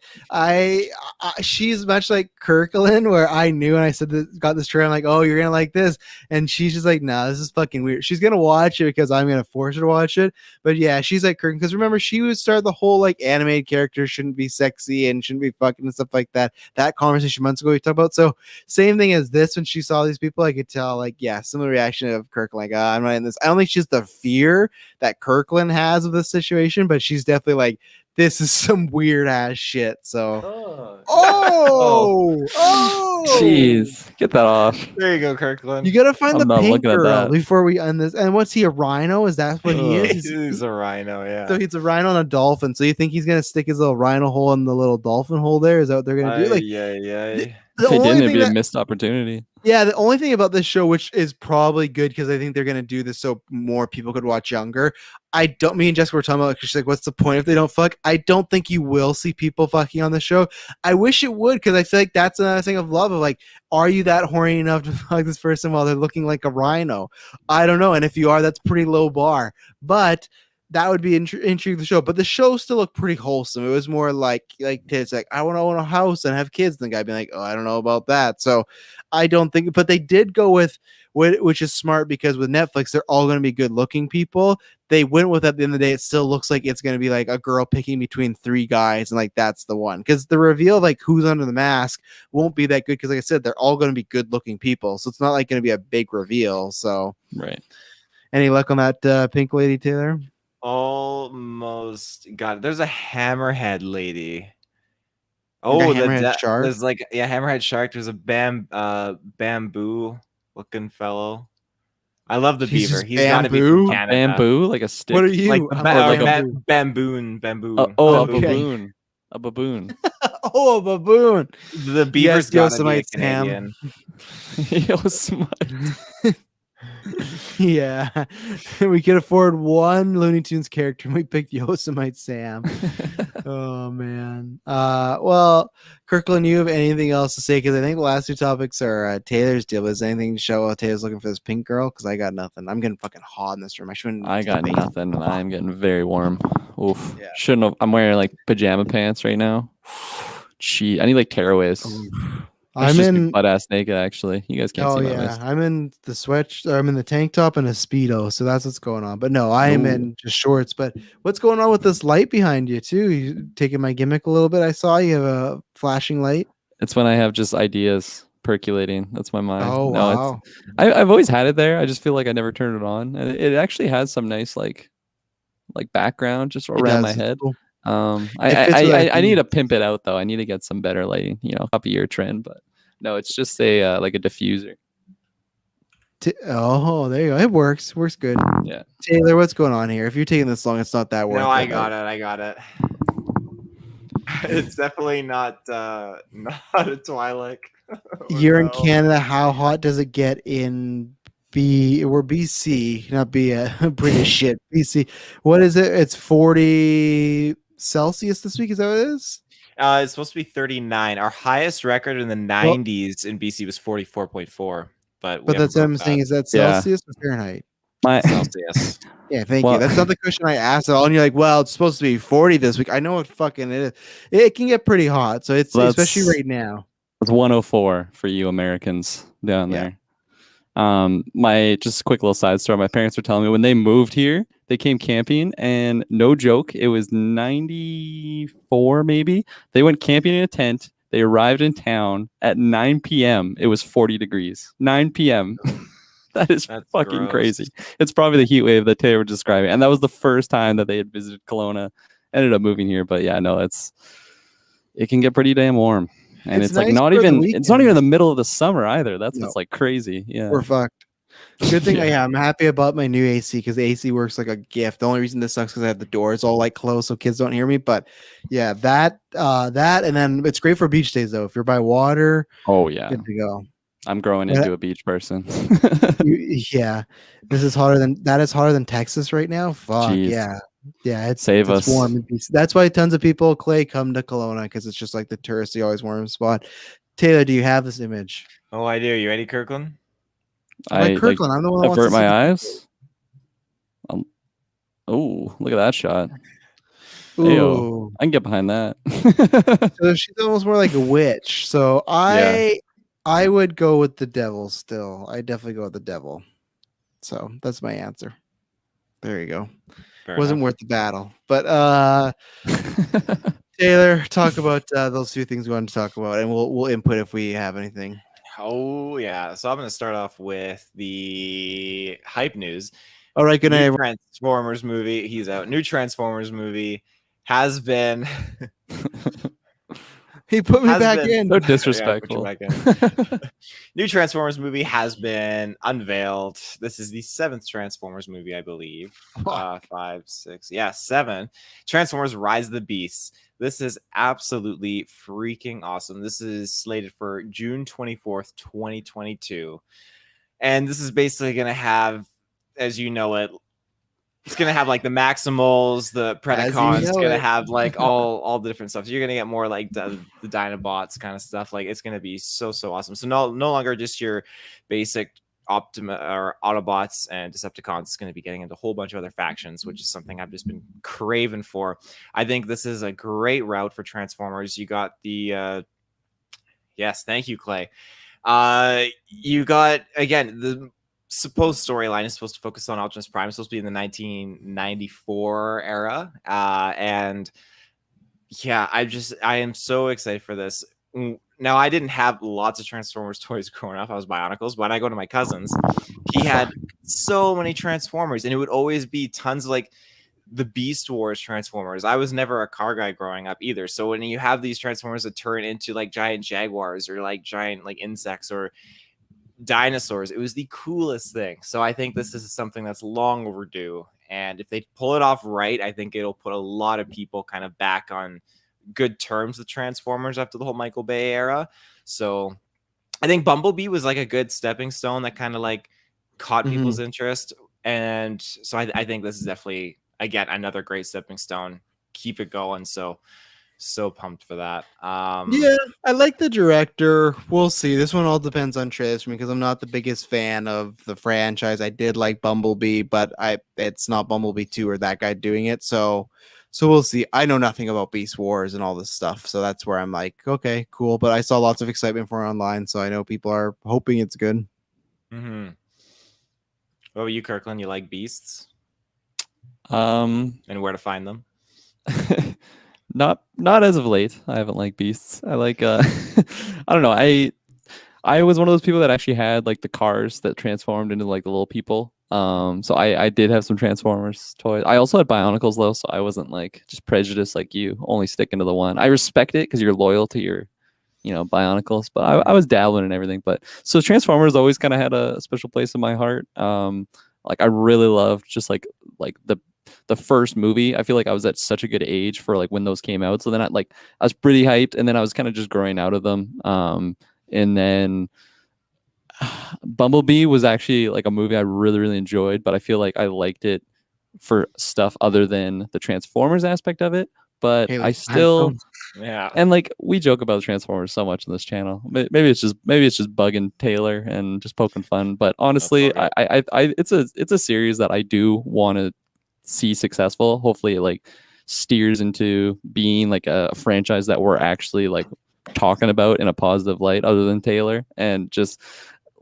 She's much like Kirklin, where I knew and I said got this trailer. I'm like, oh, you're gonna like this, and she's just like, nah, this is fucking weird. She's gonna watch it because I'm gonna force her to watch it. But yeah, she's like Kirklin because remember she would start the whole like animated characters shouldn't be sexy and shouldn't be fucking and stuff like that. That conversation months ago we talked about. So same thing as this when she saw these people, I could tell like similar reaction of Kirklin. Like, I'm not in this. I don't think she's the fear that Kirklin has of this situation, but she's definitely like, this is some weird ass shit. So, Jeez, get that off. There you go, Kirklin. You gotta find the pink girl before we end this. And what's he, a rhino? Is that what he is? He's a rhino, yeah. So he's a rhino and a dolphin. So you think he's gonna stick his little rhino hole in the little dolphin hole there? Is that what they're gonna do? Like, yeah. If they didn't, it'd be a missed opportunity. Yeah, the only thing about this show, which is probably good because I think they're gonna do this so more people could watch younger. Me and Jessica were talking about, she's like, what's the point if they don't fuck? I don't think you will see people fucking on the show. I wish it would because I feel like that's another thing of love of like, are you that horny enough to fuck this person while they're looking like a rhino? I don't know. And if you are, that's pretty low bar. But that would be intriguing the show, but the show still looked pretty wholesome. It was more like it's like I want to own a house and have kids. And the guy being like, oh, I don't know about that. So I don't think, but they did go with which is smart because with Netflix, they're all going to be good looking people. They went with at the end of the day, it still looks like it's going to be like a girl picking between three guys and like that's the one because the reveal of like who's under the mask won't be that good because like I said, they're all going to be good looking people. So it's not like going to be a big reveal. So right. Any luck on that pink lady, Taylor? Almost got it. There's a hammerhead lady. Like hammerhead shark. There's like hammerhead shark. There's a bamboo looking fellow. I love the beaver. He's got to be from Canada. Bamboo, like a stick. What are you? Like bamboo. A baboon. A baboon. Oh, a baboon. The beaver's got to be a Canadian. Yosemite. Yeah, we could afford one Looney Tunes character and we picked Yosemite Sam. Oh man. Well, Kirklin, you have anything else to say? Because I think the last two topics are Taylor's deal. Is anything to show Taylor's looking for this pink girl? Because I got nothing. I'm getting fucking hot in this room. I got nothing, and I'm getting very warm. Oof. Yeah. Shouldn't have. I'm wearing like pajama pants right now. I need like tearaways. I'm in butt ass naked. Actually, you guys can't see my waist. I'm in the I'm in the tank top and a Speedo, so that's what's going on. But no, I am in just shorts. But what's going on with this light behind you too? You taking my gimmick a little bit? I saw you have a flashing light. It's when I have just ideas percolating. That's my mind. Oh no, wow! I've always had it there. I just feel like I never turned it on, and it actually has some nice like background just around my head. Cool. I need to pimp it out though. I need to get some better lighting. Copy your trend, but no, it's just a like a diffuser. Oh, there you go. It works good. Yeah, Taylor, what's going on here? If you're taking this long, it's not that worth it. No, I got it. It's definitely not a Twi'lek. You're in Canada. How hot does it get in BC? Not British shit. BC. What is it? It's 40 Celsius this week. Is that what it is? It's supposed to be 39. Our highest record in the 90s in BC was 44.4. But that's what I'm saying. Is that Celsius or Fahrenheit? Celsius. Yeah, thank you. That's not the question I asked at all. And you're like, well, it's supposed to be 40 this week. I know it fucking is. It can get pretty hot. So it's especially right now. It's 104 for you Americans down there. My just a quick little side story. My parents were telling me when they moved here, they came camping, and no joke, it was 94 maybe. They went camping in a tent. They arrived in town at 9 p.m. It was 40 degrees. 9 p.m. That's fucking gross. Crazy. It's probably the heat wave that Taylor was describing. And that was the first time that they had visited Kelowna. Ended up moving here. But yeah, no, it can get pretty damn warm. And it's like it's not even in the middle of the summer either. What's like crazy. Yeah. We're fucked. Good thing I'm happy about my new AC because the AC works like a gift. The only reason this sucks because I have the doors all like closed so kids don't hear me. But yeah, that and then it's great for beach days though. If you're by water, good to go. I'm growing into a beach person. Yeah, this is hotter than Texas right now. Fuck. Jeez. Yeah, it's warm in BC. That's why tons of people, Clay, come to Kelowna because it's just like the touristy, always warm spot. Taylor, do you have this image? Oh, I do. You ready, Kirklin? Kirklin, I'm the one. Avert my eyes. Oh, look at that shot. Ooh. I can get behind that. So she's almost more like a witch. So I would go with the devil still. I definitely go with the devil. So that's my answer. There you go. Wasn't worth the battle. But Taylor, talk about those two things we want to talk about, and we'll input if we have anything. Oh yeah. So I'm gonna start off with the hype news. All right, good night. Transformers movie. He's out. New Transformers movie has been He put me back in. So disrespectful. New Transformers movie has been unveiled. This is the 7th Transformers movie, I believe. 5, 6. Yeah, 7. Transformers Rise of the Beasts. This is absolutely freaking awesome. This is slated for June 24th, 2022. And this is basically going to have, as you know it, it's going to have like the Maximals, the Predacons. It's going to have like all the different stuff. So you're going to get more like the Dinobots kind of stuff. Like it's going to be so awesome. So no longer just your basic Autobots and Decepticons. It's going to be getting into a whole bunch of other factions, which is something I've just been craving for. I think this is a great route for Transformers. You got the yes, thank you, Clay. You got, again, the supposed storyline is supposed to focus on Optimus Prime. It's supposed to be in the 1994 era. And yeah, I am so excited for this. Now, I didn't have lots of Transformers toys growing up. I was Bionicles. When I go to my cousin's, he had so many Transformers, and it would always be tons of like the Beast Wars Transformers. I was never a car guy growing up either. So when you have these Transformers that turn into like giant jaguars or like giant like insects or dinosaurs, it was the coolest thing. So I think this is something that's long overdue. And if they pull it off right, I think it'll put a lot of people kind of back on good terms with Transformers after the whole Michael Bay era. So I think Bumblebee was like a good stepping stone that kind of like caught people's interest. And so I think this is definitely, again, another great stepping stone. Keep it going. So pumped for that. Yeah, I like the director. We'll see. This one all depends on trailers for me because I'm not the biggest fan of the franchise. I did like Bumblebee, but it's not Bumblebee 2 or that guy doing it. So So we'll see. I know nothing about Beast Wars and all this stuff, so that's where I'm like, okay, cool. But I saw lots of excitement for it online, so I know people are hoping it's good. Mm-hmm. What about you, Kirkland? You like beasts? And where to find them? not as of late. I haven't liked beasts. I like I don't know. I was one of those people that actually had like the cars that transformed into like the little people. So I did have some Transformers toys. I also had Bionicles though, so I wasn't like just prejudiced like you, only sticking to the one. I respect it because you're loyal to your, Bionicles, but I was dabbling in everything. But so Transformers always kind of had a special place in my heart. Like I really loved just like the first movie. I feel like I was at such a good age for like when those came out. So then I was pretty hyped, and then I was kind of just growing out of them. And then Bumblebee was actually like a movie I really, really enjoyed, but I feel like I liked it for stuff other than the Transformers aspect of it. But I still, yeah. And like we joke about Transformers so much on this channel. Maybe it's just bugging Taylor and just poking fun. But honestly, it's a series that I do want to see successful. Hopefully, it like steers into being like a franchise that we're actually like talking about in a positive light, other than Taylor, and just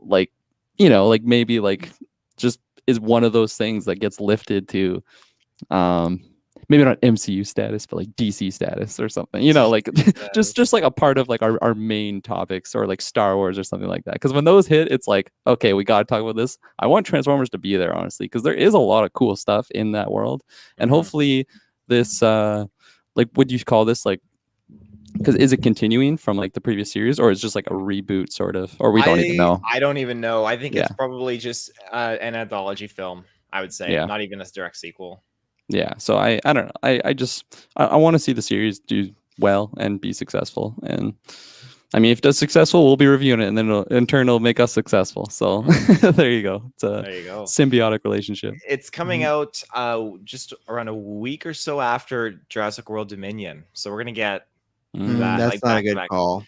like like maybe like just is one of those things that gets lifted to maybe not MCU status, but like DC status or something, like just like a part of like our main topics, or like Star Wars or something like that. Because when those hit, it's like, okay, we got to talk about this. I want Transformers to be there, honestly, because there is a lot of cool stuff in that world. And hopefully this, like, would you call this like, because is it continuing from like the previous series, or is it just like a reboot sort of, or we don't even know? I don't even know. I think it's probably just an anthology film, I would say. Not even a direct sequel. Yeah, so I don't know. I want to see the series do well and be successful. And I mean, if it does successful, we'll be reviewing it, and then in turn it'll make us successful. So there you go. It's a symbiotic relationship. It's coming out just around a week or so after Jurassic World Dominion. So we're gonna get that. That's like, not a good call.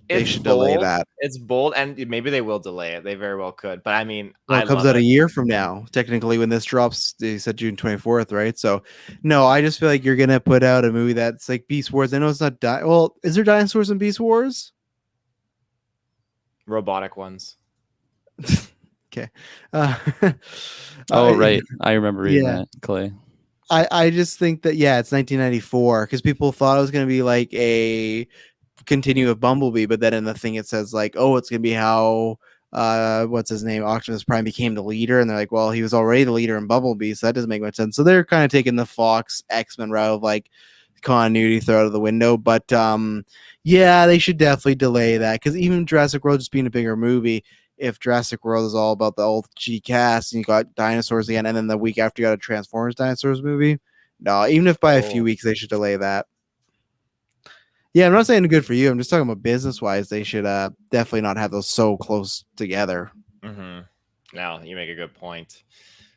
They should bold. delay that. It's bold, and maybe they will delay it. They very well could. But I mean, it comes out a year from now. Technically, when this drops, they said June 24th, right? So, no, I just feel like you're gonna put out a movie that's like Beast Wars. I know it's not. Well, is there dinosaurs in Beast Wars? Robotic ones. Okay. Right. I remember reading that, Clay. I just think that it's 1994 because people thought it was gonna be like a continue of Bumblebee, but then in the thing it says like, oh, it's gonna be how what's his name, Optimus Prime became the leader, and they're like, well, he was already the leader in Bumblebee, so that doesn't make much sense. So they're kind of taking the Fox X-Men route of like continuity throw out of the window. But they should definitely delay that, because even Jurassic World just being a bigger movie, if Jurassic World is all about the old G cast and you got dinosaurs again, and then the week after you got a Transformers dinosaurs movie, no, even if by a few weeks they should delay that. Yeah, I'm not saying good for you. I'm just talking about business-wise. They should definitely not have those so close together. No, you make a good point.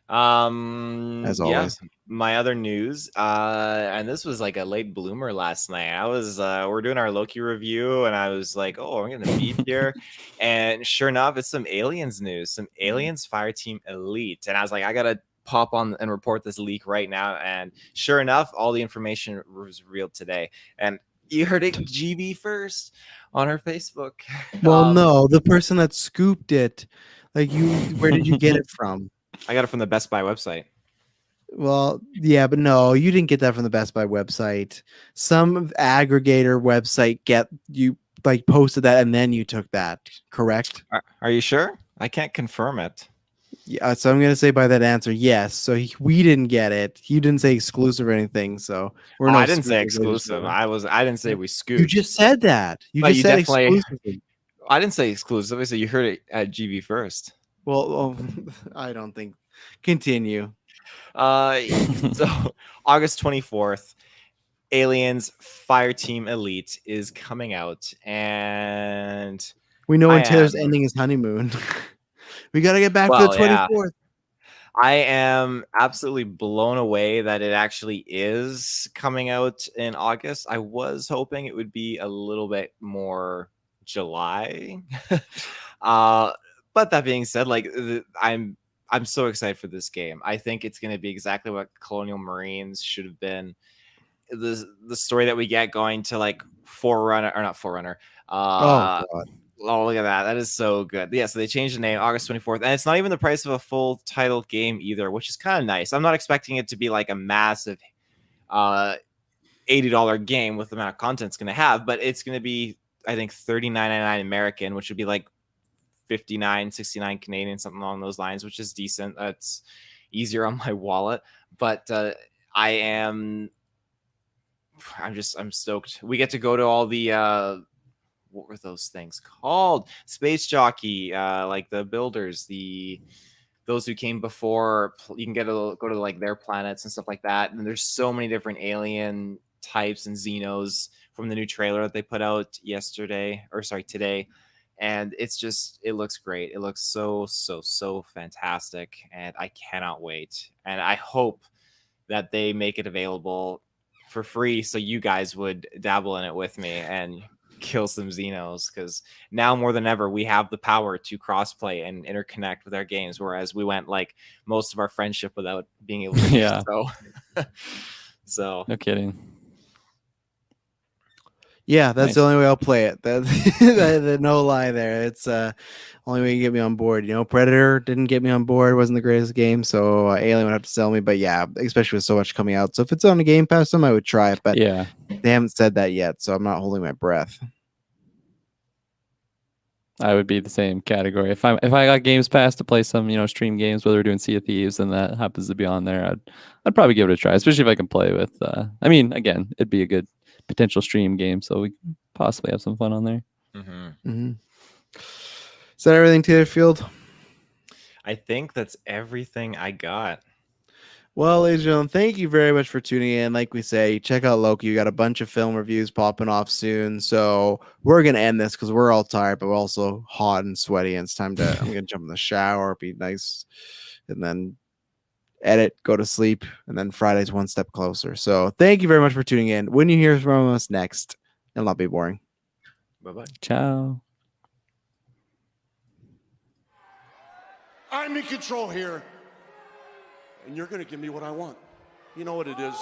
As always. My other news, and this was like a late bloomer last night. I was we're doing our Loki review, and I was like, oh, we're gonna beat here. And sure enough, it's some Aliens news, some Aliens Fireteam Elite. And I was like, I gotta pop on and report this leak right now. And sure enough, all the information was revealed today. And you heard it GB first on her Facebook. Well, no, the person that scooped it, like where did you get it from? I got it from the Best Buy website. Well, yeah, but no, you didn't get that from the Best Buy website. Some aggregator website posted that, and then you took that, correct? Are you sure? I can't confirm it. Yeah, so I'm gonna say by that answer, yes. So we didn't get it. You didn't say exclusive or anything. So I didn't say exclusive. I didn't say we scooped. You just said that. You just said exclusive. I didn't say exclusive. I said you heard it at GB first. Well, I don't think. Continue. So August 24th, Aliens Fireteam Elite is coming out, and we know when Taylor's ending his honeymoon. We got to get back to the 24th. Yeah. I am absolutely blown away that it actually is coming out in August. I was hoping it would be a little bit more July. But that being said, like I'm so excited for this game. I think it's going to be exactly what Colonial Marines should have been. the story that we get going to like Forerunner or not Forerunner. Oh God. Oh, look at that. That is so good. Yeah, so they changed the name August 24th. And it's not even the price of a full title game either, which is kind of nice. I'm not expecting it to be like a massive $80 game with the amount of content it's going to have, but it's going to be, I think, $39.99 American, which would be like 59, 69 Canadian, something along those lines, which is decent. That's easier on my wallet. But I'm stoked. We get to go to all the what were those things called? Space Jockey, like the builders, those who came before. You can go to like their planets and stuff like that. And there's so many different alien types and Xenos from the new trailer that they put out today. And it looks great. It looks so fantastic. And I cannot wait. And I hope that they make it available for free so you guys would dabble in it with me and kill some Xenos, because now more than ever we have the power to crossplay and interconnect with our games, whereas we went like most of our friendship without being able to Yeah. So No kidding. Yeah, that's Nice. the only way I'll play it. That no lie there. It's only way you get me on board. You know, Predator didn't get me on board. Wasn't the greatest game, so Alien would have to sell me. But yeah, especially with so much coming out. So if it's on the Game Pass, I would try it. But Yeah. they haven't said that yet, so I'm not holding my breath. I would be the same category. If I got Games Pass to play some, stream games, whether we're doing Sea of Thieves and that happens to be on there, I'd probably give it a try, especially if I can play with again, it'd be a good potential stream game, so we can possibly have some fun on there. Is that everything, Taylor Field? I think that's everything I got. Well, ladies and gentlemen, thank you very much for tuning in. Like we say, check out Loki. We got a bunch of film reviews popping off soon. So we're going to end this because we're all tired, but we're also hot and sweaty. And it's time I'm going to jump in the shower, be nice, and then edit, go to sleep. And then Friday's one step closer. So thank you very much for tuning in. When you hear from us next, it'll not be boring. Bye-bye. Ciao. I'm in control here. And you're going to give me what I want. You know what it is.